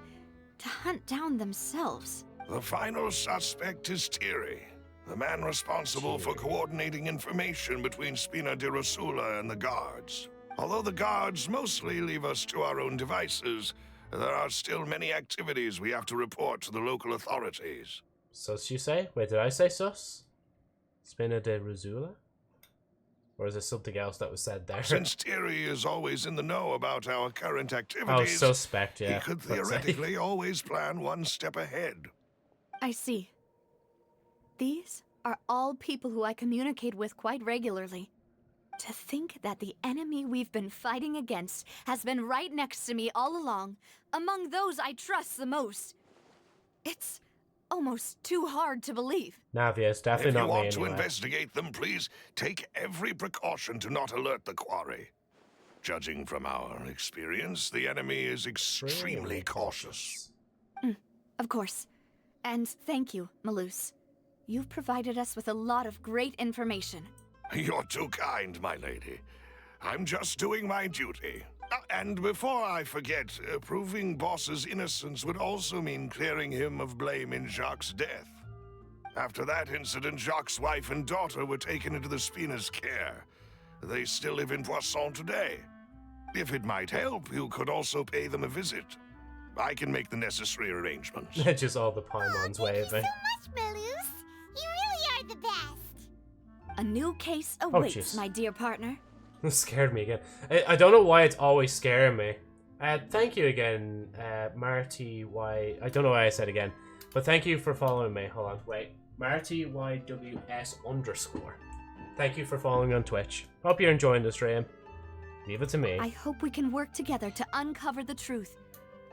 to hunt down themselves. The final suspect is Thierry, the man responsible for coordinating information between Spina di Rosula and the guards. Although the guards mostly leave us to our own devices, there are still many activities we have to report to the local authorities. Sus, you say? Wait, did I say sus? Spina di Rosula? Or is there something else that was said there? Since Thierry is always in the know about our current activities, suspect, yeah. he could theoretically always plan one step ahead. I see. These are all people who I communicate with quite regularly. To think that the enemy we've been fighting against has been right next to me all along, among those I trust the most. It's almost too hard to believe. Navia, it's definitely not me anyway. If you want to investigate them, please take every precaution to not alert the quarry. Judging from our experience, the enemy is extremely cautious. Of course. And thank you, Malus. You've provided us with a lot of great information. You're too kind, my lady. I'm just doing my duty. And before I forget, proving Boss's innocence would also mean clearing him of blame in Jacques' death. After that incident, Jacques' wife and daughter were taken into the Spina's care. They still live in Poisson today. If it might help, you could also pay them a visit. I can make the necessary arrangements. Just all the Paimons waving. Thank you so much, Malus. You really are the best. A new case awaits, my dear partner. It scared me again. I don't know why it's always scaring me. Thank you again, Marty Y. I don't know why I said again, but thank you for following me. Hold on, wait. Marty YWS_. Thank you for following on Twitch. Hope you're enjoying the stream. Leave it to me. I hope we can work together to uncover the truth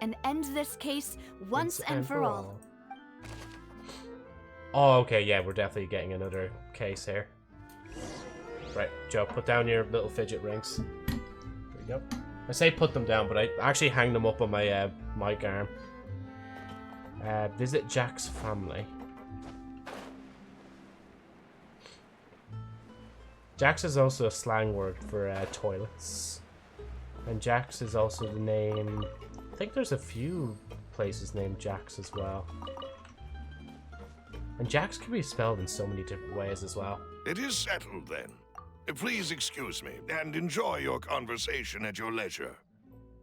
and end this case once and for all. Oh, okay, yeah, we're definitely getting another case here. Right, Joe, put down your little fidget rings. There we go. I say put them down, but I actually hang them up on my mic arm. Visit Jack's family. Jax is also a slang word for toilets. And Jax is also the name... I think there's a few places named Jax as well. And Jax can be spelled in so many different ways as well. It is settled then. Please excuse me, and enjoy your conversation at your leisure.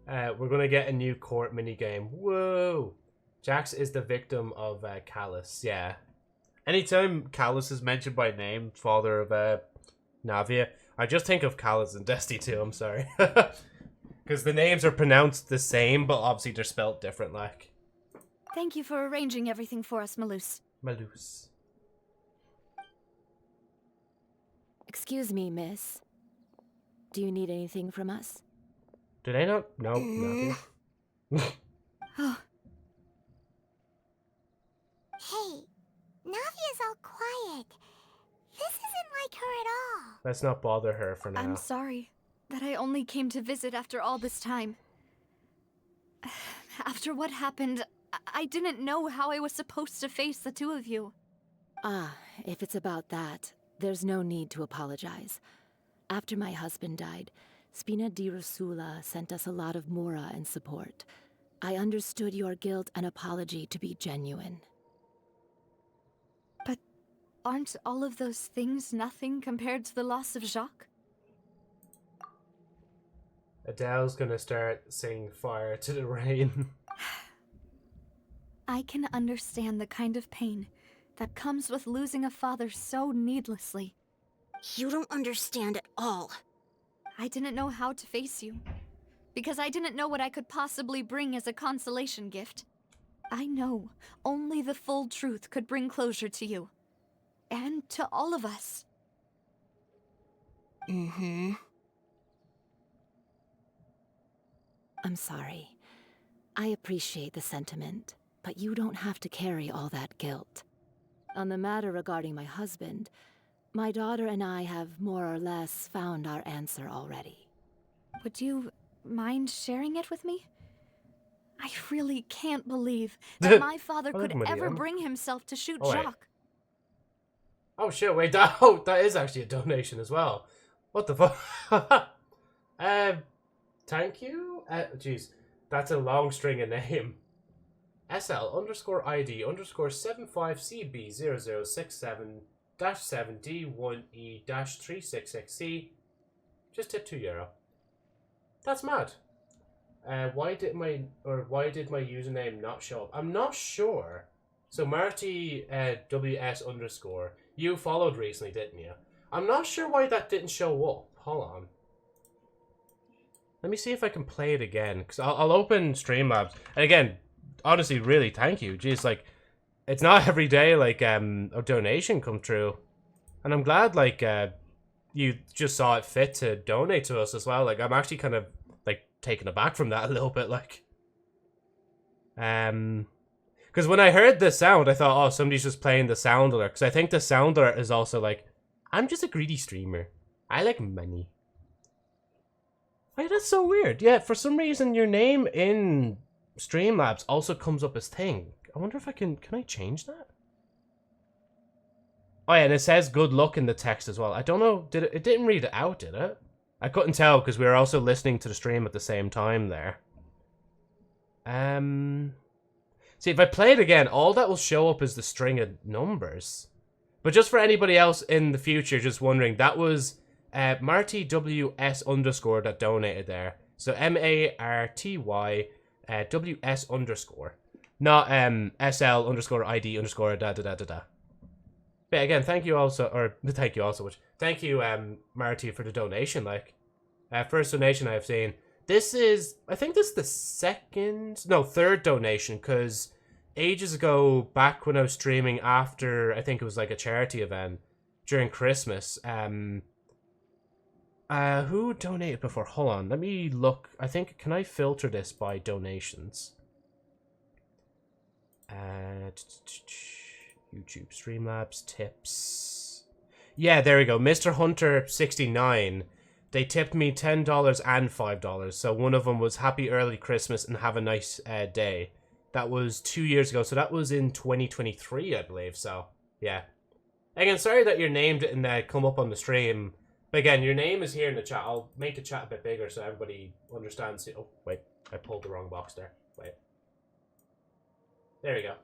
We're gonna get a new court minigame. Whoa! Jax is the victim of Callus, yeah. Anytime Callus is mentioned by name, father of Navia, I just think of Callus and Destiny 2, I'm sorry. Because the names are pronounced the same, but obviously they're spelled different, like. Thank you for arranging everything for us, Malus. Malus. Excuse me, miss. Do you need anything from us? Do they not? No, nothing. Hey, Navia's all quiet. This isn't like her at all. Let's not bother her for now. I'm sorry that I only came to visit after all this time. After what happened, I didn't know how I was supposed to face the two of you. Ah, if it's about that, there's no need to apologize. After my husband died, Spina di Rosula sent us a lot of mora and support. I understood your guilt and apology to be genuine. But aren't all of those things nothing compared to the loss of Jacques? Adele's gonna start singing Fire to the Rain. I can understand the kind of pain that comes with losing a father so needlessly. You don't understand at all. I didn't know how to face you, because I didn't know what I could possibly bring as a consolation gift. I know only the full truth could bring closure to you, and to all of us. Mm-hmm. I'm sorry. I appreciate the sentiment, but you don't have to carry all that guilt. On the matter regarding my husband, my daughter and I have more or less found our answer already. Would you mind sharing it with me? I really can't believe that my father could ever bring himself to shoot Jacques. Oh shit, wait, that is actually a donation as well. What the fuck? Thank you? Jeez, that's a long string of name. SL_ID_75C B0067-7D1E-366C. Just tip €2. That's mad. Why did my username not show up? I'm not sure. So Marty WS_, you followed recently, didn't you? I'm not sure why that didn't show up. Hold on. Let me see if I can play it again, because I'll open Streamlabs. And again, honestly, really, thank you. Jeez, like, it's not every day, like, a donation come true. And I'm glad, like, you just saw it fit to donate to us as well. Like, I'm actually kind of, like, taken aback from that a little bit, like. Because when I heard the sound, I thought, oh, somebody's just playing the sound alert. Because I think the sound alert is also, like, I'm just a greedy streamer. I like money. Wait, that's so weird. Yeah, for some reason, your name in Streamlabs also comes up as thing. I wonder if I can I change that? Oh yeah, and it says good luck in the text as well. I don't know, it didn't read it out, did it? I couldn't tell because we were also listening to the stream at the same time there. See, if I play it again, all that will show up is the string of numbers. But just for anybody else in the future just wondering, that was Marty WS_ that donated there. So MARTY WS_, not SL_ID_ da. But again, thank you also, thank you Marty for the donation. Like, first donation I've seen. This is, I think this is the third donation, because ages ago, back when I was streaming after, I think it was like a charity event during Christmas, who donated before? Hold on, let me look. I think, can I filter this by donations? YouTube, Streamlabs, tips. Yeah, there we go. Mr. Hunter69. They tipped me $10 and $5. So one of them was Happy Early Christmas and have a nice day. That was 2 years ago. So that was in 2023, I believe. So, yeah. Again, sorry that your name didn't come up on the stream. But again, your name is here in the chat. I'll make the chat a bit bigger so everybody understands. Oh, wait. I pulled the wrong box there. Wait. There we go.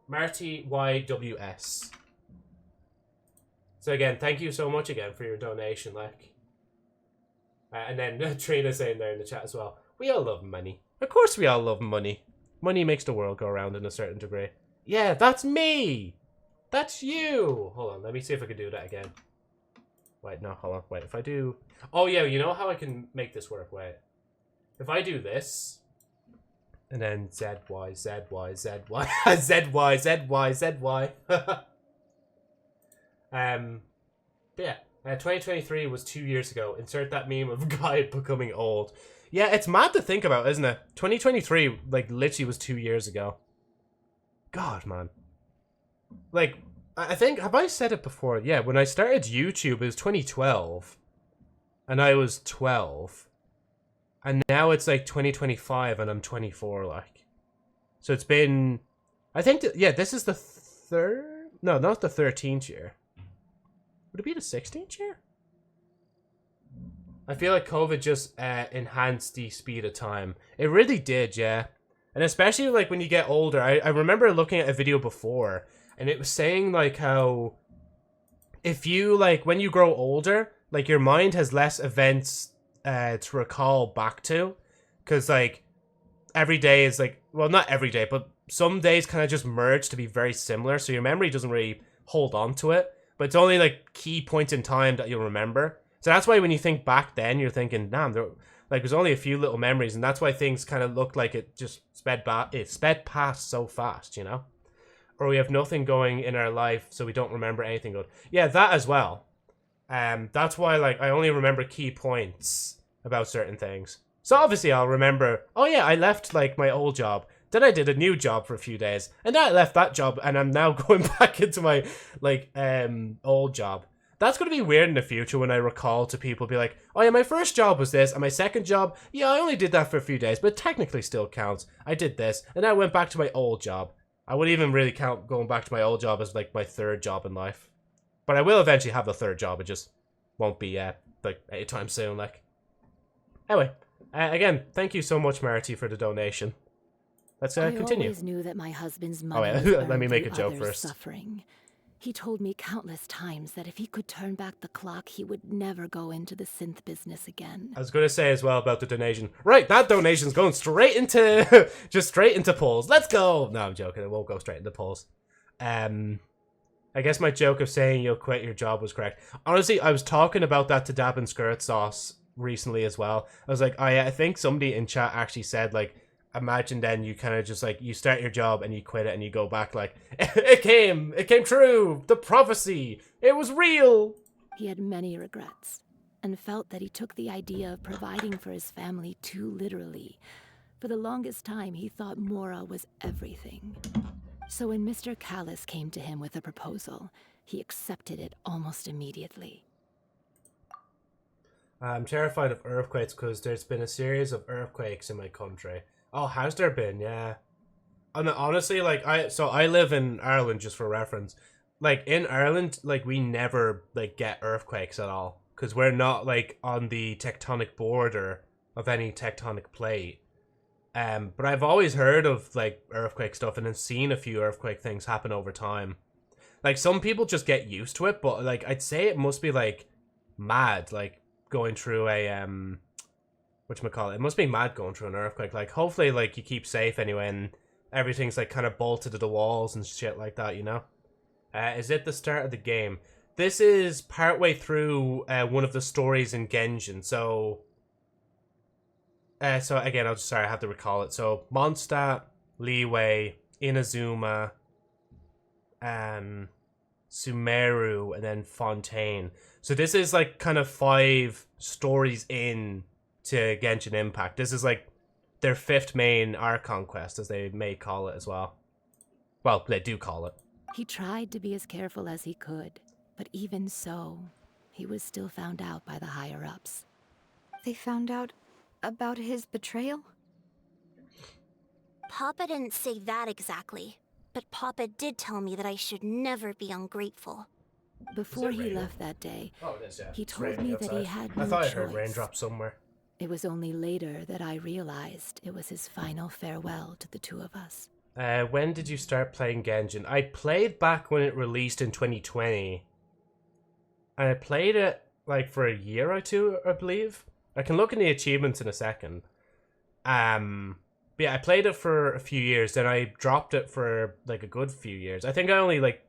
Marty YWS. So again, thank you so much again for your donation, like. And then Trina saying there in the chat as well. We all love money. Of course we all love money. Money makes the world go around in a certain degree. Yeah, that's me! That's you! Hold on, let me see if I can do that again. Wait, no, hold on. Wait, if I do... Oh, yeah, you know how I can make this work? Wait. If I do this... And then Z, Y, Z, Y, Z, Y... Z, Y, Z, Y, Z, Y. But yeah. 2023 was 2 years ago. Insert that meme of guy becoming old. Yeah, it's mad to think about, isn't it? 2023, like, literally was 2 years ago. God, man. Like, I think, have I said it before? Yeah, when I started YouTube, it was 2012. And I was 12. And now it's, like, 2025, and I'm 24, like. So it's been... I think, yeah, this is the third... No, not the 13th year. Would it be the 16th year? I feel like COVID just enhanced the speed of time. It really did, yeah. And especially like when you get older. I remember looking at a video before, and it was saying like how if you like when you grow older, like your mind has less events to recall back to, because like every day is like, well, not every day, but some days kind of just merge to be very similar, so your memory doesn't really hold on to it. But it's only like key points in time that you'll remember. So that's why when you think back then, you're thinking, damn, there's only a few little memories. And that's why things kind of look like it just sped past so fast, you know? Or we have nothing going in our life, so we don't remember anything good. Yeah, that as well. That's why like I only remember key points about certain things. So obviously I'll remember, oh yeah, I left like my old job. Then I did a new job for a few days. And then I left that job and I'm now going back into my like old job. That's going to be weird in the future when I recall to people, be like, oh yeah, my first job was this, and my second job, yeah, I only did that for a few days, but it technically still counts. I did this, and then I went back to my old job. I wouldn't even really count going back to my old job as like my third job in life. But I will eventually have a third job, it just won't be like anytime soon, like. Anyway, again, thank you so much, Marty, for the donation. Let's continue. I always knew that my husband's money let me make a joke first. Suffering. He told me countless times that if he could turn back the clock, he would never go into the synth business again. I was going to say as well about the donation. Right, that donation's going straight into... just straight into polls. Let's go! No, I'm joking. It won't go straight into polls. I guess my joke of saying you'll quit your job was correct. Honestly, I was talking about that to Dab and Skirt Sauce recently as well. I was like, oh yeah, I think somebody in chat actually said, like, imagine then you kind of just like you start your job and you quit it and you go back like it came true, the prophecy, it was real. He had many regrets and felt that he took the idea of providing for his family too literally. For the longest time he thought Mora was everything. So when Mr. Callis came to him with a proposal, he accepted it almost immediately. I'm terrified of earthquakes because there's been a series of earthquakes in my country. Oh, has there been? Yeah. And honestly, like, I live in Ireland, just for reference. Like, in Ireland, like, we never, like, get earthquakes at all. Because we're not, like, on the tectonic border of any tectonic plate. But I've always heard of, like, earthquake stuff and then seen a few earthquake things happen over time. Like, some people just get used to it, but, like, I'd say it must be, like, mad, like, going through a, whatchamacallit, it must be mad going through an earthquake. Like, hopefully, like, you keep safe anyway, and everything's, like, kind of bolted to the walls and shit like that, you know? Is it the start of the game? This is partway through one of the stories in Genshin, so... so, again, I have to recall it. So, Mondstadt, Liyue, Inazuma, Sumeru, and then Fontaine. So this is, like, kind of 5 stories in to Genshin Impact. This is, like, their 5th main Archon quest, as they may call it as well. Well, they do call it. He tried to be as careful as he could, but even so, he was still found out by the higher-ups. They found out about his betrayal? Papa didn't say that exactly, but Papa did tell me that I should never be ungrateful. Before he left that day, Oh, it is, yeah. he It's told raining me that he outside. had I no thought I choice. heard raindrops somewhere. It was only later that I realized it was his final farewell to the two of us. When did you start playing Genshin? I played back when it released in 2020. And I played it like for a year or two, I believe. I can look in the achievements in a second. But yeah, I played it for a few years, then I dropped it for like a good few years. I think I only like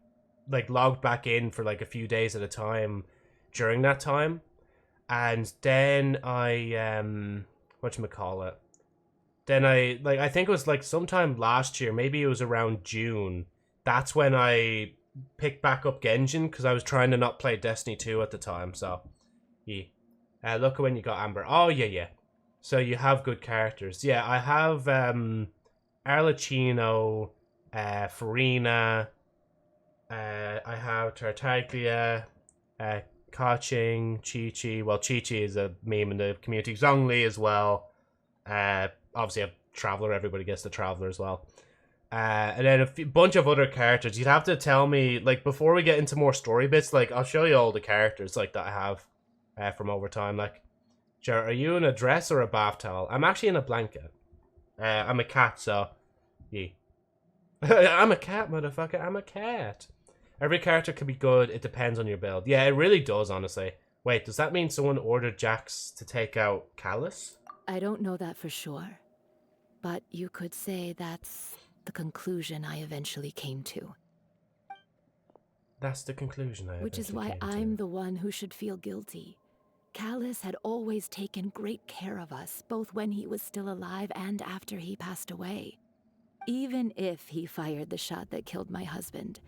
logged back in for like a few days at a time during that time. And then I whatchamacallit. Then I think it was like sometime last year, maybe it was around June. That's when I picked back up Genshin because I was trying to not play Destiny 2 at the time, so yeah. Look at when you got Amber. Oh yeah. So you have good characters. Yeah, I have Arlecchino, Farina, I have Tartaglia, Kaching, Chi-Chi. Well, Chi-Chi is a meme in the community. Zhongli as well. Obviously, a Traveler. Everybody gets the Traveler as well. And then a bunch of other characters. You'd have to tell me, like, before we get into more story bits, like, I'll show you all the characters, like, that I have from over time. Like, sure, are you in a dress or a bath towel? I'm actually in a blanket. I'm a cat, so, yeah. I'm a cat, motherfucker. I'm a cat. Every character can be good. It depends on your build. Yeah, it really does, honestly. Wait, does that mean someone ordered Jax to take out Callus? I don't know that for sure, but you could say that's the conclusion I eventually came to. That's the conclusion I Which is eventually why came to. I'm the one who should feel guilty. Callus had always taken great care of us, both when he was still alive and after he passed away. Even if he fired the shot that killed my husband,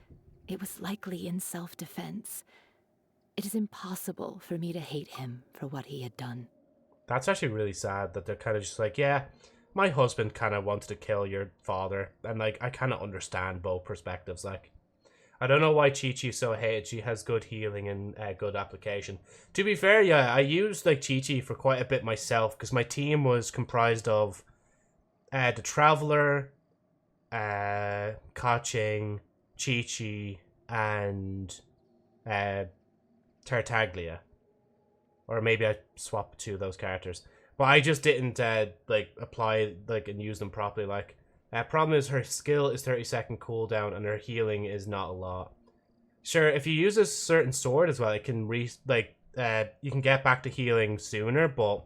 it was likely in self-defense. It is impossible for me to hate him for what he had done. That's actually really sad that they're kind of just like, yeah, my husband kind of wanted to kill your father. And, like, I kind of understand both perspectives. Like, I don't know why Chi-Chi is so hated. She has good healing and good application. To be fair, yeah, I used, like, Chi-Chi for quite a bit myself because my team was comprised of the Traveler, Kaching, Chi-Chi, and Tartaglia. Or maybe I swapped two of those characters. But I just didn't, like, apply, like, and use them properly. Like, problem is her skill is 30-second cooldown and her healing is not a lot. Sure, if you use a certain sword as well, it can you can get back to healing sooner, but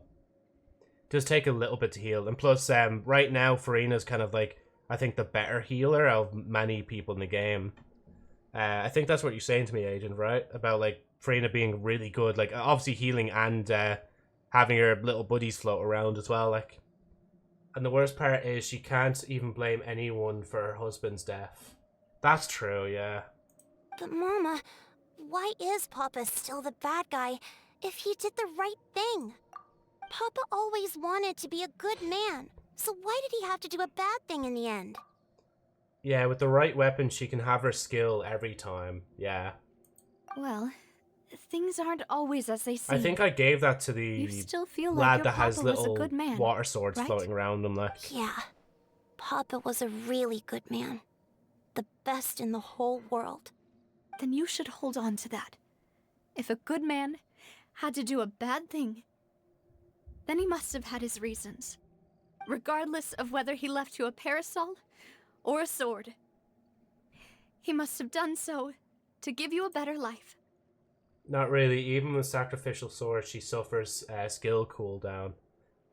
it does take a little bit to heal. And plus, right now, Farina's kind of, like, I think the better healer of many people in the game. I think that's what you're saying to me, Agent, right? About, like, Farina being really good, like, obviously healing and having her little buddies float around as well, like. And the worst part is she can't even blame anyone for her husband's death. That's true, yeah. But Mama, why is Papa still the bad guy if he did the right thing? Papa always wanted to be a good man, so why did he have to do a bad thing in the end? Yeah, with the right weapon, she can have her skill every time, yeah. Well, things aren't always as they seem. I think I gave that to the You still feel like lad your that has Papa was a little good man, water swords right? floating around him, like. Yeah, Papa was a really good man. The best in the whole world. Then you should hold on to that. If a good man had to do a bad thing, then he must have had his reasons. Regardless of whether he left you a parasol or a sword. He must have done so to give you a better life. Not really. Even with sacrificial sword, she suffers skill cooldown.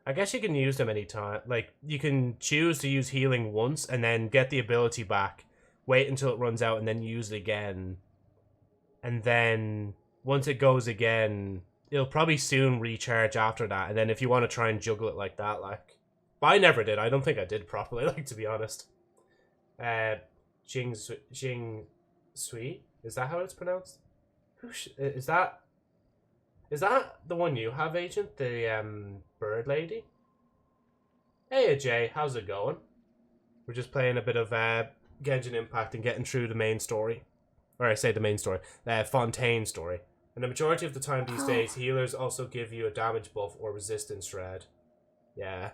I guess you can use them anytime. Like, you can choose to use healing once and then get the ability back. Wait until it runs out and then use it again. And then, once it goes again, it'll probably soon recharge after that. And then if you want to try and juggle it like that, like... But I never did. I don't think I did properly, like, to be honest. Jing Sui? Is that how it's pronounced? Is that the one you have, Agent? The bird lady? Hey Jay, how's it going? We're just playing a bit of Genshin Impact and getting through the main story. Or I say the main story. Fontaine story. And the majority of the time these days, healers also give you a damage buff or resistance shred. Yeah.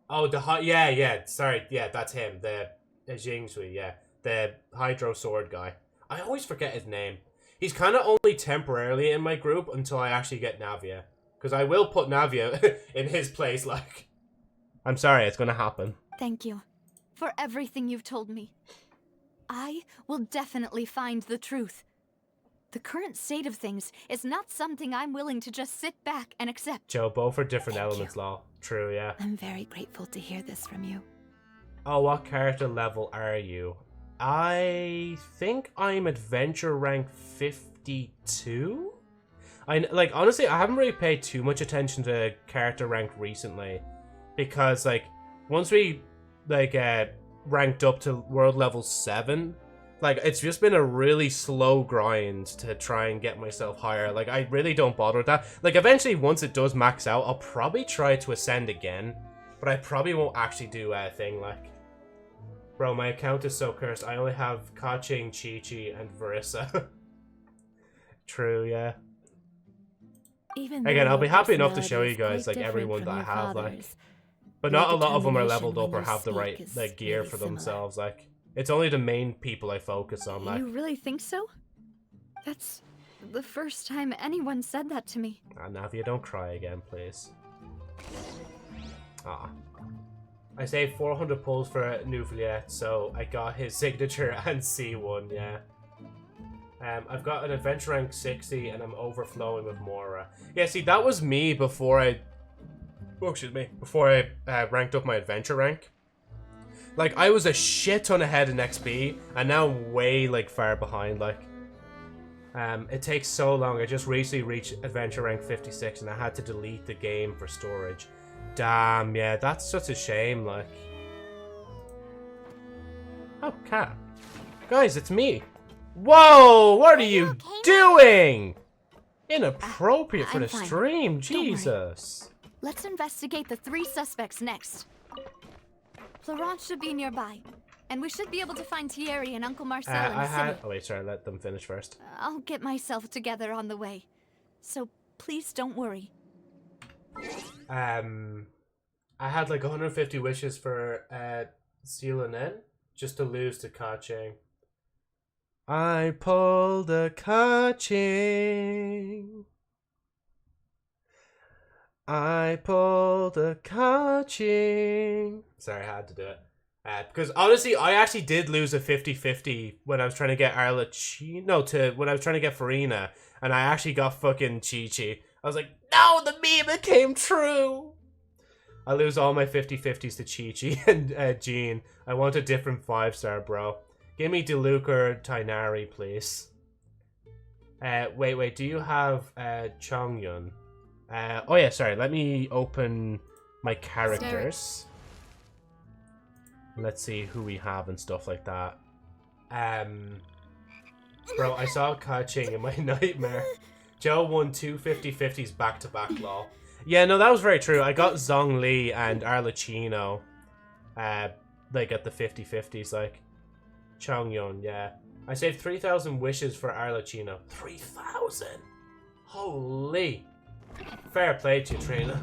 Oh, yeah, sorry, yeah, that's him. The Jingsui, yeah. The Hydro Sword guy. I always forget his name. He's kind of only temporarily in my group until I actually get Navia. Because I will put Navia in his place, like. I'm sorry, it's gonna happen. Thank you for everything you've told me. I will definitely find the truth. The current state of things is not something I'm willing to just sit back and accept. Joe, both are different Thank elements, you. lol. True, yeah. I'm very grateful to hear this from you. Oh, what character level are you? I think I'm adventure rank 52? Like, honestly, I haven't really paid too much attention to character rank recently. Because, like, once we, like, ranked up to world level 7, like, it's just been a really slow grind to try and get myself higher. Like, I really don't bother with that. Like, eventually, once it does max out, I'll probably try to ascend again. But I probably won't actually do a thing, like... Bro, my account is so cursed. I only have Kaching, Chi-Chi, and Verissa. True, yeah. Even Again, though I'll be your happy enough to show personality you is guys, quite like, different everyone from that I your have, like... father's, But your not a lot of them are determination leveled up when or you have the right, speak is like, gear really for similar. themselves, like... It's only the main people I focus on, like... You really think so? That's the first time anyone said that to me. Ah, Navia, don't cry again, please. Ah. I saved 400 pulls for Nouvelette, so I got his signature and C1, yeah. I've got an adventure rank 60 and I'm overflowing with Mora. Yeah, see, that was me before I... Oh, excuse me. Before I ranked up my adventure rank. Like, I was a shit ton ahead in XP, and now I'm way, like, far behind, like... It takes so long. I just recently reached adventure rank 56 and I had to delete the game for storage. Damn, yeah, that's such a shame, like... Oh, cat. Guys, it's me. Whoa, what are you doing? Inappropriate for I'm the fine. stream, Don't worry. Jesus. Let's investigate the 3 suspects next. Florence should be nearby, and we should be able to find Thierry and Uncle Marcel in the city. Oh wait, sorry, let them finish first. I'll get myself together on the way, so please don't worry. I had like 150 wishes for Sealanen, just to lose to Kaching. I pulled a Kaching. I pulled a Kaching. Sorry, I had to do it. Because honestly, I actually did lose a 50-50 when I was trying to get when I was trying to get Farina, and I actually got fucking Chi-Chi. I was like, no, the meme came true. I lose all my 50-50s to Chi-Chi and Jean. I want a different 5-star, bro. Give me Diluc or Tainari, please. Wait, do you have Chongyun? Oh yeah, sorry, let me open my characters. Let's see who we have and stuff like that. Bro, I saw Kaching in my nightmare. Joe won 2 50-50s back-to-back, lol. Yeah, no, that was very true. I got Zhongli and Arlecchino, like, at the 50-50s, like. Chongyun, yeah. I saved 3,000 wishes for Arlecchino. 3,000? Holy. Fair play to you, Trina.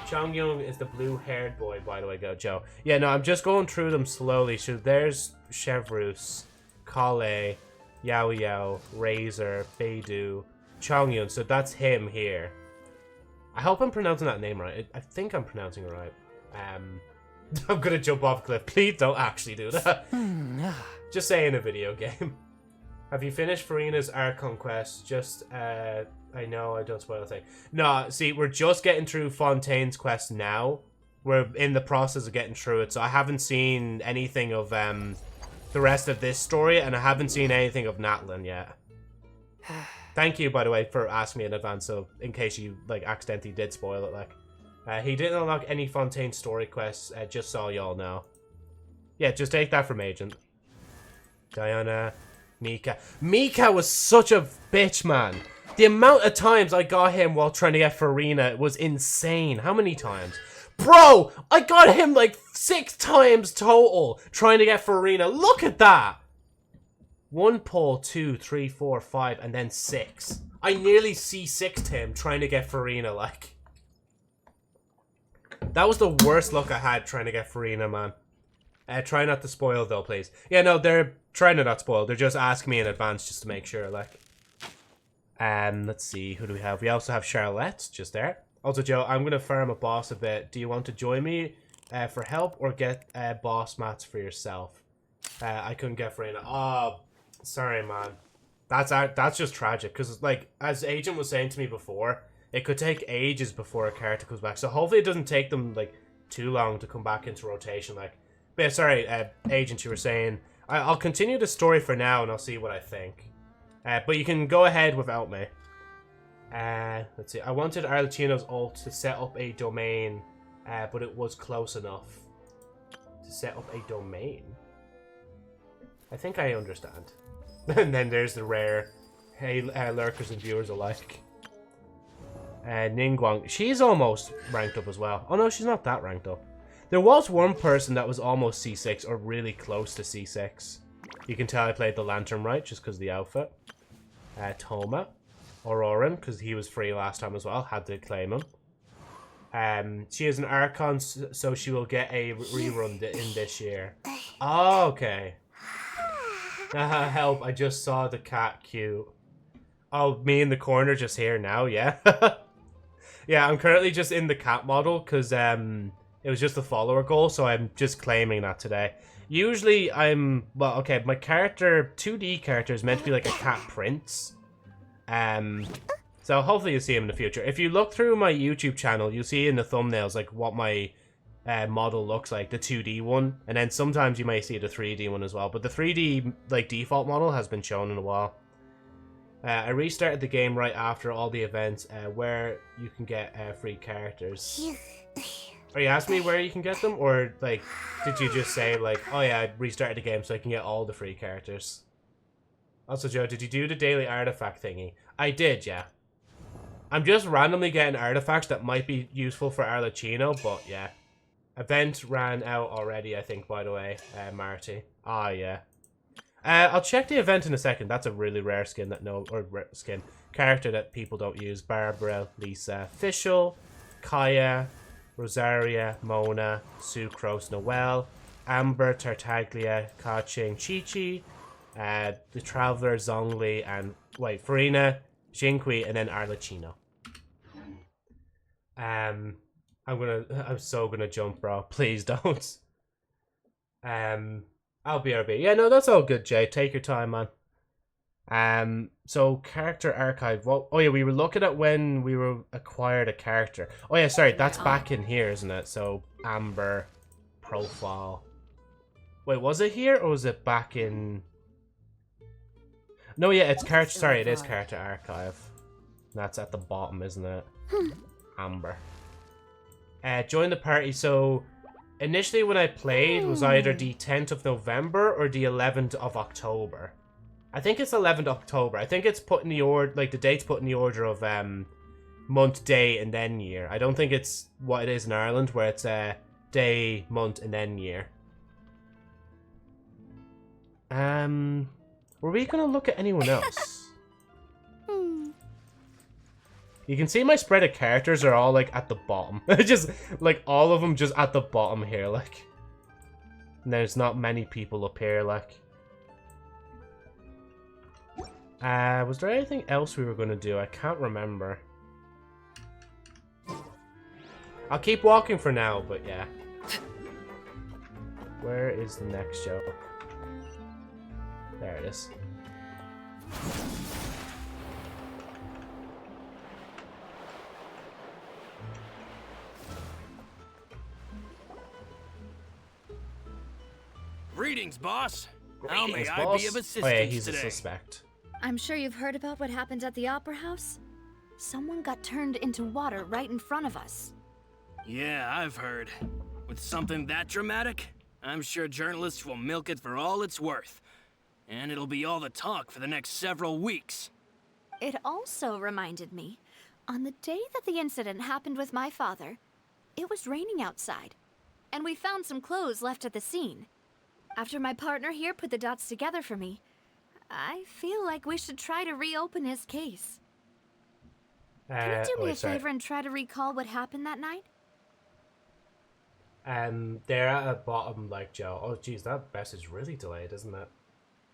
Chongyun is the blue-haired boy, by the way, go Joe. Yeah, no, I'm just going through them slowly. So there's Chevrus, Kale, Yao Yao, Razor, Beidou, Chongyun. So that's him here. I hope I'm pronouncing that name right. I think I'm pronouncing it right. I'm gonna jump off a cliff. Please don't actually do that. Just say in a video game. Have you finished Farina's Archon quest? Just, I know, I don't spoil a thing. No, see, we're just getting through Fontaine's quest now. We're in the process of getting through it, so I haven't seen anything of the rest of this story, and I haven't seen anything of Natlin yet. Thank you, by the way, for asking me in advance, so in case you, like, accidentally did spoil it, like. He didn't unlock any Fontaine story quests, just so y'all know. Yeah, just take that from Agent. Diana, Mika. Mika was such a bitch, man. The amount of times I got him while trying to get Farina was insane. How many times? Bro, I got him like 6 times total trying to get Farina. Look at that. 1 pull, 2, 3, 4, 5, and then 6. I nearly C6'd him trying to get Farina, like. That was the worst luck I had trying to get Farina, man. Try not to spoil though, please. Yeah, no, they're trying to not spoil. They're just asking me in advance just to make sure, like. Let's see, who do we have? We also have Charlotte, just there. Also, Joe, I'm going to farm a boss a bit. Do you want to join me for help or get boss mats for yourself? I couldn't get Farina. Oh, sorry, man. That's just tragic, because, like, as Agent was saying to me before, it could take ages before a character comes back. So hopefully it doesn't take them, like, too long to come back into rotation, like. But yeah, sorry, Agent, you were saying. I'll continue the story for now, and I'll see what I think. But you can go ahead without me. Let's see. I wanted Arlecchino's ult to set up a domain, but it was close enough to set up a domain. I think I understand. And then there's the rare, hey, lurkers and viewers alike. Ningguang. She's almost ranked up as well. Oh no, she's not that ranked up. There was one person that was almost C6 or really close to C6. You can tell I played the Lantern right just because of the outfit. Toma. Auroran, because he was free last time as well. Had to claim him. She is an Archon, so she will get a rerun in this year. Oh, okay. Help, I just saw the cat cute. Oh, me in the corner just here now, yeah. Yeah, I'm currently just in the cat model, because it was just a follower goal, so I'm just claiming that today. Usually well, okay, my character, 2D character, is meant to be like a cat prince. So hopefully you'll see him in the future. If you look through my YouTube channel, you'll see in the thumbnails like what my model looks like, the 2D one, and then sometimes you may see the 3D one as well. But the 3D like default model has been shown in a while. I restarted the game right after all the events where you can get free characters. Are you asking me where you can get them, or like did you just say like, oh yeah, I restarted the game so I can get all the free characters? Also, Joe, did you do the daily artifact thingy? I did, yeah. I'm just randomly getting artifacts that might be useful for Arlecchino, but yeah. Event ran out already, I think, by the way, Marty. Ah, yeah. I'll check the event in a second. That's a really rare skin that character that people don't use. Barbara, Lisa, Fischl, Kaya, Rosaria, Mona, Sucrose, Noelle, Amber, Tartaglia, Kaching, Chi-Chi, the Traveler, Zhongli, and Farina, Jinqui, and then Arlecchino. I'm so gonna jump, bro. Please don't. I'll BRB. Yeah, no, that's all good, Jay. Take your time, man. So character archive. Well, oh yeah, we were looking at when we were acquired a character. Oh yeah, sorry, that's back in here, isn't it? So Amber, profile. Wait, was it here or was it back in? No, yeah, it's character. Sorry, it is character archive. That's at the bottom, isn't it? Amber. Join the party. So initially when I played was either the 10th of November or the 11th of October. I think it's 11th October. I think it's put in the order, like the date's put in the order of month, day, and then year. I don't think it's what it is in Ireland where it's day, month, and then year. Were we gonna look at anyone else? You can see my spread of characters are all like at the bottom. Just like all of them just at the bottom here, like. And there's not many people up here, like. Was there anything else we were gonna do? I can't remember. I'll keep walking for now, but yeah. Where is the next joke? There it is. Greetings, boss. How may Greetings, I boss. be of assistance Oh yeah, he's today? a suspect. I'm sure you've heard about what happened at the Opera House. Someone got turned into water right in front of us. Yeah, I've heard. With something that dramatic, I'm sure journalists will milk it for all it's worth. And it'll be all the talk for the next several weeks. It also reminded me, on the day that the incident happened with my father, it was raining outside, and we found some clothes left at the scene. After my partner here put the dots together for me, I feel like we should try to reopen his case. Can you do me a favor and try to recall what happened that night? They're at a bottom, like, Joe. Oh, geez, that message really delayed, isn't it?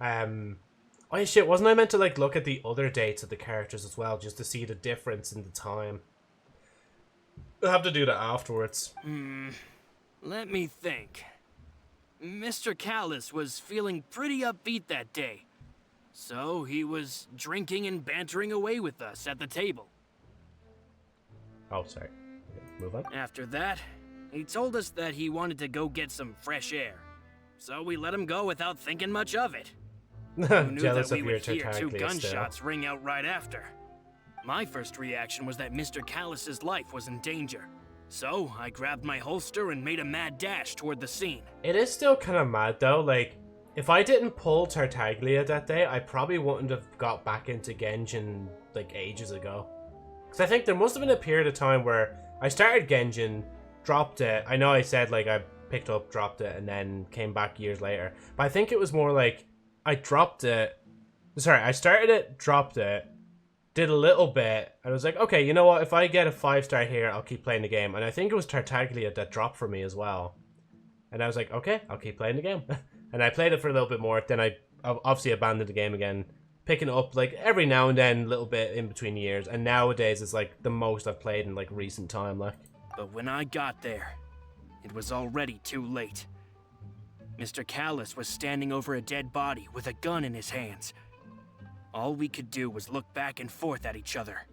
Oh, yeah, shit, wasn't I meant to, like, look at the other dates of the characters as well, just to see the difference in the time? I'll have to do that afterwards. Let me think. Mr. Callus was feeling pretty upbeat that day. So he was drinking and bantering away with us at the table. Oh, sorry. Move on. After that, he told us that he wanted to go get some fresh air. So we let him go without thinking much of it. Who knew that we would hear 2 gunshots ring out right after? My first reaction was that Mr. Callus's life was in danger. So I grabbed my holster and made a mad dash toward the scene. It is still kind of mad though, like, if I didn't pull Tartaglia that day, I probably wouldn't have got back into Genshin, like, ages ago. Because I think there must have been a period of time where I started Genshin, dropped it. I know I said, like, I picked up, dropped it, and then came back years later. But I think it was more like, I dropped it. Sorry, I started it, dropped it, did a little bit, and I was like, okay, you know what? If I get a 5-star here, I'll keep playing the game. And I think it was Tartaglia that dropped for me as well. And I was like, okay, I'll keep playing the game. And I played it for a little bit more. Then I obviously abandoned the game again, picking it up like every now and then, a little bit in between years. And nowadays, it's like the most I've played in like recent time. Like, but when I got there, it was already too late. Mr. Callus was standing over a dead body with a gun in his hands. All we could do was look back and forth at each other,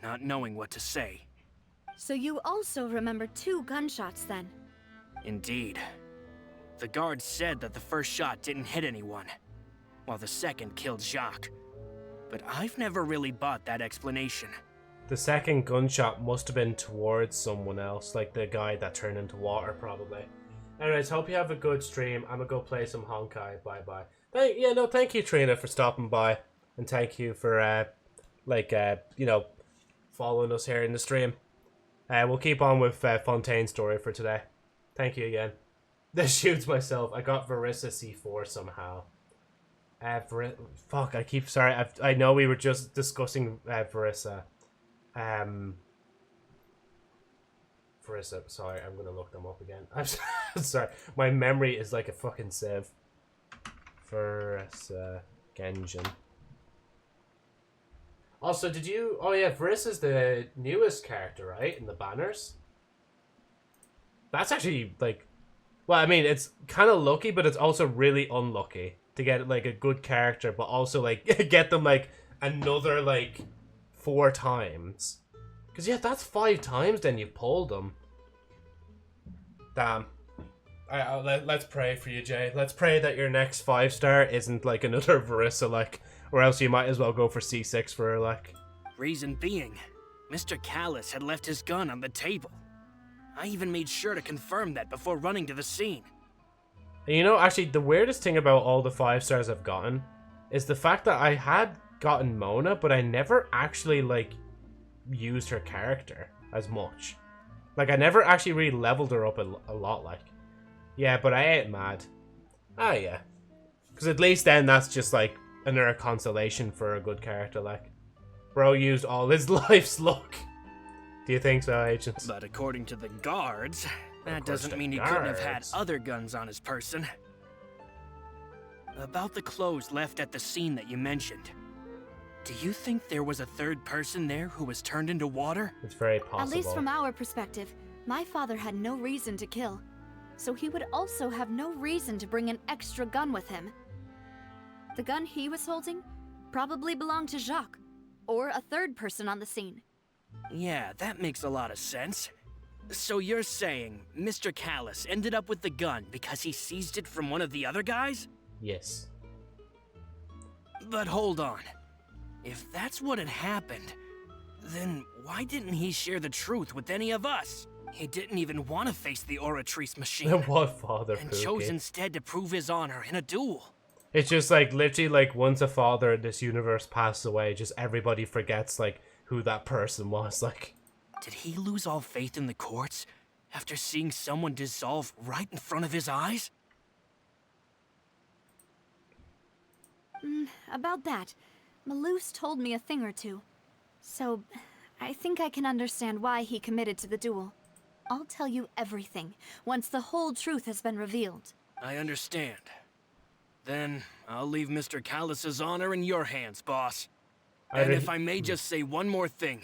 not knowing what to say. So you also remember 2 gunshots then? Indeed. The guard said that the first shot didn't hit anyone, while the second killed Jacques. But I've never really bought that explanation. the second gunshot must have been towards someone else, like the guy that turned into water, probably. Anyways, hope you have a good stream. I'm gonna go play some Honkai. Bye bye. Thank you, Trina, for stopping by, and thank you for following us here in the stream. We'll keep on with Fontaine's story for today. Thank you again. This shoots myself. I got Verissa C4 somehow. Fuck, I know we were just discussing Verissa. Verissa, sorry, I'm gonna look them up again. I'm sorry, my memory is like a fucking sieve. Verissa Genshin. Also, oh yeah, Verissa's the newest character, right? In the banners? That's actually, like... Well, I mean, it's kind of lucky, but it's also really unlucky to get, like, a good character, but also, like, get them, like, another, like, 4 times. Because, yeah, that's 5 times then you pulled them. Damn. Let's pray for you, Jay. Let's pray that your next 5-star isn't, like, another Verissa, like... Or else you might as well go for C6 for her, like... Reason being, Mr. Callus had left his gun on the table. I even made sure to confirm that before running to the scene. And you know, actually, the weirdest thing about all the 5-stars I've gotten is the fact that I had gotten Mona, but I never actually, like, used her character as much. Like, I never actually really leveled her up a lot, like. Yeah, but I ain't mad. Ah, yeah. Because at least then that's just, like, another consolation for a good character, like. Bro used all his life's luck. Do you think so, Agents? But according to the guards, that doesn't mean he couldn't have had other guns on his person. About the clothes left at the scene that you mentioned, do you think there was a third person there who was turned into water? It's very possible. At least from our perspective, my father had no reason to kill. So he would also have no reason to bring an extra gun with him. The gun he was holding probably belonged to Jacques, or a third person on the scene. Yeah, that makes a lot of sense. So you're saying Mr. Callus ended up with the gun because he seized it from one of the other guys? Yes. But hold on. If that's what had happened, then why didn't he share the truth with any of us? He didn't even want to face the Oratrice machine. What father, and Pookie? chose instead to prove his honor in a duel. It's just like, literally, like, once a father in this universe passes away, just everybody forgets, like, who that person was, like. Did he lose all faith in the courts after seeing someone dissolve right in front of his eyes? About that, Malus told me a thing or two. So, I think I can understand why he committed to the duel. I'll tell you everything once the whole truth has been revealed. I understand. Then I'll leave Mr. Callus's honor in your hands, boss. And if I may just say one more thing.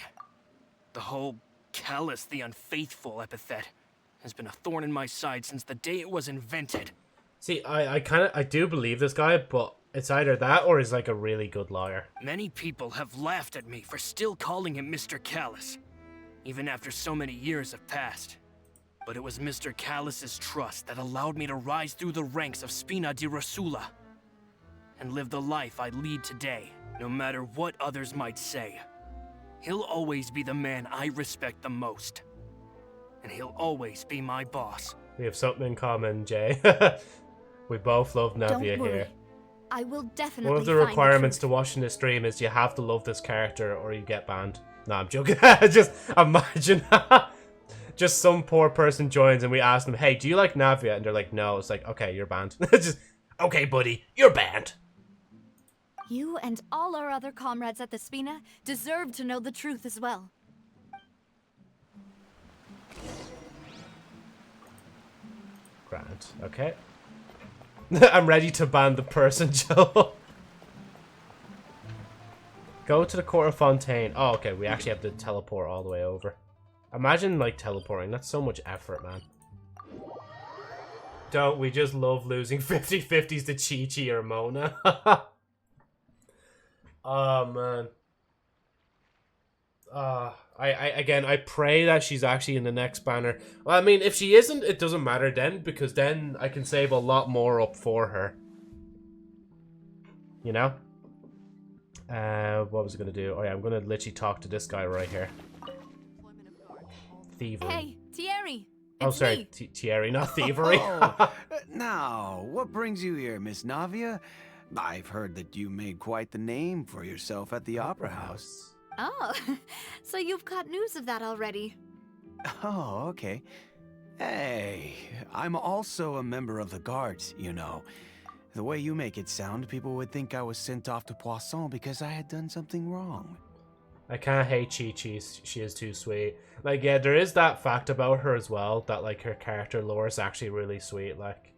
The whole Callus the Unfaithful epithet has been a thorn in my side since the day it was invented. See, I do believe this guy, but it's either that or he's like a really good liar. Many people have laughed at me for still calling him Mr. Callus, even after so many years have passed. But it was Mr. Callus's trust that allowed me to rise through the ranks of Spina di Rosula and live the life I lead today, no matter what others might say. He'll always be the man I respect the most. And he'll always be my boss. We have something in common, Jay. We both love Navia here. I will definitely One of the find requirements to watching this stream is you have to love this character or you get banned. No, I'm joking. Just imagine just some poor person joins and we ask them, hey, do you like Navia? And they're like, no. It's like, okay, you're banned. Just, okay, buddy, you're banned. You and all our other comrades at the Spina deserve to know the truth as well. Grand. Okay. I'm ready to ban the person, Joe. Go to the court of Fontaine. Oh, okay. We actually have to teleport all the way over. Imagine, like, teleporting. That's so much effort, man. Don't we just love losing 50-50s to Chi-Chi or Mona? Oh, man. I pray that she's actually in the next banner. Well, I mean, if she isn't, it doesn't matter then, because then I can save a lot more up for her. You know? What was I gonna do? Oh yeah, I'm gonna literally talk to this guy right here. Thievery. Hey, Thierry! Oh, sorry, Thierry, not thievery. Now, what brings you here, Miss Navia? I've heard that you made quite the name for yourself at the Opera House. Oh, so you've got news of that already. Oh, okay. Hey, I'm also a member of the Guards, you know. The way you make it sound, people would think I was sent off to Poisson because I had done something wrong. I can't hate Chi-Chi, she is too sweet. Like, yeah, there is that fact about her as well, that, like, her character lore is actually really sweet, like,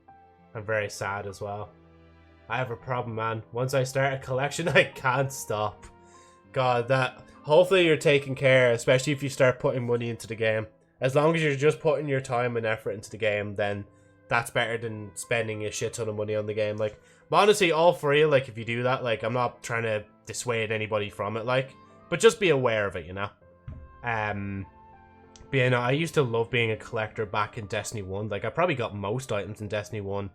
and very sad as well. I have a problem, man. Once I start a collection, I can't stop. God, that... Hopefully you're taking care, especially if you start putting money into the game. As long as you're just putting your time and effort into the game, then that's better than spending a shit ton of money on the game. Like, I'm honestly all for you, like, if you do that. Like, I'm not trying to dissuade anybody from it, like, but just be aware of it, you know? But yeah, no, I used to love being a collector back in Destiny 1. Like, I probably got most items in Destiny 1.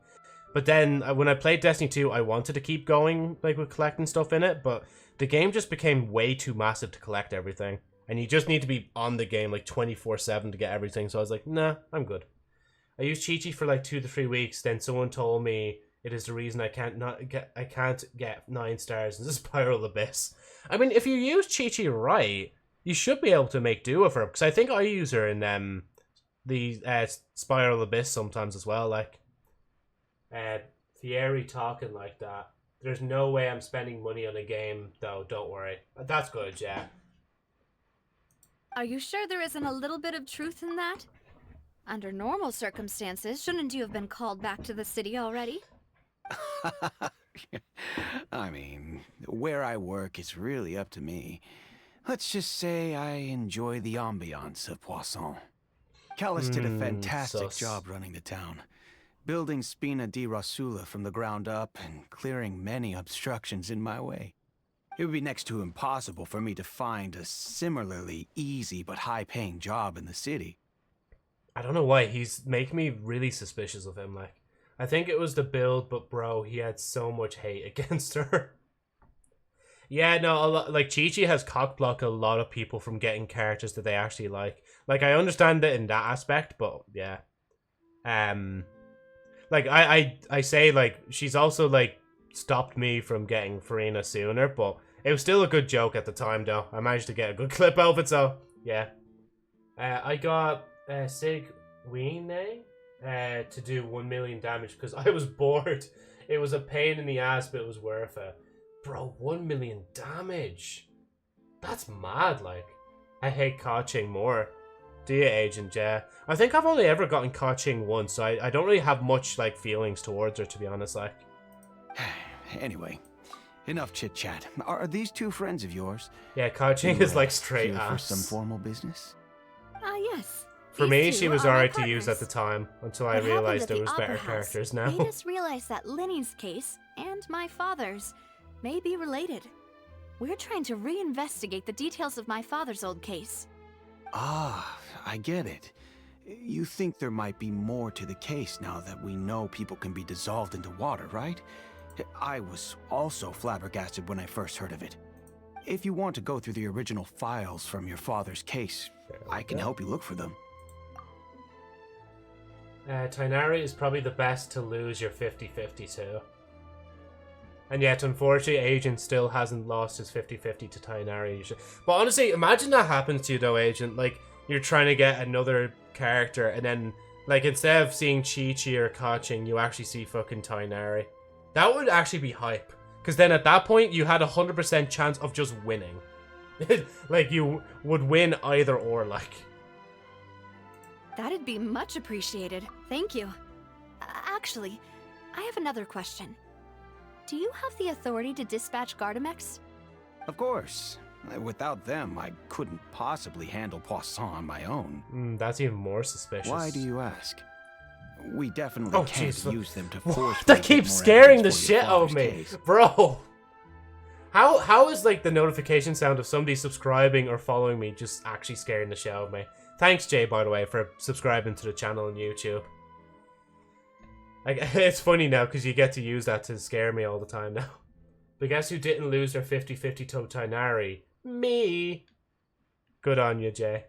But then, when I played Destiny 2, I wanted to keep going, like, with collecting stuff in it, but the game just became way too massive to collect everything. And you just need to be on the game, like, 24/7 to get everything. So I was like, nah, I'm good. I used Chi-Chi for, like, 2 to 3 weeks. Then someone told me it is the reason I can't get 9 stars in the Spiral Abyss. I mean, if you use Chi-Chi right, you should be able to make do with her. Because I think I use her in the Spiral Abyss sometimes as well, like. Thierry talking like that. There's no way I'm spending money on a game, though, don't worry. That's good, yeah. Are you sure there isn't a little bit of truth in that? Under normal circumstances, shouldn't you have been called back to the city already? I mean, where I work is really up to me. Let's just say I enjoy the ambiance of Poisson. Callus did a fantastic job running the town. Building Spina di Rosula from the ground up and clearing many obstructions in my way. It would be next to impossible for me to find a similarly easy but high-paying job in the city. I don't know why, he's making me really suspicious of him, like. I think it was the build, but bro, he had so much hate against her. Yeah, no, like, Chi-Chi has cock-blocked a lot of people from getting characters that they actually like. Like, I understand it in that aspect, but yeah. Like, I say, like, she's also, like, stopped me from getting Farina sooner, but it was still a good joke at the time, though. I managed to get a good clip out of it, so, yeah. I got Sigwine to do 1 million damage because I was bored. It was a pain in the ass, but it was worth it. Bro, 1 million damage. That's mad, like. I hate Kaching more. Do you, Agent? Yeah. I think I've only ever gotten Ka-Ching once, so I don't really have much, like, feelings towards her, to be honest, like. Anyway, enough chit-chat. Are these two friends of yours? Yeah, Ka-Ching is, like, straight ass. For some formal business? Yes. For me, These she two was are my alright to partners. use at the time, until I What happened realized at there the was better Opera House characters now. made us realize that Linny's case and my father's may be related. We're trying to reinvestigate the details of my father's old case. Ah, I get it. You think there might be more to the case now that we know people can be dissolved into water, right? I was also flabbergasted when I first heard of it. If you want to go through the original files from your father's case, I can help you look for them. Tighnari is probably the best to lose your 50-50 to. And yet, unfortunately, Agent still hasn't lost his 50-50 to Tighnari. But honestly, imagine that happens to you though, Agent. Like, you're trying to get another character, and then, like, instead of seeing Chi-Chi or Ka-Ching, you actually see fucking Tighnari. That would actually be hype. Because then at that point, you had a 100% chance of just winning. Like, you would win either or, like. That'd be much appreciated. Thank you. Actually, I have another question. Do you have the authority to dispatch Gardamex? Of course. Without them, I couldn't possibly handle Poisson on my own. That's even more suspicious. Why do you ask? We definitely can't use them to force. That keeps scaring the shit out of me, bro. How is like the notification sound of somebody subscribing or following me just actually scaring the shit out of me? Thanks, Jay, by the way, for subscribing to the channel on YouTube. Like, it's funny now because you get to use that to scare me all the time now. But guess who didn't lose their 50-50 to Tighnari? Me. Good on you, Jay.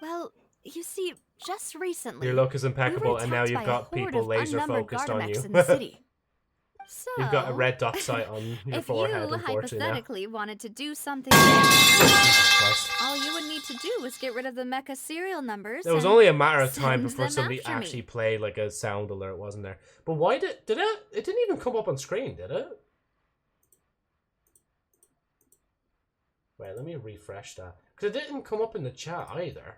Well, you see, just recently, your luck is impeccable, and now you've got people laser focused on you. In the city. So, you've got a red dot sight on your forehead, unfortunately. If you hypothetically wanted to do something, all you would need to do was get rid of the mecha serial numbers. It was only a matter of time before somebody actually played like a sound alert, wasn't there? But why did it? It didn't even come up on screen, did it? Wait, let me refresh that because it didn't come up in the chat either.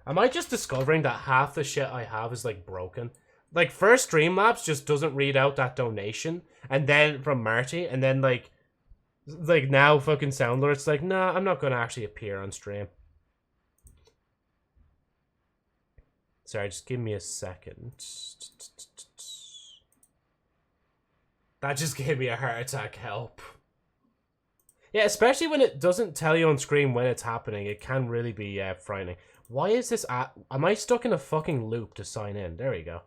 Am I just discovering that half the shit I have is like broken? Like, first Streamlabs just doesn't read out that donation, and then from Marty, and then like now fucking Soundler's like, nah, I'm not gonna actually appear on stream. Sorry, just give me a second. That just gave me a heart attack. Help. Yeah, especially when it doesn't tell you on screen when it's happening, it can really be frightening. Why is this am I stuck in a fucking loop to sign in? There we go.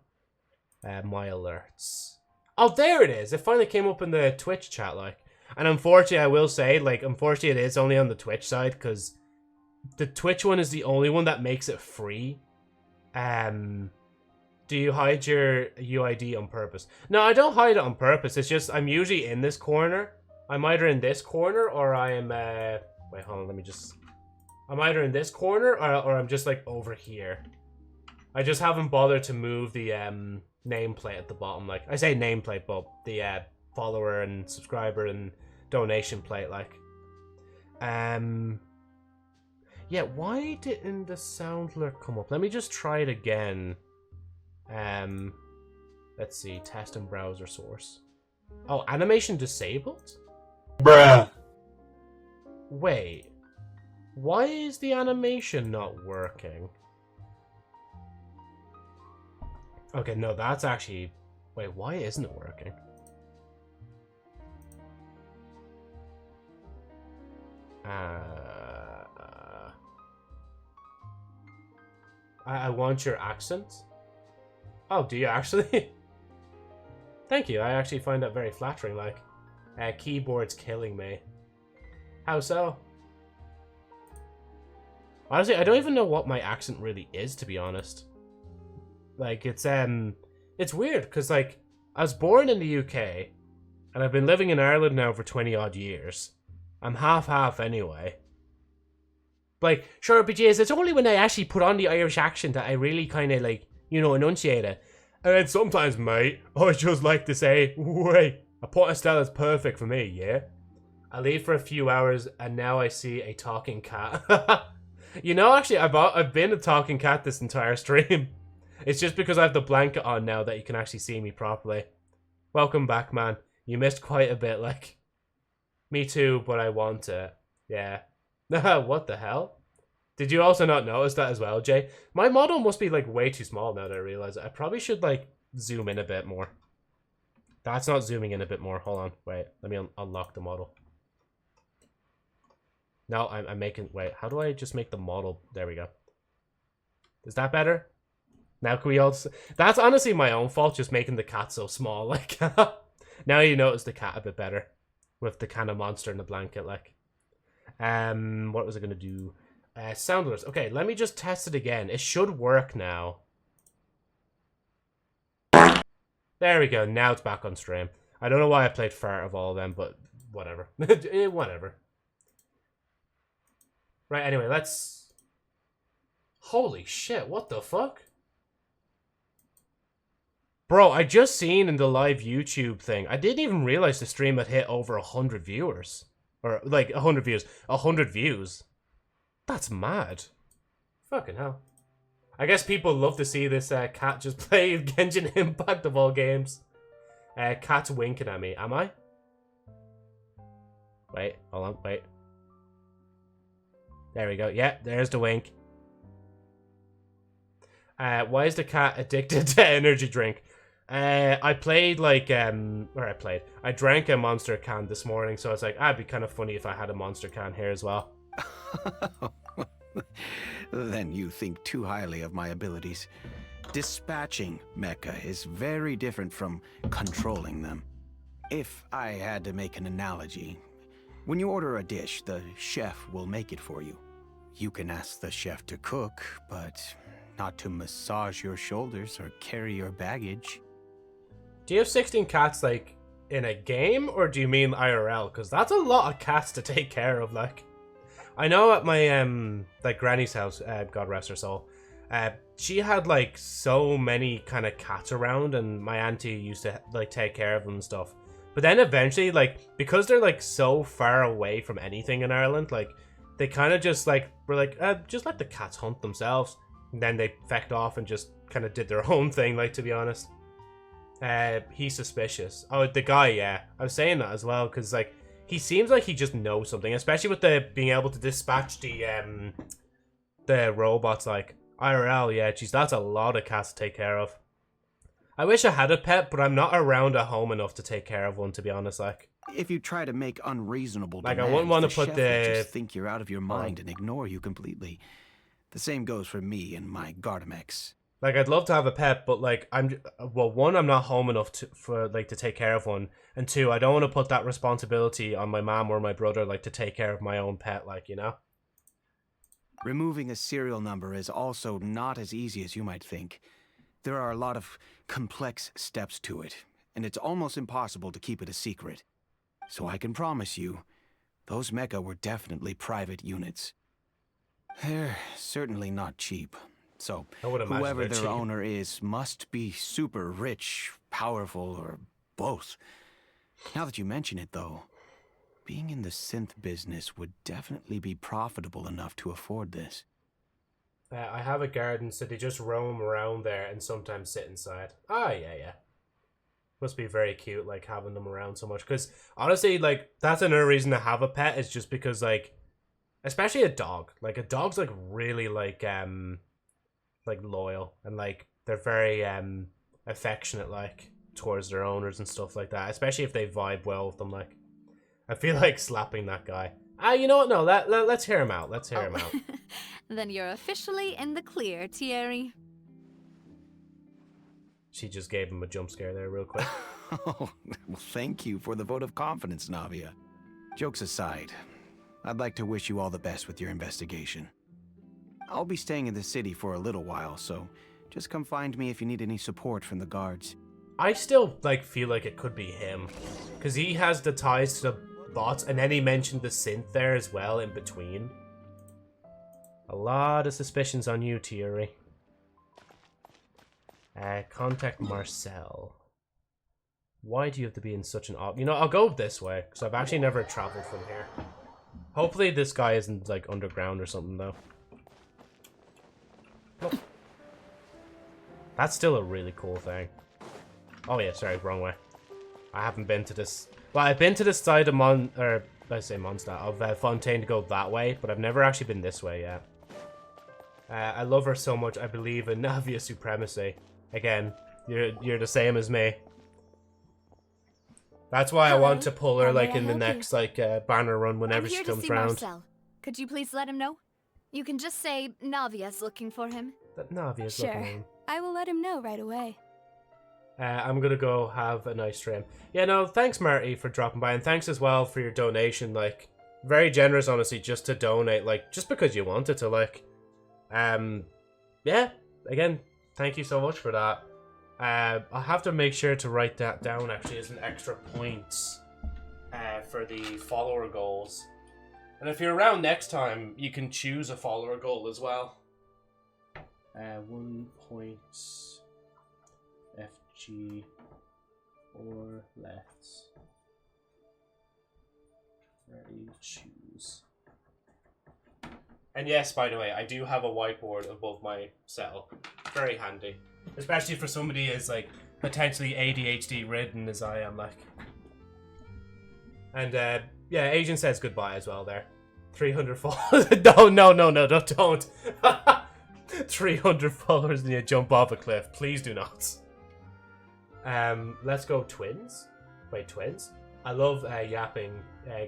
My alerts. Oh, there it is. It finally came up in the Twitch chat, like. And unfortunately, I will say, like, unfortunately it is only on the Twitch side, because the Twitch one is the only one that makes it free. Do you hide your UID on purpose? No, I don't hide it on purpose. It's just, I'm usually in this corner. I'm either in this corner, or I am, wait, hold on, let me just... I'm either in this corner, or I'm just, like, over here. I just haven't bothered to move the, nameplate at the bottom. Like, I say nameplate, but the, follower and subscriber and donation plate, like. Yeah, why didn't the sound alert come up? Let me just try it again. Let's see, test and browser source. Oh, animation disabled? Bruh. Wait. Why is the animation not working? Okay, no, that's actually... Wait, why isn't it working? I want your accent. Oh, do you actually? Thank you, I actually find that very flattering, like. Keyboard's killing me. How so? Honestly, I don't even know what my accent really is, to be honest. Like, it's weird, because, like, I was born in the UK, and I've been living in Ireland now for 20-odd years. I'm half-half anyway. Like, sure, but yes, it's only when I actually put on the Irish accent that I really kind of, like, you know, enunciate it. And then sometimes, mate, I just like to say, wait, a pot of Stella's perfect for me, yeah? I leave for a few hours and now I see a talking cat. You know, actually, I've been a talking cat this entire stream. It's just because I have the blanket on now that you can actually see me properly. Welcome back, man. You missed quite a bit, like. Me too, but I want it. Yeah. What the hell? Did you also not notice that as well, Jay? My model must be, like, way too small now that I realize it. I probably should, like, zoom in a bit more. That's not zooming in a bit more. Hold on. Wait. Let me unlock the model. No, I'm making... Wait, how do I just make the model? There we go. Is that better? Now can we all... That's honestly my own fault, just making the cat so small. Like, now you notice the cat a bit better. With the kind of monster in the blanket, like. What was I going to do? Soundless. Okay, let me just test it again. It should work now. There we go. Now it's back on stream. I don't know why I played fart of all of them, but whatever. Whatever. Right, anyway, let's... Holy shit, what the fuck? Bro, I just seen in the live YouTube thing, I didn't even realize the stream had hit over 100 viewers. Or, like, 100 views. 100 views. That's mad. Fucking hell. I guess people love to see this cat just play Genshin Impact of all games. Cat's winking at me. Am I? Wait, hold on, wait. There we go. Yeah, there's the wink. Why is the cat addicted to energy drink? I played like I drank a Monster can this morning, so I was like, it'd be kind of funny if I had a Monster can here as well. Then you think too highly of my abilities. Dispatching mecha is very different from controlling them. If I had to make an analogy, when you order a dish, the chef will make it for you. You can ask the chef to cook, but not to massage your shoulders or carry your baggage. Do you have 16 cats, like, in a game, or do you mean IRL? Because that's a lot of cats to take care of, like. I know at my, like, granny's house, God rest her soul, she had, like, so many kind of cats around, and my auntie used to, like, take care of them and stuff. But then eventually, like, because they're, like, so far away from anything in Ireland, like, they kind of just, like, were like, just let the cats hunt themselves. And then they fecked off and just kind of did their own thing, like, to be honest. He's suspicious. Oh, the guy, yeah. I was saying that as well, because, like, he seems like he just knows something, especially with the being able to dispatch the robots, like, IRL, yeah, geez, that's a lot of cats to take care of. I wish I had a pet, but I'm not around at home enough to take care of one, to be honest, like. If you try to make unreasonable like, demands, I wouldn't want to the put chef would just think you're out of your mind and ignore you completely. The same goes for me and my Gardamex. Like, I'd love to have a pet, but, like, well, one, I'm not home enough to take care of one, and two, I don't want to put that responsibility on my mom or my brother, like, to take care of my own pet, like, you know? Removing a serial number is also not as easy as you might think. There are a lot of complex steps to it, and it's almost impossible to keep it a secret. So I can promise you, those mecha were definitely private units. They're certainly not cheap. So, whoever their owner is must be super rich, powerful, or both. Now that you mention it, though, being in the synth business would definitely be profitable enough to afford this. I have a garden, so they just roam around there and sometimes sit inside. Ah, yeah. Must be very cute, like, having them around so much. Because, honestly, like, that's another reason to have a pet, is just because, like, especially a dog. Like, a dog's, like, really, like loyal, and like they're very affectionate, like, towards their owners and stuff like that, especially if they vibe well with them. Like, I feel like slapping that guy. You know what, no, let's hear him out. Let's hear him out. Then you're officially in the clear, Thierry. She just gave him a jump scare there real quick. Oh, well, thank you for the vote of confidence, Navia. Jokes aside, I'd like to wish you all the best with your investigation. I'll be staying in the city for a little while, so just come find me if you need any support from the guards. I still, like, feel like it could be him, because he has the ties to the bots, and then he mentioned the synth there as well in between. A lot of suspicions on you, Thierry. Contact Marcel. Why do you have to be in such an You know, I'll go this way, because I've actually never traveled from here. Hopefully this guy isn't, like, underground or something, though. Oh. That's still a really cool thing. Oh, yeah, sorry, wrong way. I haven't been to this... Well, I've been to this side of of Fontaine to go that way, but I've never actually been this way yet. I love her so much, I believe in Navia supremacy. Again, you're the same as me. That's why I want to pull her, like, in the next, like, banner run whenever she comes round. Marcel. Could you please let him know? You can just say Navia's looking for him. That Navia's looking for him. I will let him know right away. I'm gonna go have a nice stream. Yeah, no, thanks, Marty, for dropping by, and thanks as well for your donation. Like, very generous, honestly, just to donate, like, just because you wanted to, like. Yeah, again, thank you so much for that. I'll have to make sure to write that down, actually, as an extra points for the follower goals. And if you're around next time, you can choose a follower goal as well. 1 point FG or let's ready choose. And yes, by the way, I do have a whiteboard above my setup. Very handy. Especially for somebody as, like, potentially ADHD ridden as I am, like. And, yeah, Agent says goodbye as well there. 300 followers. No, don't. 300 followers and you jump off a cliff. Please do not. Let's go twins. Wait, twins? I love yapping,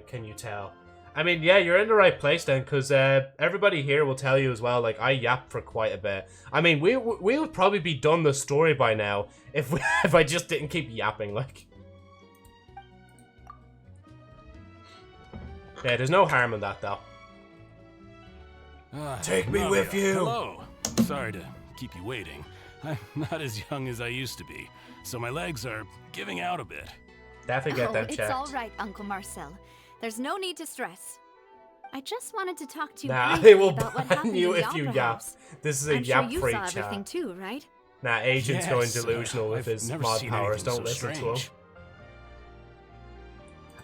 can you tell? I mean, yeah, you're in the right place then, because everybody here will tell you as well, like, I yap for quite a bit. I mean, we would probably be done the story by now if if I just didn't keep yapping, like. Yeah, there's no harm in that, though. Take me with you! Hello. Sorry to keep you waiting. I'm not as young as I used to be, so my legs are giving out a bit. Definitely get them checked. It's all right, Uncle Marcel. There's no need to stress. I just wanted to talk to you Nah, briefly they will about what ban happened you in the if you Opera yap. House. This is a I'm yap-free sure you saw chat. everything too, right? Nah, Agent's going Yes, delusional with I've his never mod seen powers. anything Don't so listen to him. strange.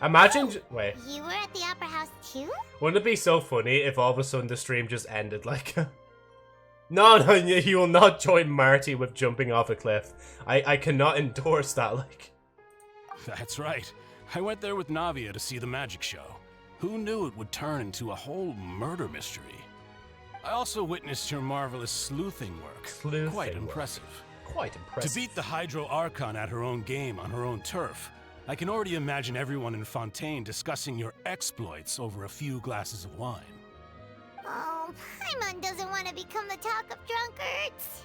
Imagine... Wait. You were at the Opera House too? Wouldn't it be so funny if all of a sudden the stream just ended like... No, you will not join Marty with jumping off a cliff. I cannot endorse that, like... That's right. I went there with Navia to see the magic show. Who knew it would turn into a whole murder mystery? I also witnessed your marvelous sleuthing work. Quite impressive. Quite impressive. To beat the Hydro Archon at her own game on her own turf, I can already imagine everyone in Fontaine discussing your exploits over a few glasses of wine. Oh, Paimon doesn't want to become the talk of drunkards.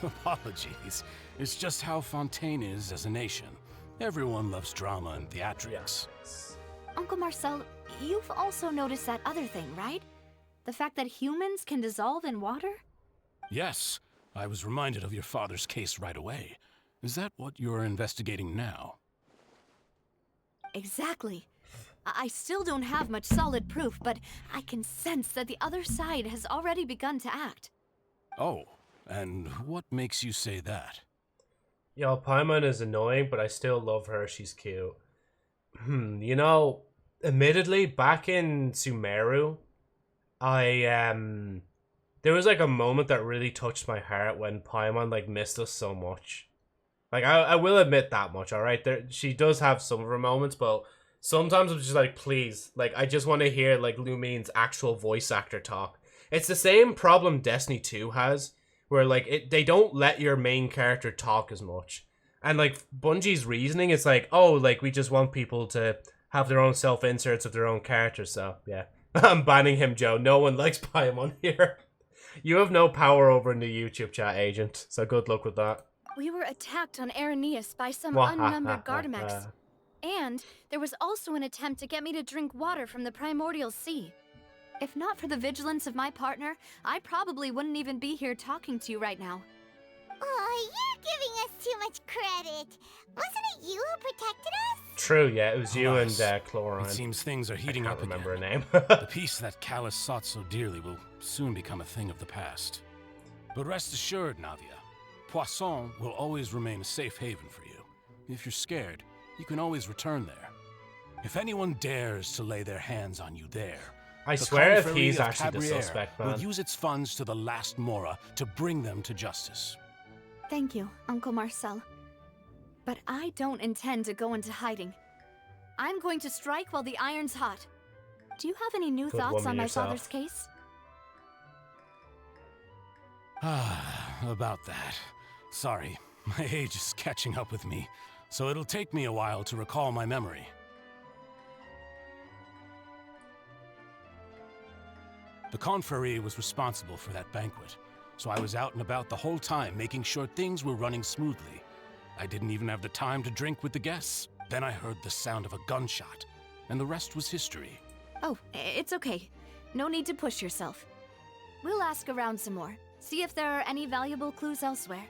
Apologies. It's just how Fontaine is as a nation. Everyone loves drama and theatrics. Uncle Marcel, you've also noticed that other thing, right? The fact that humans can dissolve in water? Yes, I was reminded of your father's case right away. Is that what you're investigating now? Exactly. I still don't have much solid proof, but I can sense that the other side has already begun to act. Oh, and what makes you say that? Yo, Paimon is annoying, but I still love her. She's cute. You know, admittedly, back in Sumeru, there was like a moment that really touched my heart when Paimon like missed us so much. Like, I will admit that much, alright? She does have some of her moments, but sometimes I'm just like, please, like, I just want to hear like Lumine's actual voice actor talk. It's the same problem Destiny 2 has, where like they don't let your main character talk as much. And like Bungie's reasoning is like, oh, like we just want people to have their own self-inserts of their own characters, so yeah. I'm banning him, Joe. No one likes Paimon here. You have no power over in the YouTube chat, Agent, so good luck with that. We were attacked on Arrhenius by some unnumbered Gardamex. And there was also an attempt to get me to drink water from the primordial sea. If not for the vigilance of my partner, I probably wouldn't even be here talking to you right now. Oh, you're giving us too much credit. Wasn't it you who protected us? True, yeah, it was you and Chlorine. It seems things are heating up again. I can't remember her name. The peace that Callus sought so dearly will soon become a thing of the past. But rest assured, Navia, Poisson will always remain a safe haven for you. If you're scared, you can always return there. If anyone dares to lay their hands on you there, I swear if he's actually the suspect, man. will use its funds to the last Mora to bring them to justice. Thank you, Uncle Marcel. But I don't intend to go into hiding. I'm going to strike while the iron's hot. Do you have any new thoughts on my father's case? About that. Sorry, my age is catching up with me, so it'll take me a while to recall my memory. The confrérie was responsible for that banquet, so I was out and about the whole time making sure things were running smoothly. I didn't even have the time to drink with the guests. Then I heard the sound of a gunshot, and the rest was history. Oh, it's okay. No need to push yourself. We'll ask around some more. See if there are any valuable clues elsewhere.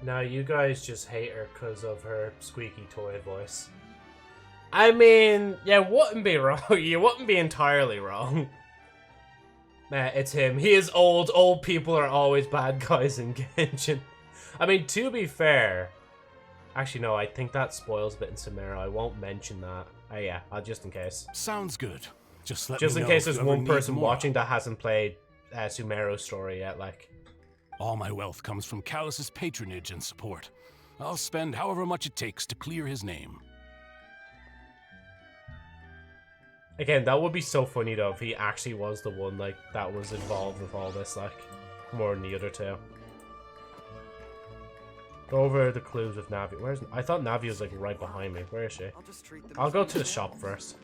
No, you guys just hate her because of her squeaky toy voice. I mean, yeah, wouldn't be wrong. You wouldn't be entirely wrong. It's him. He is old. Old people are always bad guys in Genshin. I mean, to be fair... Actually, no, I think that spoils a bit in Sumeru. I won't mention that. Yeah, just in case. Sounds good. Just in case there's one person watching that hasn't played Sumeru's story yet, like... All my wealth comes from Callus's patronage and support. I'll spend however much it takes to clear his name. Again, that would be so funny though if he actually was the one like that was involved with all this, like, more than the other two. Go over the clues with Navi. I thought Navi was like right behind me. Where is she? I'll go to the shop first.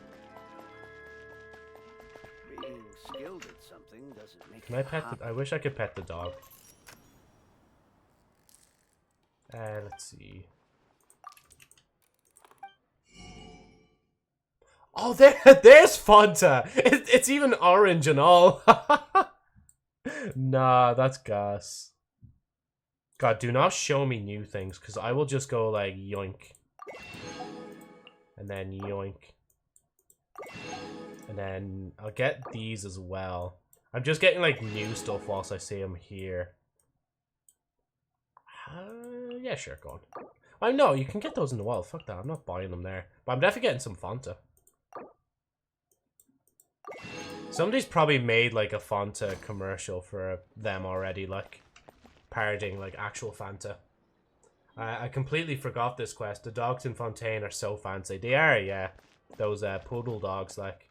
Can I pet the... I wish I could pet the dog. Let's see. Oh, there's Fanta! It's even orange and all. Nah, that's gas. God, do not show me new things, because I will just go like yoink. And then yoink. And then I'll get these as well. I'm just getting like new stuff whilst I see them here. Yeah, sure, go on. I know, you can get those in the wild. Fuck that, I'm not buying them there. But I'm definitely getting some Fanta. Somebody's probably made like a Fanta commercial for them already, like parodying like actual Fanta. I completely forgot this quest. The dogs in Fontaine are so fancy. They are, yeah. Those poodle dogs, like.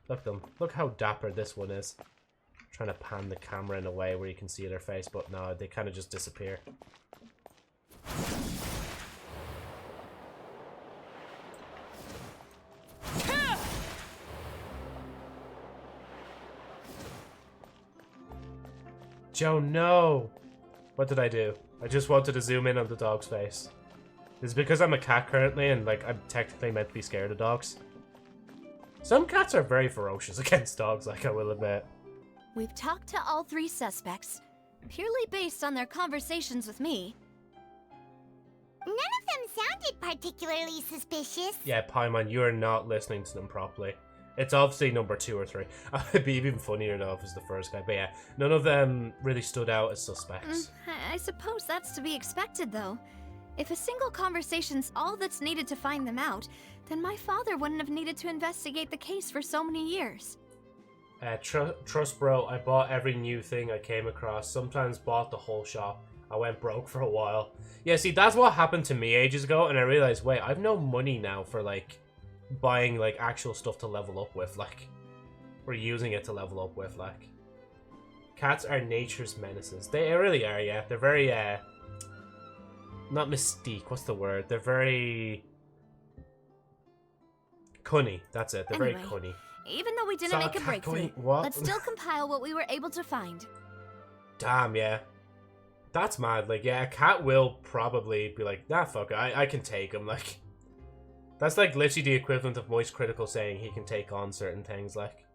Look at them. Look how dapper this one is. I'm trying to pan the camera in a way where you can see their face, but no, they kind of just disappear. Joe, no! What did I do? I just wanted to zoom in on the dog's face. Is it because I'm a cat currently and like I'm technically meant to be scared of dogs? Some cats are very ferocious against dogs, like I will admit. We've talked to all three suspects, purely based on their conversations with me. None of them sounded particularly suspicious. Yeah, Paimon, you are not listening to them properly. It's obviously number 2 or 3. It'd be even funnier though if it was the first guy. But yeah, none of them really stood out as suspects. I suppose that's to be expected though. If a single conversation's all that's needed to find them out, then my father wouldn't have needed to investigate the case for so many years. Trust bro, I bought every new thing I came across. Sometimes bought the whole shop. I went broke for a while. Yeah, see, that's what happened to me ages ago, and I realized, wait, I've no money now for, like, buying, like, actual stuff to level up with, like, or using it to level up with, like. Cats are nature's menaces. They really are, yeah. They're very, not mystique, what's the word? They're very... cunny, that's it. They're very cunny. Even though we didn't make a breakthrough, let's still compile what we were able to find. Damn, yeah. That's mad. Like, yeah, a cat will probably be like, nah, fuck it, I can take him. Like, that's like literally the equivalent of Moist Critical saying he can take on certain things, like.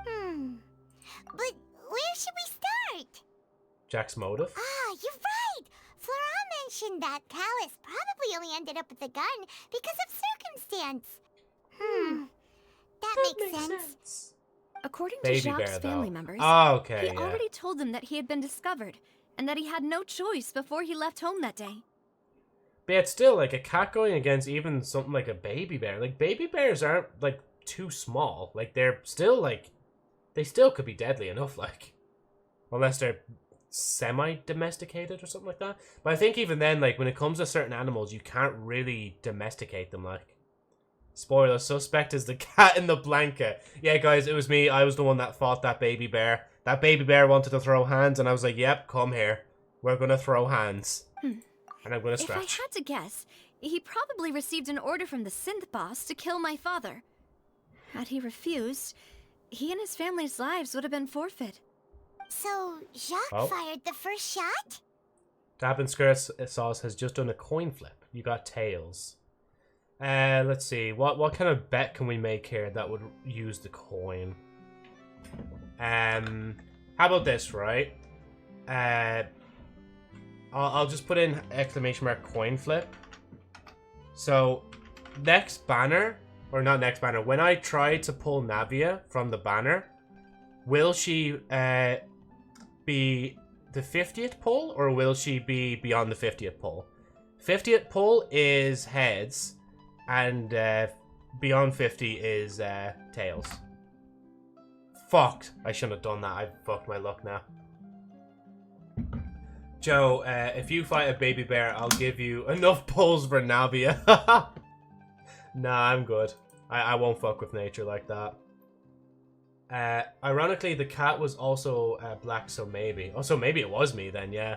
But where should we start? Jack's motive? Ah, you're right! Flora mentioned that Callus probably only ended up with the gun because of circumstance. That makes sense. According to Jacques' family members, he already told them that he had been discovered, and that he had no choice before he left home that day. But yet still, like, a cat going against even something like a baby bear. Like, baby bears aren't, like, too small. Like, they're still, like, they still could be deadly enough, like. Unless they're semi-domesticated or something like that. But I think even then, like, when it comes to certain animals, you can't really domesticate them, like. Spoiler, suspect is the cat in the blanket. Yeah, guys, it was me. I was the one that fought that baby bear. That baby bear wanted to throw hands, and I was like, yep, come here. We're gonna throw hands. And I'm gonna stretch. If I had to guess, he probably received an order from the synth boss to kill my father. Had he refused, he and his family's lives would have been forfeit. So, Jacques fired the first shot? Tap and Skirt Sauce has just done a coin flip. You got tails. Let's see. What kind of bet can we make here that would use the coin? How about this, right? I'll just put in exclamation mark coin flip. So, next banner, or not next banner, when I try to pull Navia from the banner, will she be the 50th pull, or will she be beyond the 50th pull? 50th pull is heads, and beyond 50 is tails. Fucked. I shouldn't have done that. I've fucked my luck now. Joe, if you fight a baby bear, I'll give you enough pulls for Navia. Nah, I'm good. I won't fuck with nature like that. Ironically, the cat was also black, so maybe. Oh, so maybe it was me then, yeah.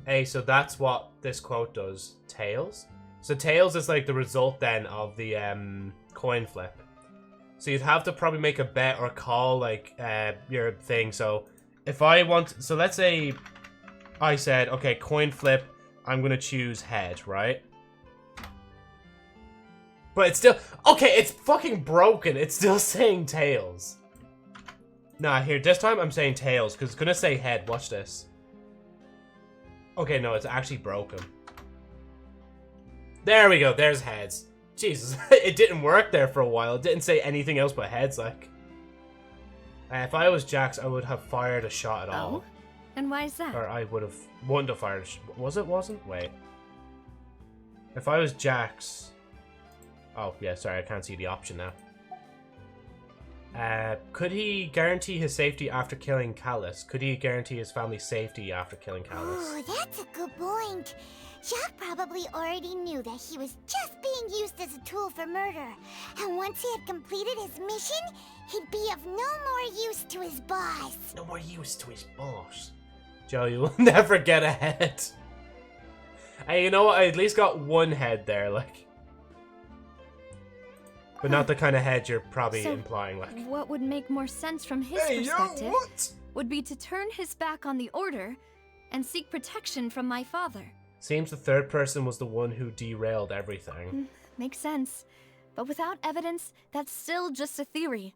Hey, so that's what this quote does. Tails? So tails is like the result then of the coin flip. So you'd have to probably make a bet or call like your thing. So if I want... So let's say I said, okay, coin flip, I'm going to choose head, right? But it's still... Okay, it's fucking broken. It's still saying tails. Nah, here, this time I'm saying tails, because it's going to say head. Watch this. Okay, no, it's actually broken. There we go, there's heads. Jesus, it didn't work there for a while. It didn't say anything else but heads, like. If I was Jax, I would have fired a shot at all. And why is that? Or I wouldn't have fired a shot. Was it wasn't? Wait. If I was Jax... Oh, yeah, sorry, I can't see the option now. Could he guarantee his safety after killing Callus? Could he guarantee his family's safety after killing Callus? Oh, that's a good point. Jacques probably already knew that he was just being used as a tool for murder. And once he had completed his mission, he'd be of no more use to his boss. No more use to his boss. Joe, you will never get ahead. Hey, you know what? I at least got one head there, like. But not the kind of head you're probably implying, like. What would make more sense from his perspective would be to turn his back on the Order and seek protection from my father. Seems the third person was the one who derailed everything. Makes sense. But without evidence, that's still just a theory.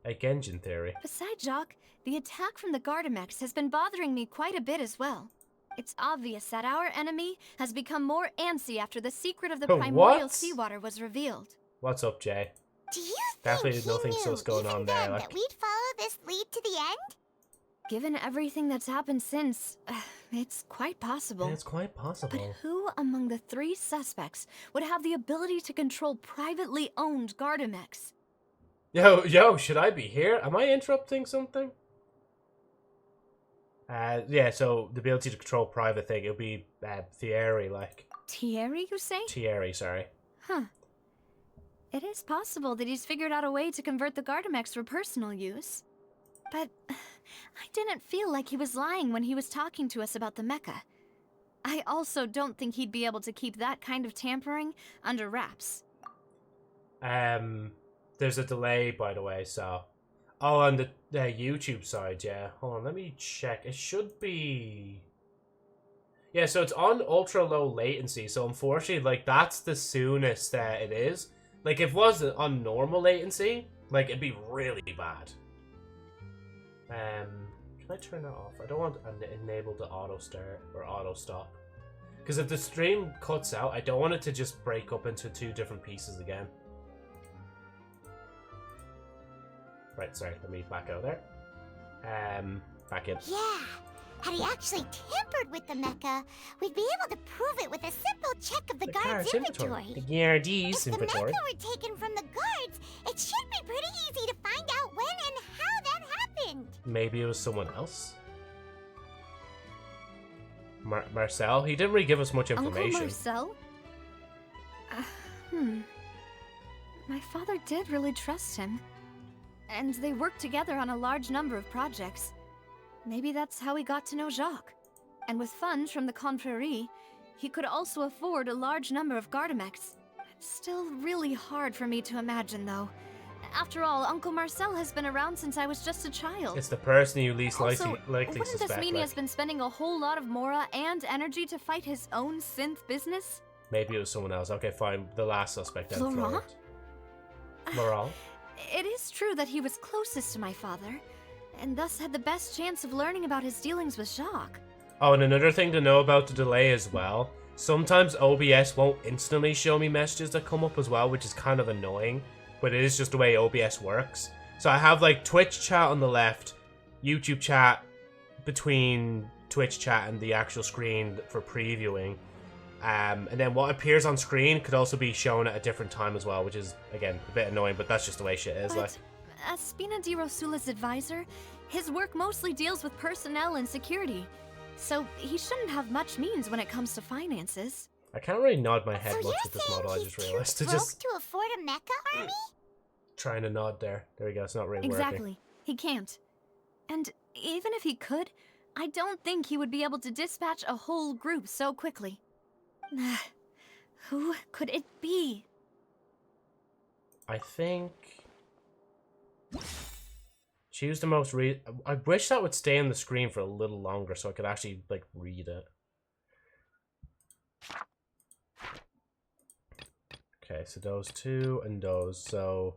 A Genshin theory. Besides, Jacques, the attack from the Gardamex has been bothering me quite a bit as well. It's obvious that our enemy has become more antsy after the secret of the primordial seawater was revealed. What's up, Jay? Do you Definitely think nothing sus going on there, like. that we'd follow this lead to the end? Given everything that's happened since, it's quite possible. Yeah, it's quite possible. But who among the three suspects would have the ability to control privately owned Gardamex? Yo, should I be here? Am I interrupting something? Yeah, so the ability to control private thing, it'll be Thierry, like. Thierry, you say? Thierry, sorry. Huh. It is possible that he's figured out a way to convert the Gardamex for personal use. But I didn't feel like he was lying when he was talking to us about the mecha. I also don't think he'd be able to keep that kind of tampering under wraps. There's a delay, by the way, so... Oh, on the YouTube side, yeah. Hold on, let me check. It should be... Yeah, so it's on ultra low latency, so unfortunately, like, that's the soonest it is. Like, if it was on normal latency, like, it'd be really bad. Can I turn that off? I don't want to enable the auto start or auto stop. Because if the stream cuts out, I don't want it to just break up into two different pieces again. Right, sorry, let me back out there. Back in. Yeah, Had he actually tampered with the mecha, we'd be able to prove it with a simple check of the guard's inventory. The guard's If inventory. the mecha were taken from the guards, it should be pretty easy to find out when and how that happened. Maybe it was someone else? Marcel? He didn't really give us much information. Uncle Marcel? My father did really trust him. And they worked together on a large number of projects. Maybe that's how he got to know Jacques. And with funds from the Confrérie, he could also afford a large number of Gardamex. It's still really hard for me to imagine, though. After all, Uncle Marcel has been around since I was just a child. It's the person you least likely wouldn't suspect. this mean he has been spending a whole lot of mora and energy to fight his own synth business? Maybe it was someone else. Okay, fine. The last suspect then. Florent? Laurent? It is true that he was closest to my father, and thus had the best chance of learning about his dealings with Jacques. Oh, and another thing to know about the delay as well. Sometimes OBS won't instantly show me messages that come up as well, which is kind of annoying. But it is just the way OBS works. So I have like Twitch chat on the left, YouTube chat between Twitch chat and the actual screen for previewing. And then what appears on screen could also be shown at a different time as well, which is, again, a bit annoying, but that's just the way shit is. But as Spina di Rosula's advisor, his work mostly deals with personnel and security. So he shouldn't have much means when it comes to finances. I can't really nod my head much with this model, I just realized. To afford a mecha army? Trying to nod there. There we go, it's not really Exactly. working. He can't. And even if he could, I don't think he would be able to dispatch a whole group so quickly. Who could it be? I think... Choose the most I wish that would stay on the screen for a little longer so I could actually, like, read it. Okay, so those two and those, so...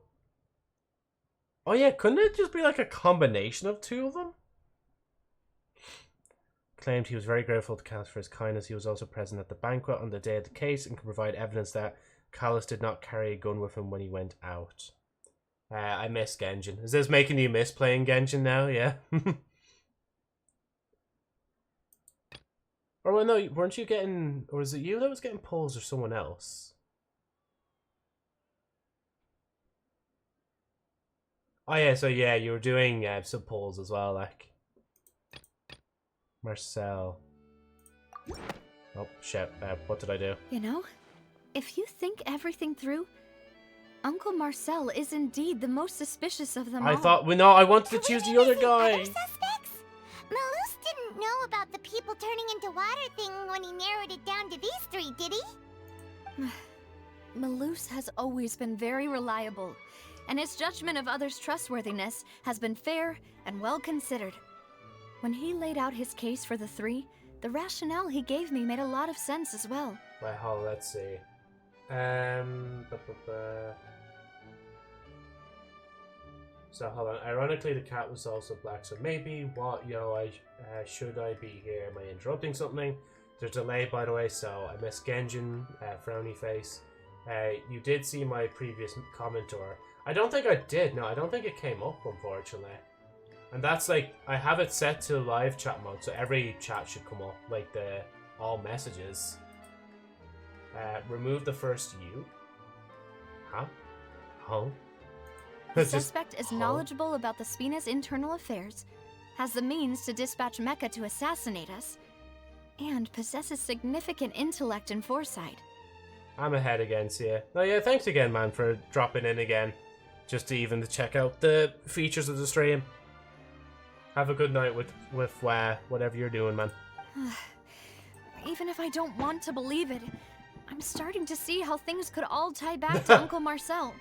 Oh yeah, couldn't it just be like a combination of two of them? Claimed he was very grateful to Callus for his kindness. He was also present at the banquet on the day of the case and can provide evidence that Callus did not carry a gun with him when he went out. I miss Genshin. Is this making you miss playing Genshin now? Yeah. Or well, no, weren't you getting... Or was it you that was getting pulls or someone else? Oh yeah, so yeah, you were doing some pulls as well, like... Marcel. Oh, shit. What did I do? You know, if you think everything through, Uncle Marcel is indeed the most suspicious of them all. I thought... Well, no, I wanted to choose the other guy. Other suspects? Malus didn't know about the people turning into water thing when he narrowed it down to these three, did he? Malus has always been very reliable, and his judgment of others' trustworthiness has been fair and well considered. When he laid out his case for the three, the rationale he gave me made a lot of sense as well. Well, let's see. So hold on. Ironically, the cat was also black. So maybe should I be here? Am I interrupting something? There's a delay, by the way. So I missed Genshin, frowny face. You did see my previous commentor. I don't think I did. No, I don't think it came up, unfortunately. And that's like, I have it set to live chat mode, so every chat should come up, like the all messages. Remove the first U. Huh? Oh. The suspect is knowledgeable about the Spina's internal affairs, has the means to dispatch Mecha to assassinate us, and possesses significant intellect and foresight. I'm ahead again, see ya. Oh yeah, thanks again, man, for dropping in again. Just to even check out the features of the stream. Have a good night with whatever you're doing, man. Even if I don't want to believe it, I'm starting to see how things could all tie back to Uncle Marcel.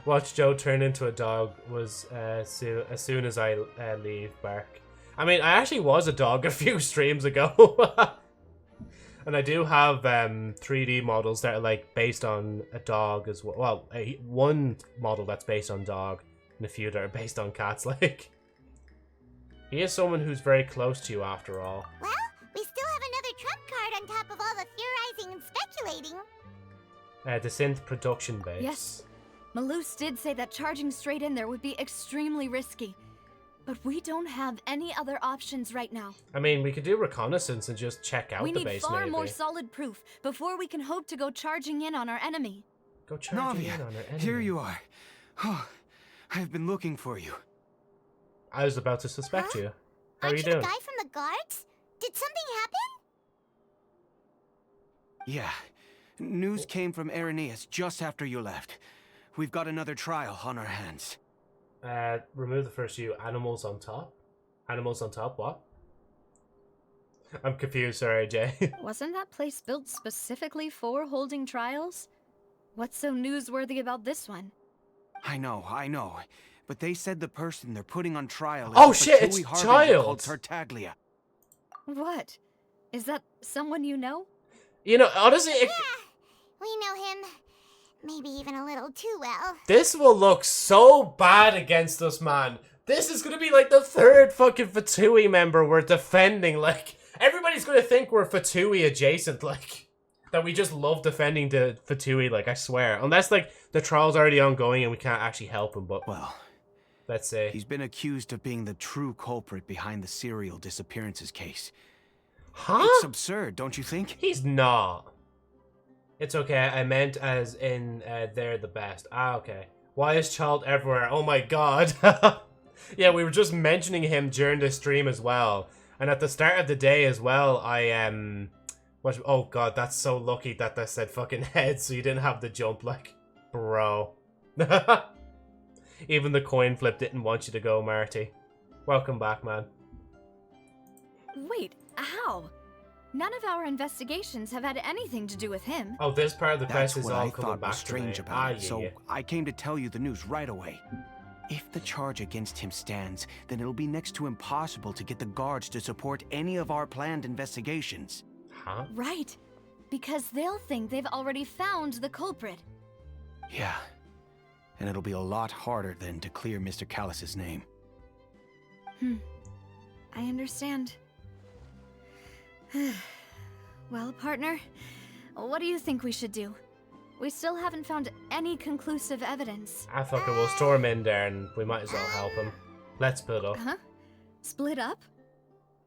Watch Joe turn into a dog was as soon as I leave bark. I mean, I actually was a dog a few streams ago. And I do have 3D models that are like based on a dog as well. Well, one model that's based on dog and a few that are based on cats, like. He is someone who's very close to you, after all. Well, we still have another trump card on top of all the theorizing and speculating. The synth production base. Yes. Malus did say that charging straight in there would be extremely risky. But we don't have any other options right now. I mean, we could do reconnaissance and just check out the base, We need far maybe. more solid proof before we can hope to go charging in on our enemy. Go charging in on our enemy. Here you are. Oh, I've been looking for you. I was about to suspect you. How are you Aren't you doing? the guy from the guards? Did something happen? Yeah. News came from Irenaeus just after you left. We've got another trial on our hands. Remove the first few animals on top. Animals on top, what? I'm confused, sorry, Jay. Wasn't that place built specifically for holding trials? What's so newsworthy about this one? I know. But they said the person they're putting on trial is Oh a shit, it's Fatui harbinger called Child! Tartaglia. What? Is that someone you know? You know, honestly, Yeah, we know him. Maybe even a little too well. this will look so bad against us, man. This is gonna be like the third fucking Fatui member we're defending. Like, everybody's gonna think we're Fatui adjacent, like, that we just love defending the Fatui, like, I swear. Unless, like, the trial's already ongoing and we can't actually help him, but... Well, let's see. he's been accused of being the true culprit behind the serial disappearances case. Huh? It's absurd, don't you think? He's not. It's okay, I meant as in, they're the best. Ah, okay. Why is Child everywhere? Oh my god. Yeah, we were just mentioning him during the stream as well. And at the start of the day as well, oh god, that's so lucky that they said fucking head, so you didn't have the jump, like, bro. Even the coin flip didn't want you to go, Marty. Welcome back, man. Wait, how? None of our investigations have had anything to do with him. Oh, this part of the quest That's is what all I coming thought back was strange to me. about it, yeah, so yeah. I came to tell you the news right away. If the charge against him stands, then it'll be next to impossible to get the guards to support any of our planned investigations. Huh? Right. Because they'll think they've already found the culprit. Yeah. And it'll be a lot harder then to clear Mr. Callus's name. I understand. Well, partner, what do you think we should do? We still haven't found any conclusive evidence. Ah, fuck it, we'll store him in there and we might as well help him. Let's split up. Huh? Split up?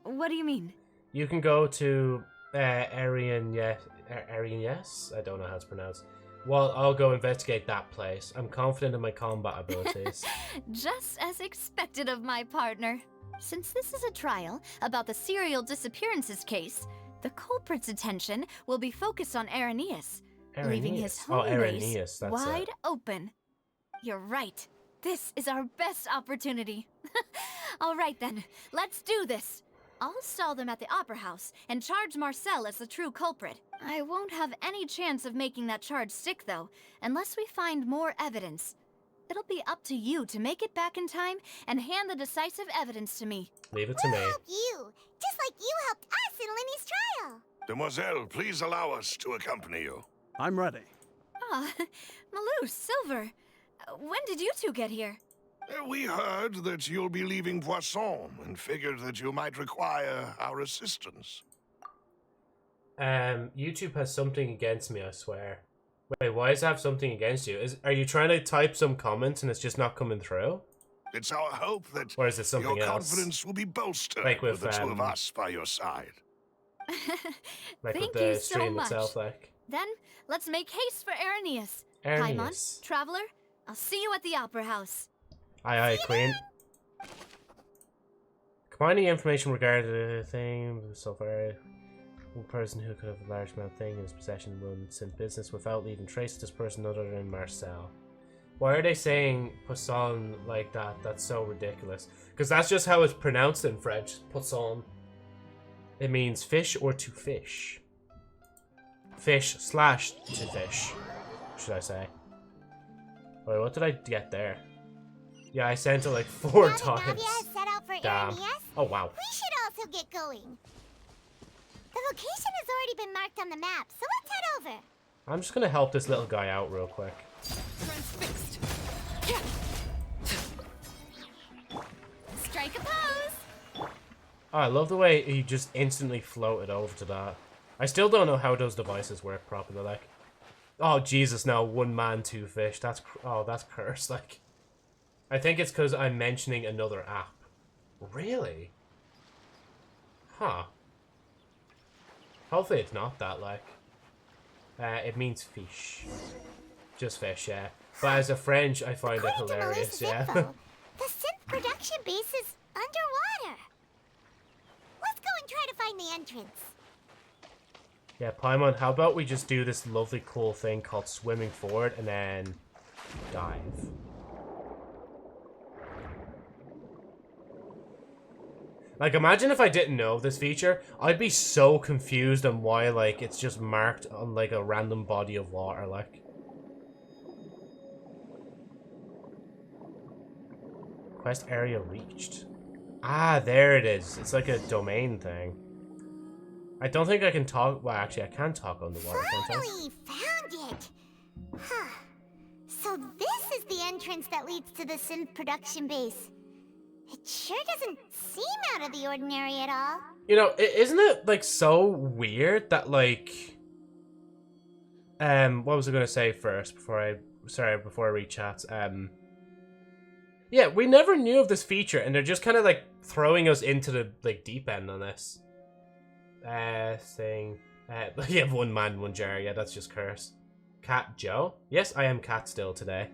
What do you mean? You can go to Arian, yes? I don't know how it's pronounced. Well, I'll go investigate that place. I'm confident in my combat abilities. Just as expected of my partner. Since this is a trial about the serial disappearances case, the culprit's attention will be focused on Irenaeus, leaving his home base wide open. You're right. This is our best opportunity. All right then, let's do this. I'll stall them at the Opera House and charge Marcel as the true culprit. I won't have any chance of making that charge stick, though, unless we find more evidence. It'll be up to you to make it back in time and hand the decisive evidence to me. Leave it to me. We'll help you, just like you helped us in Linny's trial. Demoiselle, please allow us to accompany you. I'm ready. Ah, Malou, Silver. When did you two get here? We heard that you'll be leaving Poisson and figured that you might require our assistance. YouTube has something against me, I swear. Wait, why does it have something against you? Are you trying to type some comments and it's just not coming through? It's our hope that or is it something your else? confidence will be bolstered like with the two of us by your side. Like Thank with the you so stream much. itself, like. Then, let's make haste for Irenaeus. Irenaeus. Paimon, Traveler, I'll see you at the Opera House. Aye, aye, Queen. Combining information regarding the thing so far, one person who could have a large amount of thing in his possession runs in business without leaving trace of this person other than Marcel. Why are they saying Poisson like that? That's so ridiculous. Because that's just how it's pronounced in French. Poisson. It means fish or to fish. Fish / to fish, should I say. Wait, what did I get there? Yeah, I sent it like 4 times. Navia has set out for Damn. Irenaeus. Oh, wow. We should also get going. The location has already been marked on the map, so let's head over. I'm just gonna help this little guy out real quick. Transfixed. Strike a pose! Oh, I love the way he just instantly floated over to that. I still don't know how those devices work properly, like. Oh, Jesus, no, 1 man, 2 fish. That's cursed, like. I think it's because I'm mentioning another app. Really? Huh. Hopefully it's not that, like. It means fish. Just fish, yeah. But as a French, I find it hilarious, yeah. The synth production base is underwater. Let's go and try to find the entrance. Yeah, Paimon, how about we just do this lovely cool thing called swimming forward and then dive. Like, imagine if I didn't know this feature. I'd be so confused on why, like, it's just marked on, like, a random body of water, like. Quest area reached. Ah, there it is. It's like a domain thing. I don't think I can talk. Well, actually, I can talk on the water. Finally found it. Huh. So this is the entrance that leads to the synth production base. It sure doesn't seem out of the ordinary at all. You know, isn't it like so weird that like, what was I gonna say first before I read chats? Yeah, we never knew of this feature, and they're just kind of like throwing us into the like deep end on this. Thing. Yeah, one man, one jar. Yeah, that's just curse. Cat Joe? Yes, I am cat still today.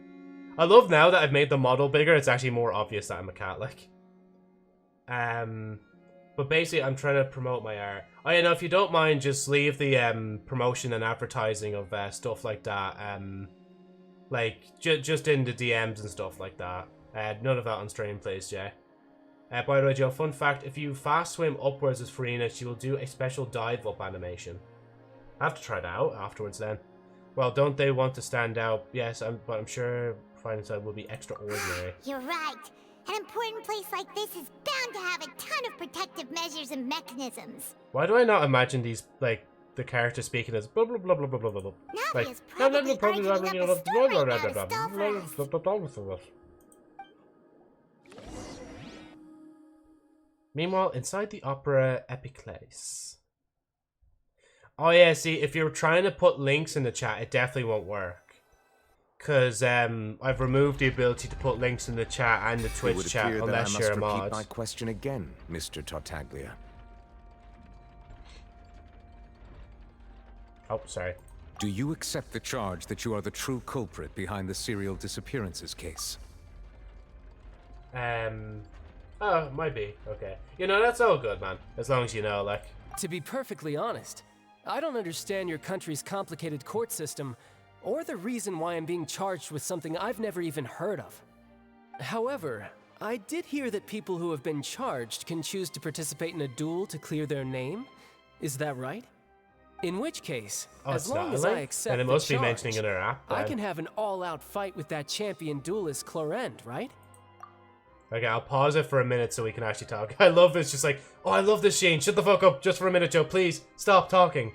I love now that I've made the model bigger, it's actually more obvious that I'm a cat, like. But basically, I'm trying to promote my art. Oh, you know, if you don't mind, just leave the promotion and advertising of stuff like that. Like, just in the DMs and stuff like that. None of that on stream, please, Jay. By the way, Joe, fun fact, if you fast swim upwards as Farina, she will do a special dive up animation. I have to try that out afterwards then. Well, don't they want to stand out? Yes, but I'm sure finding side will be extraordinary. You're right. An important place like this is bound to have a ton of protective measures and mechanisms. Why do I not imagine these, like, the character speaking as blah blah blah blah blah blah blah? Like, meanwhile, inside the opera Epiclese. Oh yeah, see, if you're trying to put links in the chat, it definitely won't work. Because I've removed the ability to put links in the chat and the Twitch chat unless you're a mod. I must repeat my question again, Mr. Tartaglia. Oh, sorry. Do you accept the charge that you are the true culprit behind the serial disappearances case? Oh, might be. Okay. You know, that's all good, man. As long as you know, like. To be perfectly honest, I don't understand your country's complicated court system, or the reason why I'm being charged with something I've never even heard of. However, I did hear that people who have been charged can choose to participate in a duel to clear their name. Is that right? In which case, as long as I accept and it must be mentioning in her app, I can have an all-out fight with that champion duelist Clorend, right? Okay, I'll pause it for a minute so we can actually talk. I love this, just like, oh, I love this, Shane. Shut the fuck up just for a minute, Joe. Please, stop talking.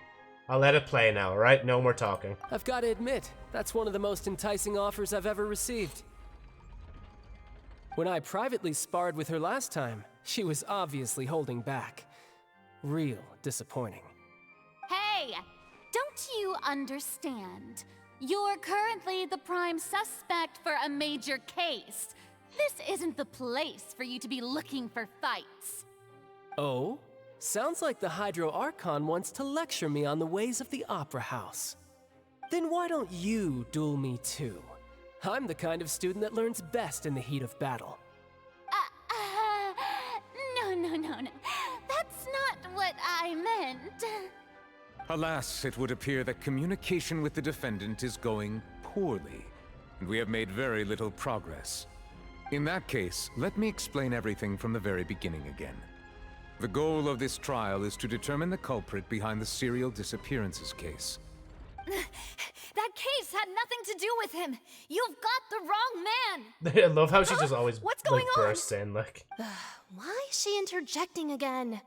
I'll let it play now, alright? No more talking. I've got to admit, that's one of the most enticing offers I've ever received. When I privately sparred with her last time, she was obviously holding back. Real disappointing. Hey! Don't you understand? You're currently the prime suspect for a major case. This isn't the place for you to be looking for fights. Oh? Sounds like the Hydro Archon wants to lecture me on the ways of the Opera House. Then why don't you duel me too? I'm the kind of student that learns best in the heat of battle. No. That's not what I meant. Alas, it would appear that communication with the defendant is going poorly, and we have made very little progress. In that case, let me explain everything from the very beginning again. The goal of this trial is to determine the culprit behind the serial disappearances case. That case had nothing to do with him. You've got the wrong man. I love how she just always What's going on? bursts in, like. Why is she interjecting again?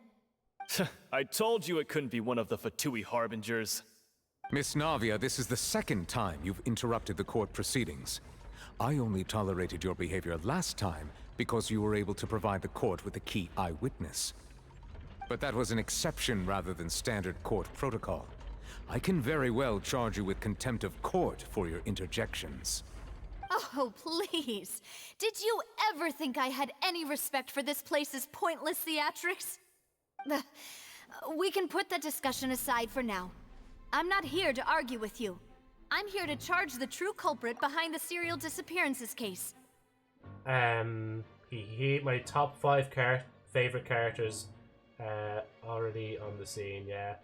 I told you it couldn't be one of the Fatui Harbingers. Miss Navia, this is the second time you've interrupted the court proceedings. I only tolerated your behavior last time because you were able to provide the court with a key eyewitness. But that was an exception rather than standard court protocol. I can very well charge you with contempt of court for your interjections. Oh, please. Did you ever think I had any respect for this place's pointless theatrics? We can put that discussion aside for now. I'm not here to argue with you. I'm here to charge the true culprit behind the serial disappearances case. He my top 5 favorite characters already on the scene, yeah.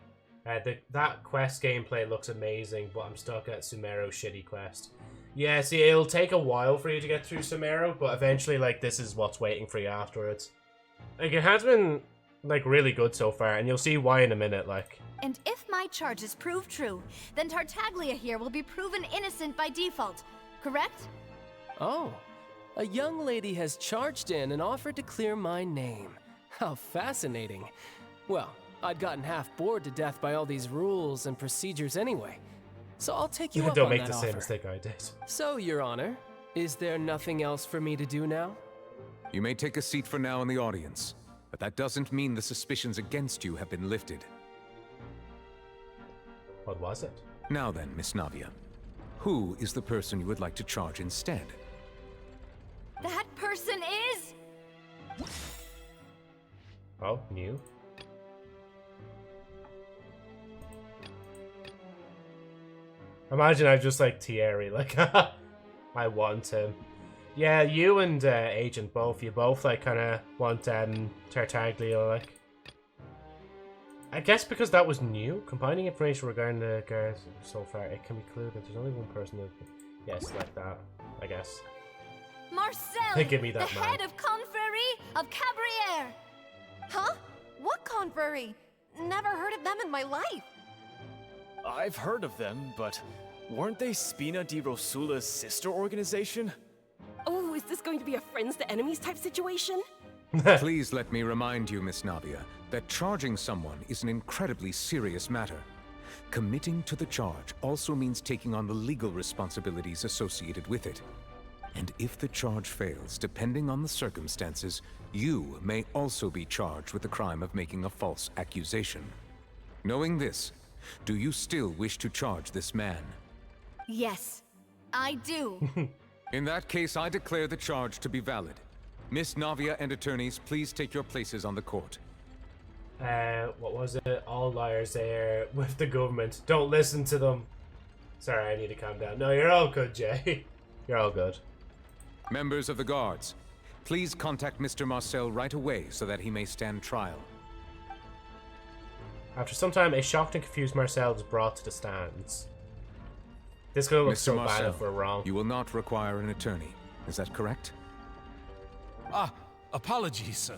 That quest gameplay looks amazing, but I'm stuck at Sumeru's shitty quest. Yeah, see, it'll take a while for you to get through Sumeru, but eventually, like, this is what's waiting for you afterwards. Like, it has been, like, really good so far, and you'll see why in a minute, like. And if my charges prove true, then Tartaglia here will be proven innocent by default, correct? Oh, a young lady has charged in and offered to clear my name. How fascinating. Well, I'd gotten half bored to death by all these rules and procedures anyway. So I'll take you up on that offer. Don't make the same mistake I did. So, Your Honor, is there nothing else for me to do now? You may take a seat for now in the audience, but that doesn't mean the suspicions against you have been lifted. What was it? Now then, Miss Navia, who is the person you would like to charge instead? That person is... Oh, new? Imagine I just like Thierry, like, I want him. Yeah, you and Agent both, you both like kind of want Tartaglia, like. I guess because that was new, combining information regarding the guards so far, it can be clued that there's only one person that, yes, like that, I guess. Marcel, give me that, the man. head of Confrérie of Cabriere. Huh? What Confrérie? Never heard of them in my life. I've heard of them, but weren't they Spina di Rosula's sister organization? Oh, is this going to be a friends to enemies type situation? Please let me remind you, Miss Navia, that charging someone is an incredibly serious matter. Committing to the charge also means taking on the legal responsibilities associated with it. And if the charge fails, depending on the circumstances, you may also be charged with the crime of making a false accusation. Knowing this, do you still wish to charge this man? Yes, I do. In that case, I declare the charge to be valid. Miss Navia and attorneys, please take your places on the court. What was it? All liars there with the government. Don't listen to them. Sorry, I need to calm down. No, you're all good, Jay. You're all good. Members of the guards, please contact Mr. Marcel right away so that he may stand trial. After some time, a shocked and confused Marcel is brought to the stands. This gonna look so bad if we're wrong. You will not require an attorney. Is that correct? Apologies.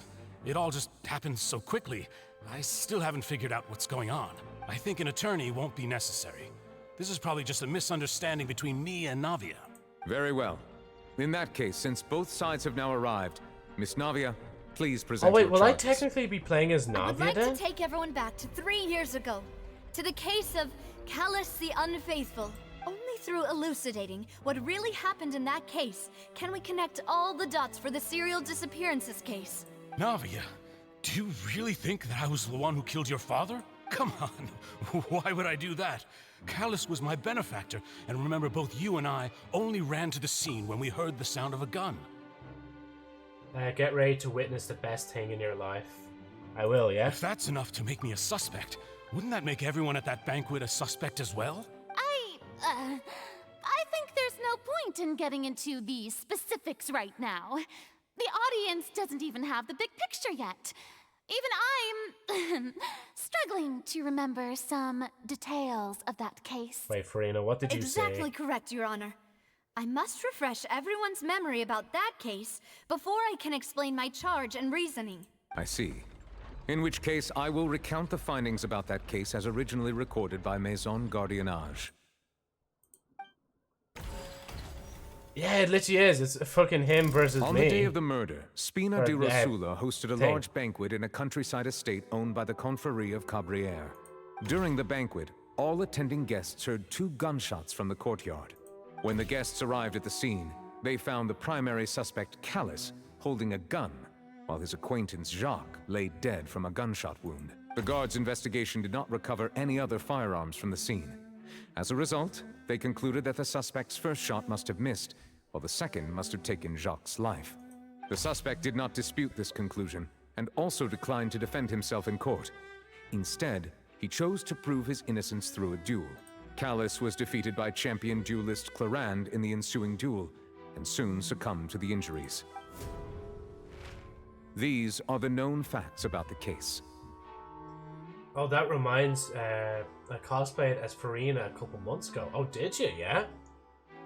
It all just happened so quickly. I still haven't figured out what's going on. I think an attorney won't be necessary. This is probably just a misunderstanding between me and Navia. Very well. In that case, since both sides have now arrived, Miss Navia, please present your charges. Will I technically be playing as Navia I would like then? to take everyone back to 3 years ago, to the case of Callus the Unfaithful. Only through elucidating what really happened in that case can we connect all the dots for the serial disappearances case. Navia, do you really think that I was the one who killed your father? Come on, why would I do that? Callus was my benefactor, and remember both you and I only ran to the scene when we heard the sound of a gun. Get ready to witness the best thing in your life. I will, yeah? If that's enough to make me a suspect, wouldn't that make everyone at that banquet a suspect as well? I think there's no point in getting into the specifics right now. The audience doesn't even have the big picture yet. Even I'm struggling to remember some details of that case. Wait, Farina, what did you say? Exactly correct, Your Honor. I must refresh everyone's memory about that case before I can explain my charge and reasoning. I see. In which case, I will recount the findings about that case as originally recorded by Maison Gardiennage. Yeah, it literally is. It's fucking him versus me. On the day of the murder, Spina di Rosula hosted a large banquet in a countryside estate owned by the Confrérie of Cabriere. During the banquet, all attending guests heard 2 gunshots from the courtyard. When the guests arrived at the scene, they found the primary suspect, Callus, holding a gun, while his acquaintance, Jacques, lay dead from a gunshot wound. The guards' investigation did not recover any other firearms from the scene. As a result, they concluded that the suspect's first shot must have missed, while the second must have taken Jacques' life. The suspect did not dispute this conclusion, and also declined to defend himself in court. Instead, he chose to prove his innocence through a duel. Callus was defeated by champion duelist Clarand in the ensuing duel, and soon succumbed to the injuries. These are the known facts about the case. Oh, that reminds, I cosplayed as Farina a couple months ago. Oh, did you? Yeah?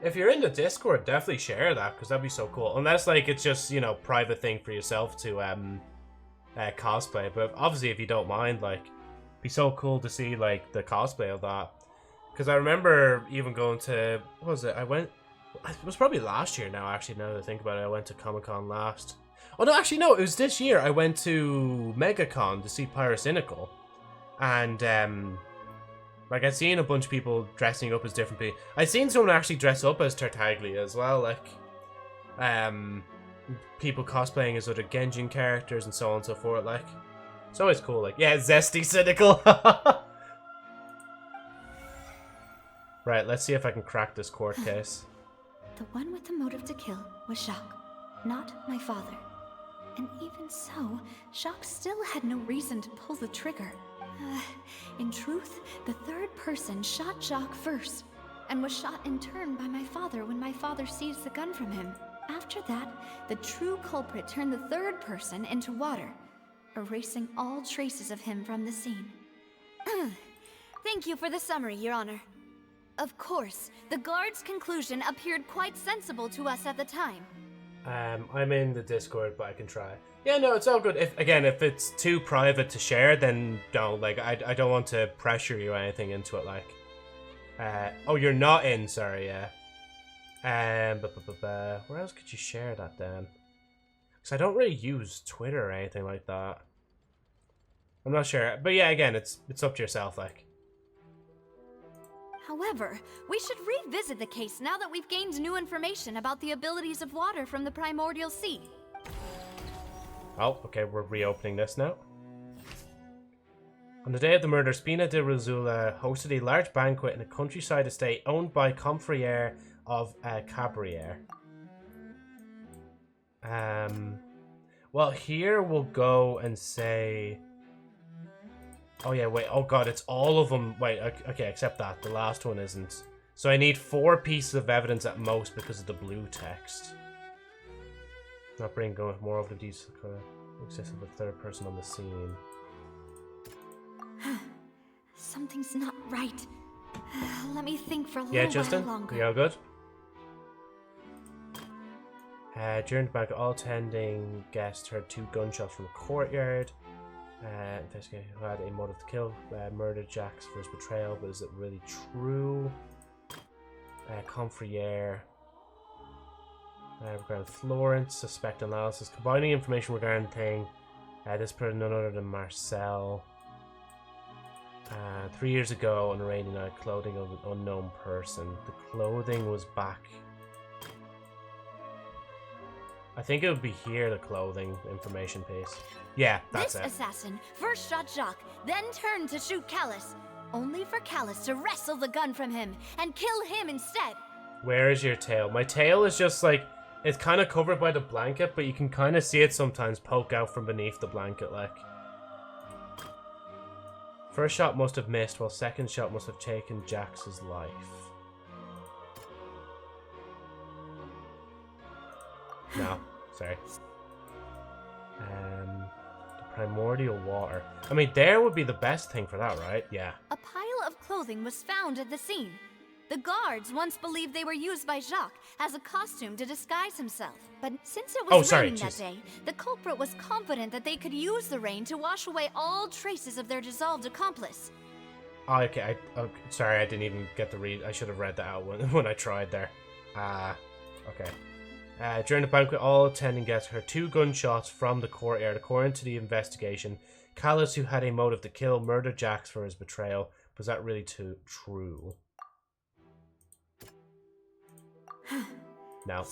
If you're in the Discord, definitely share that, because that'd be so cool. Unless, like, it's just, you know, private thing for yourself to cosplay. But obviously, if you don't mind, like, it'd be so cool to see, like, the cosplay of that. Because I remember even going to, what was it? It was probably last year now, actually, now that I think about it. I went to Comic-Con last. Oh, no, actually, no, it was this year. I went to MegaCon to see Pyrocynical. And, like, I'd seen a bunch of people dressing up as different people. I'd seen someone actually dress up as Tartaglia as well, like, people cosplaying as other Genshin characters and so on and so forth, like. It's always cool, like, yeah, zesty cynical. Right, let's see if I can crack this court case. The one with the motive to kill was Jacques, not my father. And even so, Jacques still had no reason to pull the trigger. In truth, the third person shot Jacques first, and was shot in turn by my father when my father seized the gun from him. After that, the true culprit turned the third person into water, erasing all traces of him from the scene. Thank you for the summary, Your Honor. Of course, the guard's conclusion appeared quite sensible to us at the time. I'm in the Discord, but I can try. Yeah, no, it's all good. If it's too private to share, then don't. Like, I don't want to pressure you or anything into it, like. Oh, you're not in, sorry, yeah. Where else could you share that, then? Because I don't really use Twitter or anything like that. I'm not sure. But yeah, again, it's up to yourself, like. However, we should revisit the case now that we've gained new information about the abilities of water from the primordial sea. Oh, okay, we're reopening this now. On the day of the murder, Spina de Rosula hosted a large banquet in a countryside estate owned by Confrère of Cabrières. Well, here we'll go and say... Oh yeah, wait, oh god, it's all of them. Wait, okay, except that. The last one isn't. So I need 4 pieces of evidence at most because of the blue text. Not bring going more of the details exists of the third person on the scene. Something's not right. Let me think for a Yeah, little Justin? while longer. You all good? During the banquet, all attending guests heard 2 gunshots from a courtyard. Investigator who had a motive to kill, murdered Jacques for his betrayal, but is it really true? Confrère. Regarding Florence, suspect analysis. Combining information regarding thing. This person none other than Marcel. 3 years ago on a rainy night, clothing of an unknown person. The clothing was back. I think it would be here, the clothing information piece. Yeah, that's it. This assassin first shot Jacques, then turned to shoot Callus, only for Callus to wrestle the gun from him and kill him instead. Where is your tail? My tail is just like, it's kind of covered by the blanket, but you can kind of see it sometimes poke out from beneath the blanket, like. First shot must have missed, while second shot must have taken Jacques' life. No, sorry. The primordial water. I mean, there would be the best thing for that, right? Yeah. A pile of clothing was found at the scene. The guards once believed they were used by Jacques as a costume to disguise himself. But since it was raining that day, the culprit was confident that they could use the rain to wash away all traces of their dissolved accomplice. Oh, okay. Sorry, I didn't even get to read. I should have read that out when I tried there. Okay. During the banquet, all attending guests heard 2 gunshots from the courtyard. According to the investigation, Callus, who had a motive to kill, murdered Jacques for his betrayal. Was that really true? No.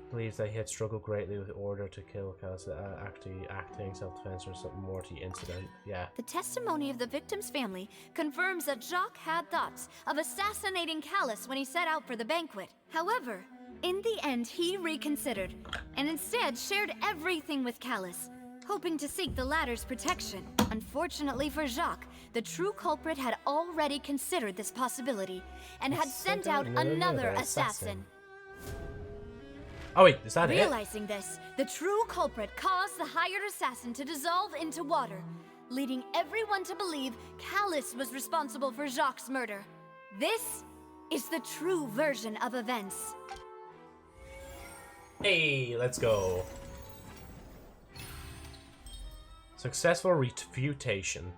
believes that he had struggled greatly with the order to kill Callus, acting self-defense or something more to the incident. Yeah. The testimony of the victim's family confirms that Jacques had thoughts of assassinating Callus when he set out for the banquet. However, in the end, he reconsidered and instead shared everything with Callus, hoping to seek the latter's protection. Unfortunately for Jacques, the true culprit had already considered this possibility and had sent out another assassin. Oh wait, is that Realizing this, the true culprit caused the hired assassin to dissolve into water, leading everyone to believe Callus was responsible for Jacques' murder. This is the true version of events. Hey, let's go. Successful refutation.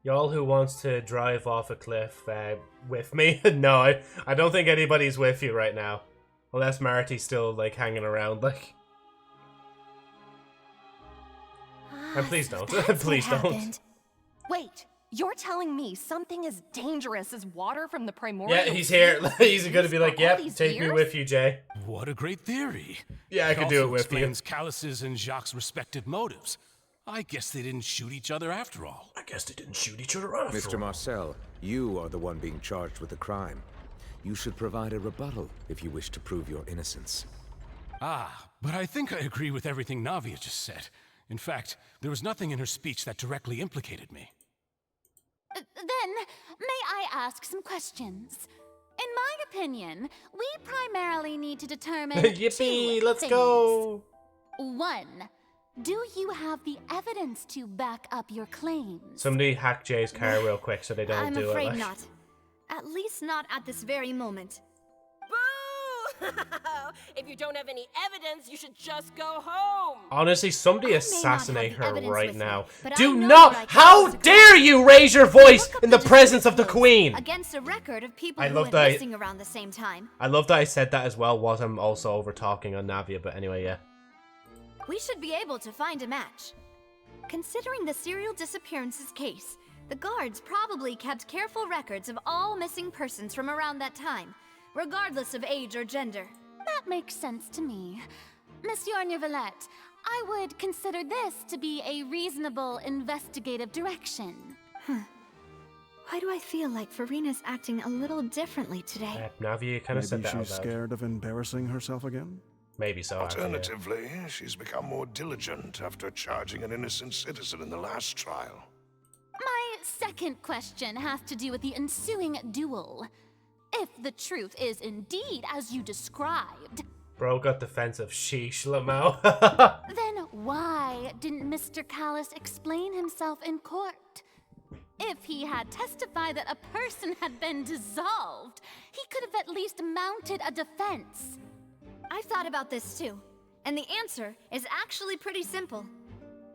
Y'all who wants to drive off a cliff with me? No, I don't think anybody's with you right now. Unless Marty's still, like, hanging around, like... And please don't. Please don't. Wait, you're telling me something as dangerous as water from the primordial... Yeah, he's here. He's gonna be like, yep, take me with you, Jay. What a great theory. Yeah, I could do it with you. Explains Callus's and Jacques' respective motives. I guess they didn't shoot each other after all. Mr. Marcel, you are the one being charged with the crime. You should provide a rebuttal if you wish to prove your innocence. Ah, but I think I agree with everything Navia just said. In fact, there was nothing in her speech that directly implicated me. Then, may I ask some questions? In my opinion, we primarily need to determine Yippee, two let's things. go! 1. Do you have the evidence to back up your claims? Somebody hack Jay's car real quick so they don't do it. I'm afraid like. not. At least not at this very moment. Boo! If you don't have any evidence, you should just go home. Honestly, somebody assassinate her right now. Me, Do not! How dare you raise your voice in the presence of the Queen! Against a record of people I who love went that missing around the same time. I love that I said that as well, while I'm also over talking on Navia, but anyway, yeah. We should be able to find a match. Considering the serial disappearances case, the guards probably kept careful records of all missing persons from around that time, regardless of age or gender. That makes sense to me. Monsieur Neuvillette, I would consider this to be a reasonable investigative direction. Why do I feel like Farina's acting a little differently today? Navia kind of said that out Maybe she's loud. scared of embarrassing herself again? Maybe so. Alternatively, she's become more diligent after charging an innocent citizen in the last trial. My second question has to do with the ensuing duel. If the truth is indeed as you described, Bro got defensive. Sheesh, Lamau. then why didn't Mr. Callus explain himself in court? If he had testified that a person had been dissolved, he could have at least mounted a defense. I've thought about this too, and the answer is actually pretty simple.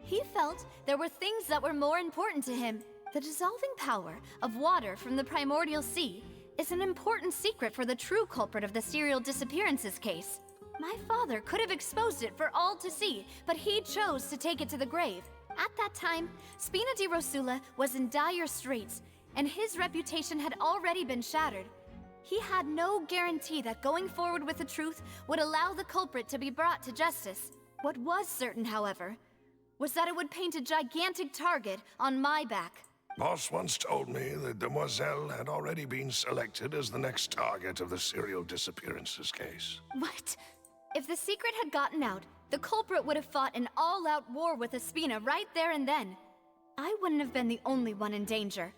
He felt there were things that were more important to him. The dissolving power of water from the primordial sea is an important secret for the true culprit of the serial disappearances case. My father could have exposed it for all to see, but he chose to take it to the grave. At that time, Spina di Rosula was in dire straits, and his reputation had already been shattered. He had no guarantee that going forward with the truth would allow the culprit to be brought to justice. What was certain, however, was that it would paint a gigantic target on my back. Boss once told me that Demoiselle had already been selected as the next target of the serial disappearances case. What? If the secret had gotten out, the culprit would have fought an all-out war with Espina right there and then. I wouldn't have been the only one in danger.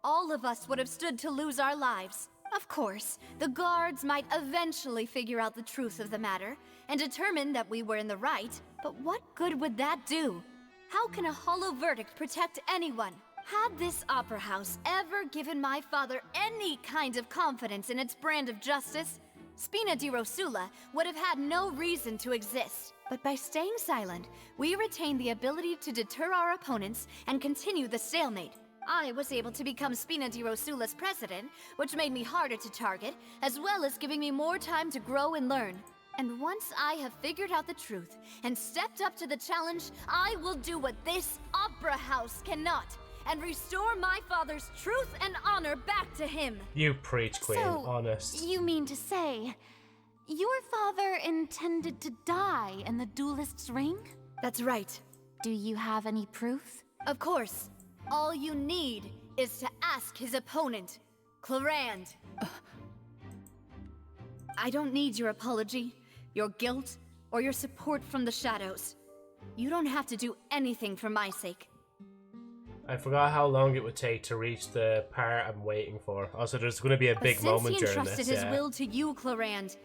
All of us would have stood to lose our lives. Of course, the guards might eventually figure out the truth of the matter and determine that we were in the right, but what good would that do? How can a hollow verdict protect anyone? Had this opera house ever given my father any kind of confidence in its brand of justice, Spina di Rosula would have had no reason to exist. But by staying silent, we retained the ability to deter our opponents and continue the stalemate. I was able to become Spina di Rosula's president, which made me harder to target, as well as giving me more time to grow and learn. And once I have figured out the truth and stepped up to the challenge, I will do what this opera house cannot, and restore my father's truth and honor back to him. You preach, Queen. So, honest. You mean to say Your father intended to die in the duelist's ring? That's right. Do you have any proof? Of course. All you need is to ask his opponent, Clarand. I don't need your apology, your guilt, or your support from the shadows. You don't have to do anything for my sake. I forgot how long it would take to reach the part I'm waiting for. Also, there's going to be a big moment during this. Since he entrusted his will to you, Clarand,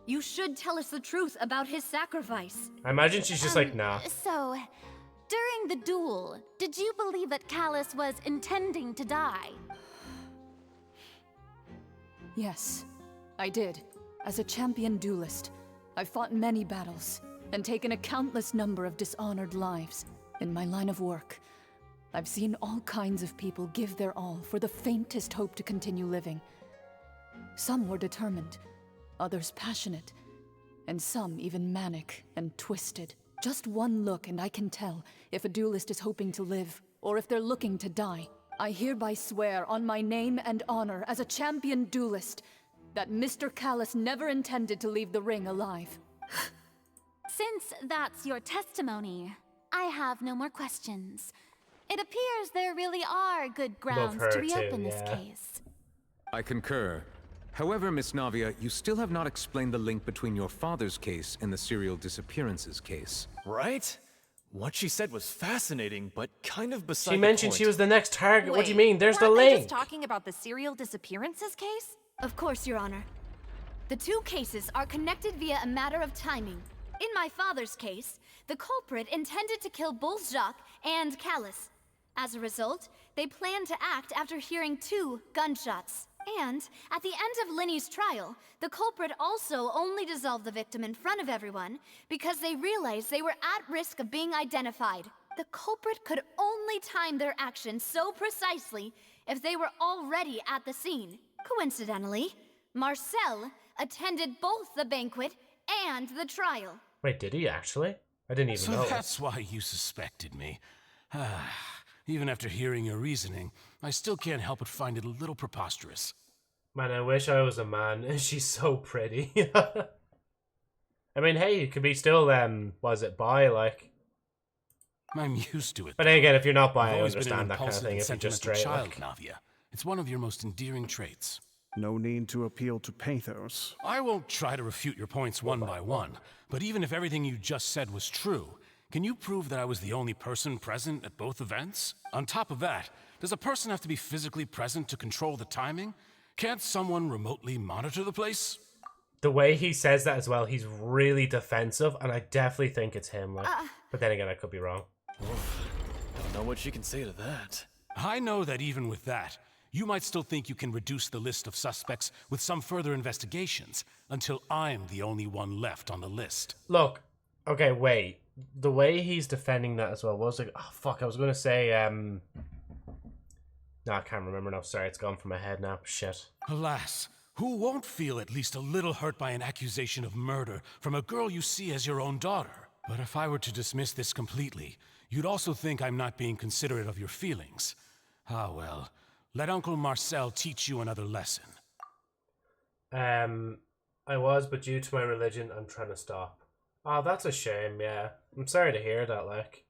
you should tell us the truth about his sacrifice. I imagine she's just like, nah. So, during the duel, did you believe that Callus was intending to die? Yes, I did. As a champion duelist, I've fought many battles and taken a countless number of dishonored lives. In my line of work, I've seen all kinds of people give their all for the faintest hope to continue living. Some were determined, others passionate, and some even manic and twisted. Just one look and I can tell if a duelist is hoping to live or if they're looking to die. I hereby swear on my name and honor as a champion duelist that Mr. Callus never intended to leave the ring alive. Since that's your testimony, I have no more questions. It appears there really are good grounds to reopen this case. I concur. However, Miss Navia, you still have not explained the link between your father's case and the serial disappearances case. Right? What she said was fascinating, but kind of beside She mentioned she was the next target. Wait, what do you mean? There's the weren't they link. just talking about the serial disappearances case? Of course, Your Honor. The two cases are connected via a matter of timing. In my father's case, the culprit intended to kill both Jacques and Callus. As a result, they planned to act after hearing 2 gunshots. And, at the end of Linny's trial, the culprit also only dissolved the victim in front of everyone because they realized they were at risk of being identified. The culprit could only time their actions so precisely if they were already at the scene. Coincidentally, Marcel attended both the banquet and the trial. Wait, did he actually? I didn't even know. So that's why you suspected me. Even after hearing your reasoning, I still can't help but find it a little preposterous. Man, I wish I was a man. She's so pretty. I mean, hey, you could be still, was it bi, like? I'm used to it. But then again, if you're not bi, I've I always been understand an that kind of impulsive thing. and If you're just sentimental straight, child, like. Navia. It's one of your most endearing traits. No need to appeal to pathos. I won't try to refute your points one by one, but even if everything you just said was true, can you prove that I was the only person present at both events? On top of that, does a person have to be physically present to control the timing? Can't someone remotely monitor the place? The way he says that as well, he's really defensive, and I definitely think it's him. Like, but then again, I could be wrong. Don't know what you can say to that. I know that even with that, you might still think you can reduce the list of suspects with some further investigations until I'm the only one left on the list. Look, okay, wait. The way he's defending that as well was like, oh fuck, I was gonna say, no, I can't remember now. Sorry, it's gone from my head now. Shit. Alas, who won't feel at least a little hurt by an accusation of murder from a girl you see as your own daughter? But if I were to dismiss this completely, you'd also think I'm not being considerate of your feelings. Ah well, let Uncle Marcel teach you another lesson. I was, but due to my religion, I'm trying to stop. Oh, that's a shame, yeah. I'm sorry to hear that, like.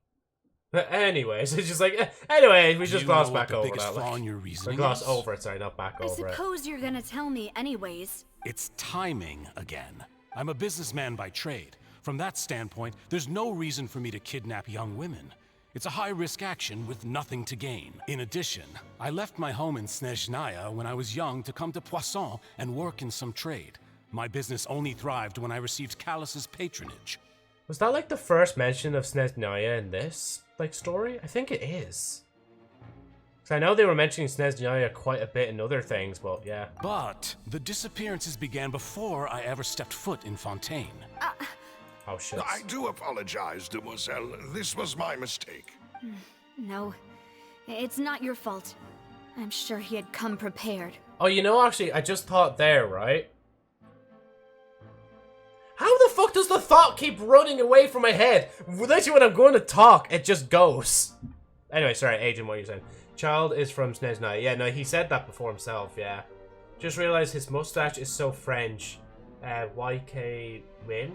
Anyways, it's just like, anyway, we just gloss back over that. Like, or gloss over it, sorry, not back over it. I suppose you're gonna tell me anyways. It's timing again. I'm a businessman by trade. From that standpoint, there's no reason for me to kidnap young women. It's a high-risk action with nothing to gain. In addition, I left my home in Snezhnaya when I was young to come to Poisson and work in some trade. My business only thrived when I received Callus's patronage. Was that like the first mention of Snezhnaya in this like story? I think it is. Because I know they were mentioning Snezhnaya quite a bit in other things, but yeah. But the disappearances began before I ever stepped foot in Fontaine. Oh shit. I do apologize, demoiselle. This was my mistake. No, it's not your fault. I'm sure he had come prepared. Oh, you know, actually, I just thought there, right? How the fuck does the thought keep running away from my head? Literally, when I'm going to talk, it just goes. Anyway, sorry, Agent, what you're saying. Child is from Snezhnaya. Yeah, no, he said that before himself, yeah. Just realized his mustache is so French. YK win,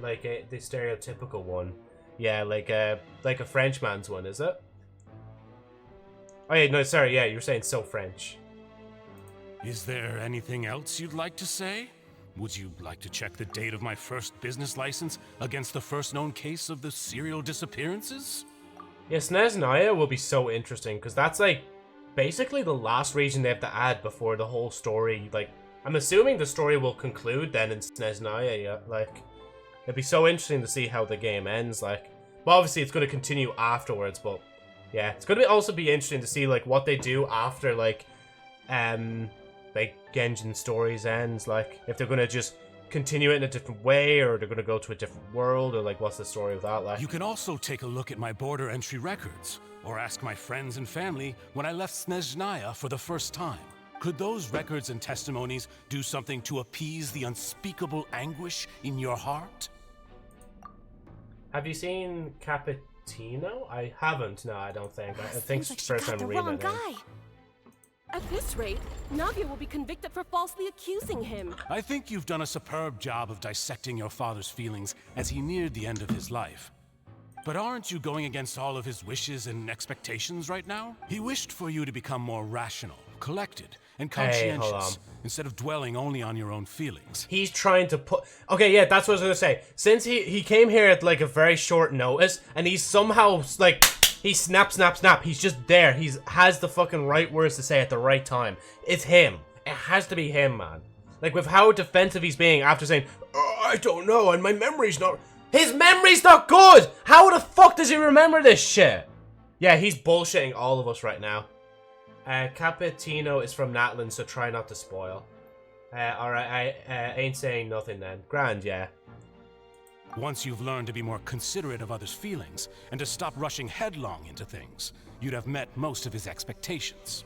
like the stereotypical one. Yeah, like a Frenchman's one, is it? Oh yeah, no, sorry, yeah, you were saying so French. Is there anything else you'd like to say? Would you like to check the date of my first business license against the first known case of the serial disappearances? Yeah, Snezhnaya will be so interesting, because that's like basically the last region they have to add before the whole story, like, I'm assuming the story will conclude then in Snezhnaya, yeah, like, it'd be so interesting to see how the game ends, like, well, obviously it's going to continue afterwards, but, yeah, it's going to also be interesting to see, like, what they do after, like Genshin Stories ends, like, if they're going to just continue it in a different way, or they're going to go to a different world, or, like, what's the story of that, like? You can also take a look at my border entry records, or ask my friends and family when I left Snezhnaya for the first time. Could those records and testimonies do something to appease the unspeakable anguish in your heart? Have you seen Cappuccino? I haven't, no, I don't think. I think it's the first time reading it. At this rate, Navia will be convicted for falsely accusing him. I think you've done a superb job of dissecting your father's feelings as he neared the end of his life. But aren't you going against all of his wishes and expectations right now? He wished for you to become more rational, collected, and conscientious, instead of dwelling only on your own feelings. He's trying to put... Okay, yeah, that's what I was going to say. Since he came here at, like, a very short notice, and he's somehow, like... He snap. He's just there. He has the fucking right words to say at the right time. It's him. It has to be him, man. Like, with how defensive he's being after saying, I don't know, and my memory's not... His memory's not good! How the fuck does he remember this shit? Yeah, he's bullshitting all of us right now. Cappuccino is from Natlan, so try not to spoil. Alright, I ain't saying nothing then. Grand, yeah. Once you've learned to be more considerate of others' feelings, and to stop rushing headlong into things, you'd have met most of his expectations.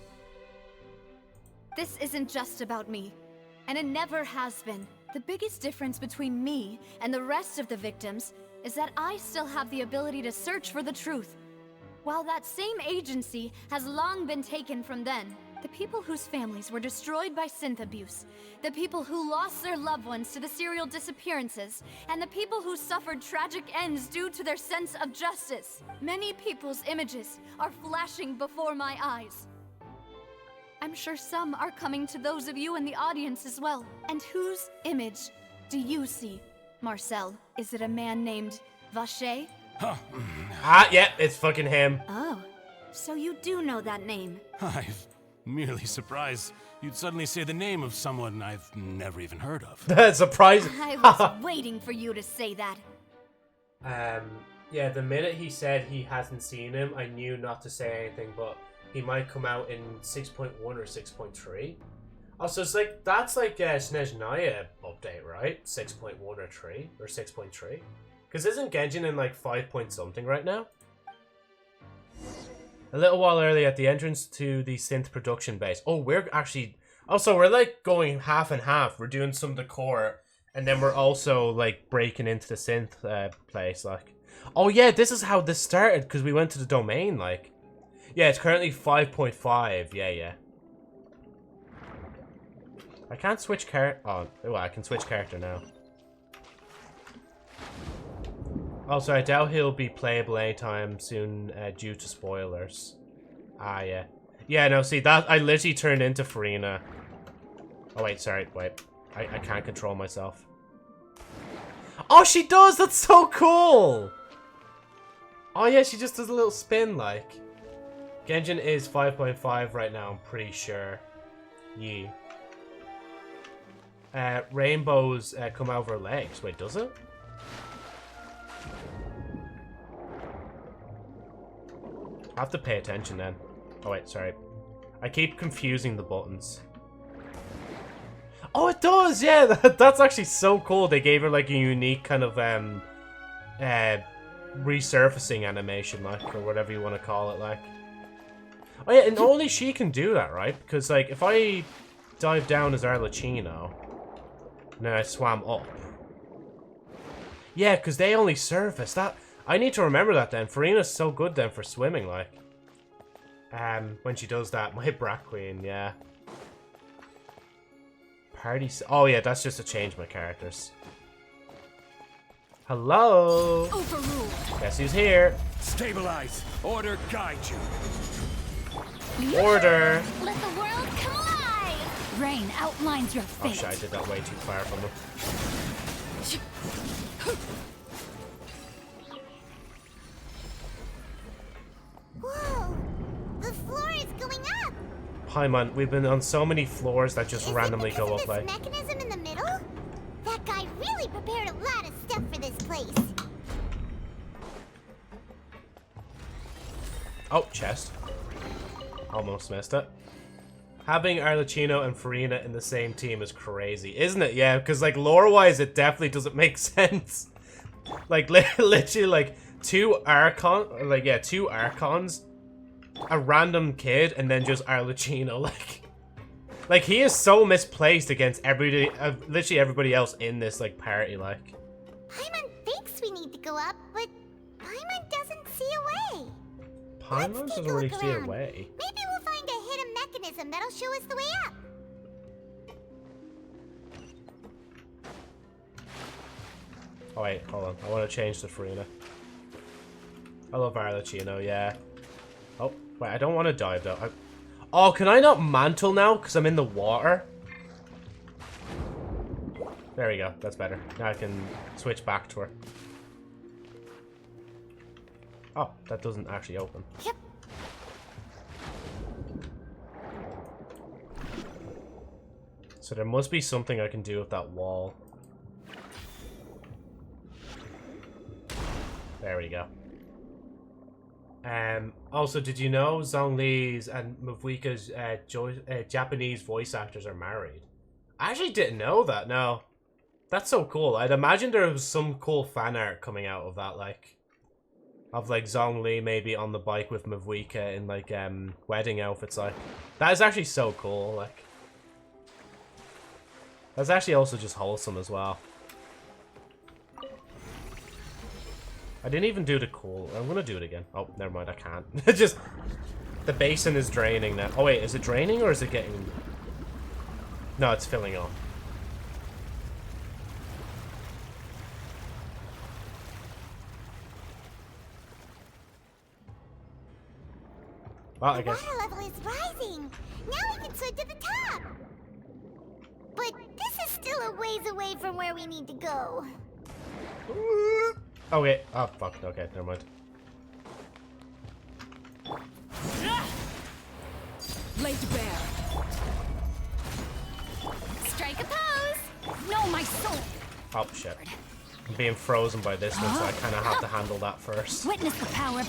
This isn't just about me, and it never has been. The biggest difference between me and the rest of the victims is that I still have the ability to search for the truth. While that same agency has long been taken from them, the people whose families were destroyed by synth abuse, the people who lost their loved ones to the serial disappearances, and the people who suffered tragic ends due to their sense of justice. Many people's images are flashing before my eyes. I'm sure some are coming to those of you in the audience as well. And whose image do you see, Marcel? Is it a man named Vacher? Huh. Yeah, it's fucking him. Oh, so you do know that name. I'm merely surprised you'd suddenly say the name of someone I've never even heard of. That's surprising. I was waiting for you to say that. Yeah, the minute he said he hasn't seen him, I knew not to say anything, but he might come out in 6.1 or 6.3. Also, it's like, that's like a Snezhnaya update, right? 6.1 or 3, or 6.3. Because isn't Genshin in like 5 point something right now? A little while earlier at the entrance to the synth production base. Oh, we're actually... Also, we're like going half and half. We're doing some decor, and then we're also like breaking into the synth place, like... Oh yeah, this is how this started, because we went to the domain, like... Yeah, it's currently 5.5. Yeah. I can't switch character... Oh, well, I can switch character now. Also, I doubt he'll be playable anytime soon due to spoilers. Ah, yeah. Yeah, no, see, that I literally turned into Farina. Oh, wait, sorry, wait. I can't control myself. Oh, she does! That's so cool! Oh, yeah, she just does a little spin, like. Genshin is 5.5 right now, I'm pretty sure. Yeah. Rainbows come out of her legs. Wait, does it? I have to pay attention then. Oh wait, sorry. I keep confusing the buttons. Oh, it does! Yeah, that's actually so cool. They gave her like a unique kind of resurfacing animation, like, or whatever you want to call it, like. Oh yeah, and only she can do that, right? Because like, if I dive down as Arlecchino, and then I swam up. Yeah, because they only surface. That I need to remember that then. Farina's so good then for swimming, like. When she does that, my Brat Queen, yeah. Party. Oh yeah, that's just to change my characters. Hello. Overruled. Guess who's here? Stabilize. Order guide you. Order. Let the world come alive. Rain outlines your fate. Oh shit, I did that way too far from him. Whoa! The floor is going up! Hi man, we've been on so many floors that just randomly go up like. Mechanism in the middle? That guy really prepared a lot of stuff for this place. Oh, chest. Almost missed it. Having Arlecchino and Farina in the same team is crazy, isn't it? Yeah, because like lore-wise, it definitely doesn't make sense. Like literally, like two Archons, a random kid, and then just Arlecchino. Like he is so misplaced against literally everybody else in this like party. Like Paimon thinks we need to go up, but Paimon doesn't see a way. Paimon doesn't really see a way. Maybe we'll find a hidden mechanism that'll show us the way up. Oh wait, hold on. I want to change to Farina. I love Arlecchino, yeah. Oh, wait, I don't want to dive though. Oh, can I not mantle now? Because I'm in the water? There we go, that's better. Now I can switch back to her. Oh, that doesn't actually open. Yep. So there must be something I can do with that wall. There we go. Also, did you know Zhongli's and Mavuika's Japanese voice actors are married? I actually didn't know that, no. That's so cool. I'd imagine there was some cool fan art coming out of that, like... Of, like, Zhongli maybe on the bike with Mavuika in, like, wedding outfits, like... That is actually so cool, like... That's actually also just wholesome as well. I didn't even do the cool. I'm gonna do it again. Oh, never mind, I can't. Just... The basin is draining now. Oh wait, is it draining or is it getting... No, it's filling up. Well, I guess... The water level is rising. Now we can swim to the top. But this is still a ways away from where we need to go. Oh wait, oh fuck, okay, never mind. Laid bare. Strike a pose. No, my soul. Oh shit. I'm being frozen by this one, so I kind of have to handle that first. Witness the power.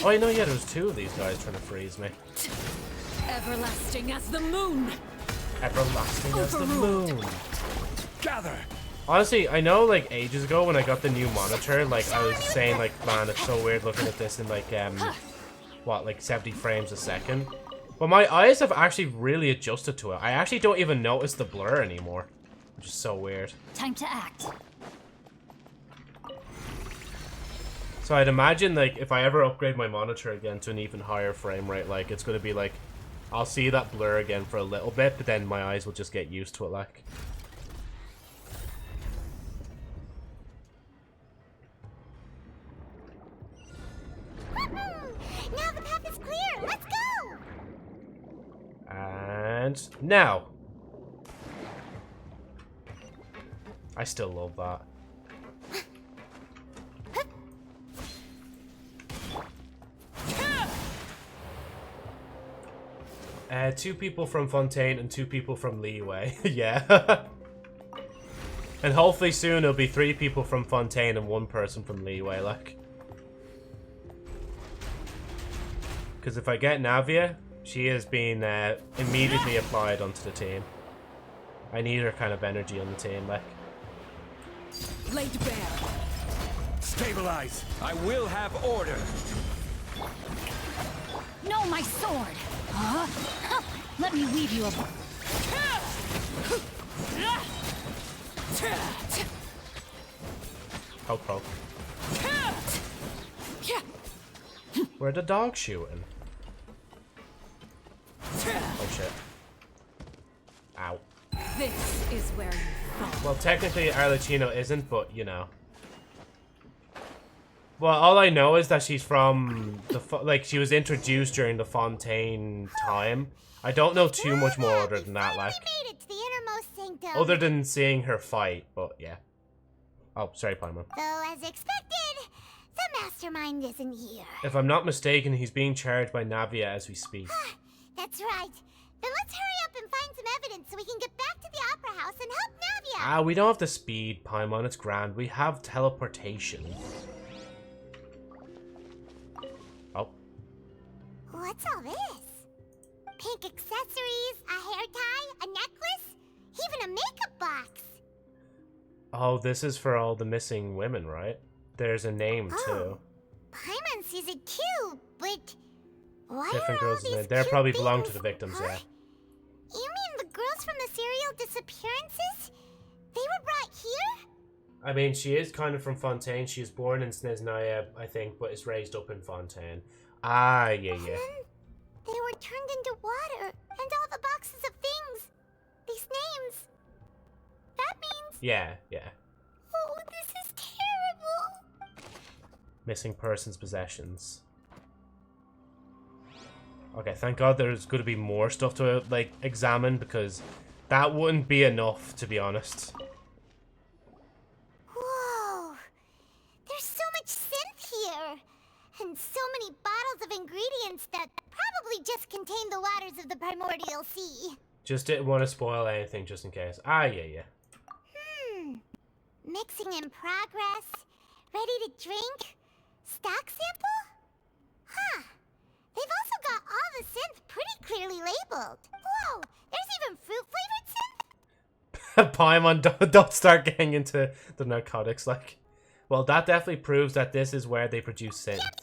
Oh, I know, yeah, there was two of these guys trying to freeze me. Everlasting as the moon. Everlasting as the moon. Gather. Honestly, I know, like, ages ago when I got the new monitor, like, I was saying, like, man, it's so weird looking at this in, like, what, like, 70 frames a second? But my eyes have actually really adjusted to it. I actually don't even notice the blur anymore, which is so weird. Time to act. So I'd imagine, like, if I ever upgrade my monitor again to an even higher frame rate, like, it's going to be, like, I'll see that blur again for a little bit, but then my eyes will just get used to it, like. Now the path is clear. Let's go. And now. I still love that. Two people from Fontaine and two people from Leeway. Yeah. And hopefully soon it'll be 3 people from Fontaine and 1 person from Leeway, like. Because if I get Navia, she has been immediately applied onto the team. I need her kind of energy on the team, like. Laid bare. Stabilize. I will have order. No, my sword. Huh? Let me weave you a... Poke, poke. Where the dog shooting? Oh shit. Ow. This is where you fall. Well, technically Arlecchino isn't, but you know. Well, all I know is that she's from the like she was introduced during the Fontaine time. I don't know too much more other than that, like. Made it to the innermost sanctum. Other than seeing her fight, but yeah. Oh, sorry, Paimon. Though, as expected, the mastermind isn't here. If I'm not mistaken, he's being charged by Navia as we speak. That's right. Then let's hurry up and find some evidence so we can get back to the Opera House and help Navia. Ah, we don't have the speed, Paimon. It's grand. We have teleportation. Oh. What's all this? Pink accessories, a hair tie, a necklace, even a makeup box. Oh, this is for all the missing women, right? There's a name, too. Paimon sees it too, but why Different are all girls these in cute there probably belong things? to the victims, yeah. You mean the girls from the serial disappearances? They were brought here? I mean, she is kind of from Fontaine. She was born in Snezhnaya, I think, but is raised up in Fontaine. Ah, yeah, yeah. They were turned into water, and all the boxes of things. These names. That means... Yeah, yeah. Oh, this is terrible. Missing persons possessions. Okay, thank God there's going to be more stuff to, like, examine, because that wouldn't be enough, to be honest. Whoa. There's so much synth here. And so many bottles of ingredients that probably just contain the waters of the primordial sea. Just didn't want to spoil anything, just in case. Ah, yeah, yeah. Mixing in progress. Ready to drink. Stock sample? Huh. They've also got all the synth pretty clearly labeled. Whoa, there's even fruit-flavored synth? Paimon, don't start getting into the narcotics, like. Well, that definitely proves that this is where they produce synth. Yep,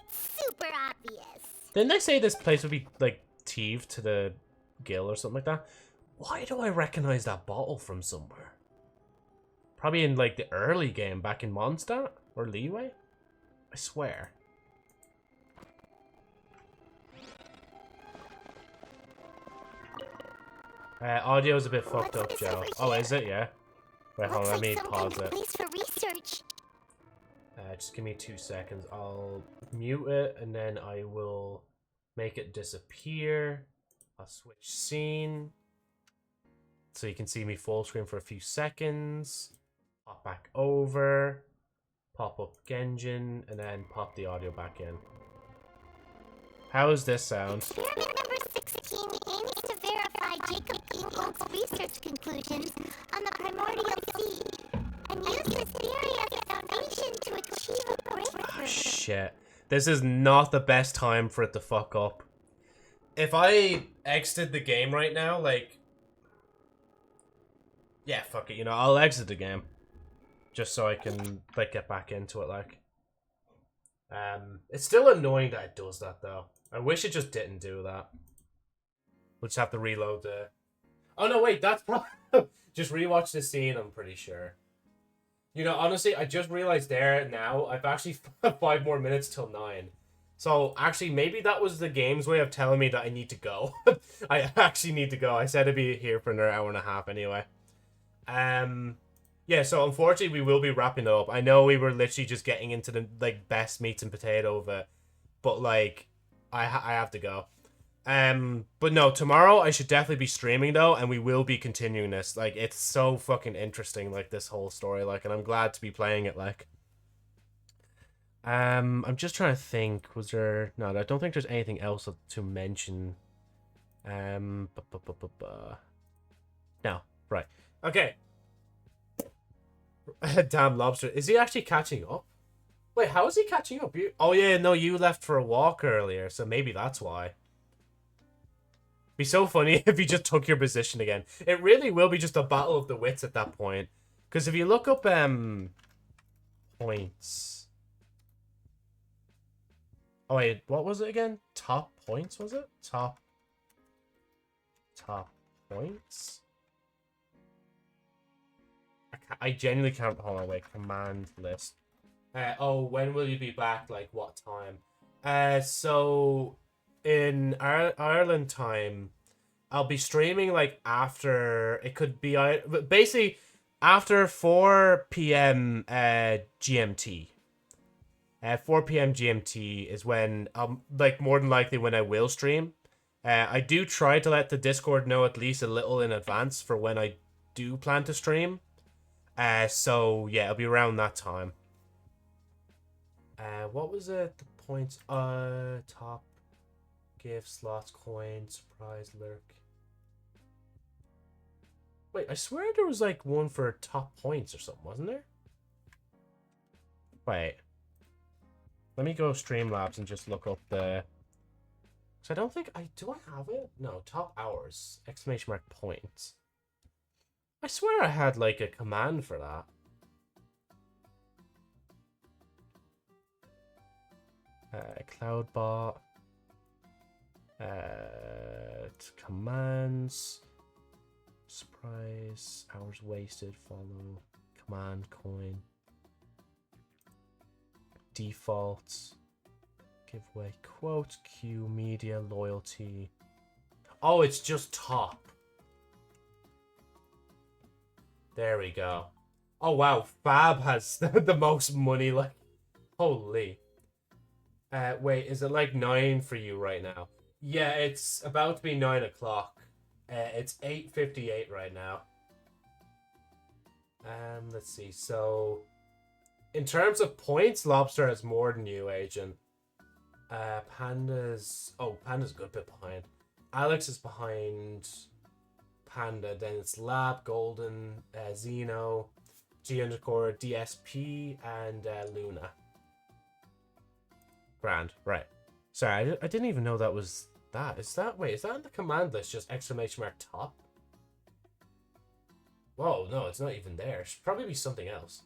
it's super obvious. Didn't they say this place would be, like, thieved to the gill or something like that? Why do I recognize that bottle from somewhere? Probably in, like, the early game back in Mondstadt? Or Leeway? I swear. Audio's a bit fucked up, Joe. Oh, is it? Yeah. Wait, hold on, let me pause it. Place for research. Just give me 2 seconds. I'll mute it, and then I will make it disappear. I'll switch scene. So you can see me full screen for a few seconds. Pop back over. Pop up Genshin, and then pop the audio back in. How does this sound? Experiment number 16 aims to verify Jacob Ingolf's research conclusions on the primordial sea, and use this theory as a foundation to achieve a breakthrough. Oh, shit. This is not the best time for it to fuck up. If I exited the game right now, like... Yeah, fuck it, you know, I'll exit the game. Just so I can, like, get back into it, like. It's still annoying that it does that, though. I wish it just didn't do that. We'll just have to reload the... Oh, no, wait, that's probably... Just rewatch this scene, I'm pretty sure. You know, honestly, I just realized there now, I've actually 5 more minutes till 9. So, actually, maybe that was the game's way of telling me that I need to go. I actually need to go. I said I'd be here for another hour and a half anyway. Yeah, so unfortunately, we will be wrapping it up. I know we were literally just getting into the, like, best meats and potato of it. But, like, I have to go. But no, tomorrow I should definitely be streaming, though, and we will be continuing this. Like, it's so fucking interesting, like, this whole story, like, and I'm glad to be playing it, like. I'm just trying to think, was there... No, I don't think there's anything else to mention. No, right. Okay. Damn lobster. Is he actually catching up? Wait, how is he catching up? Oh yeah, no, you left for a walk earlier, so maybe that's why. Be so funny if you just took your position again. It really will be just a battle of the wits at that point. Because if you look up points. Oh wait, what was it again? Top points, was it? Top points? I genuinely can't. Hold on, wait. Command list. Oh, when will you be back? Like, what time? So in Ireland time, I'll be streaming like after, it could be basically after 4 p.m. GMT. 4 p.m. GMT is when like more than likely when I will stream. I do try to let the Discord know at least a little in advance for when I do plan to stream. So yeah, it'll be around that time. What was it? The points? Top gift slots, coin, surprise lurk. Wait, I swear there was like one for top points or something, wasn't there? Wait. Let me go Streamlabs and just look up the... So I don't think do I have it? No, top hours, exclamation mark points. I swear I had like a command for that. Cloudbot. Commands. Surprise. Hours wasted. Follow. Command coin. Defaults. Giveaway. Quote. Queue. Media. Loyalty. Oh, it's just top. There we go. Oh wow, Fab has the most money, like, holy. Wait, is it like 9 for you right now? Yeah, it's about to be 9 o'clock. It's 8:58 right now. Let's see. So, in terms of points, Lobster has more than you, Agent. Panda's a good bit behind. Alex is behind Panda. Then it's Lab, Golden, Xeno, G_, DSP, and Luna. Grand, right. Sorry, I didn't even know that was that. Is that in the command list, just exclamation mark top? Whoa, no, it's not even there. It should probably be something else.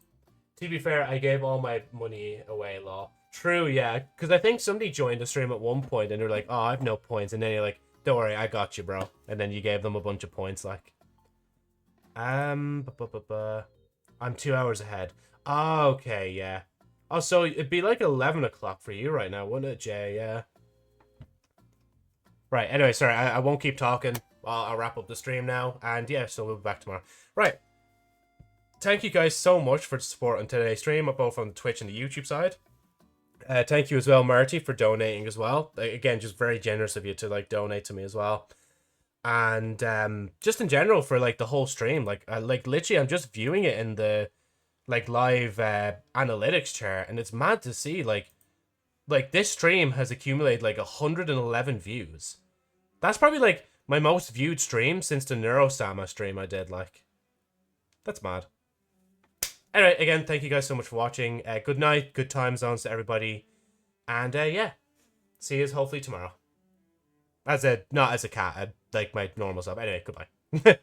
To be fair, I gave all my money away, Law. True, yeah, because I think somebody joined the stream at one point and they're like, oh, I have no points. And then you're like, don't worry, I got you, bro. And then you gave them a bunch of points, like. I'm 2 hours ahead. Oh, okay, yeah. Oh, so it'd be like 11 o'clock for you right now, wouldn't it, Jay? Yeah. Right, anyway, sorry, I won't keep talking. I'll wrap up the stream now. And yeah, so we'll be back tomorrow. Right. Thank you guys so much for the support on today's stream, both on the Twitch and the YouTube side. Thank you as well, Marty, for donating as well. Again, just very generous of you to like donate to me as well. And just in general for like the whole stream, like literally I'm just viewing it in the like live analytics chart, and it's mad to see like this stream has accumulated like 111 views. That's probably like my most viewed stream since the Neurosama stream I did. Like, that's mad. Anyway, again, thank you guys so much for watching. Good night, good time zones to everybody, and yeah, see you hopefully tomorrow. Not as a cat, like my normal self. Anyway, goodbye.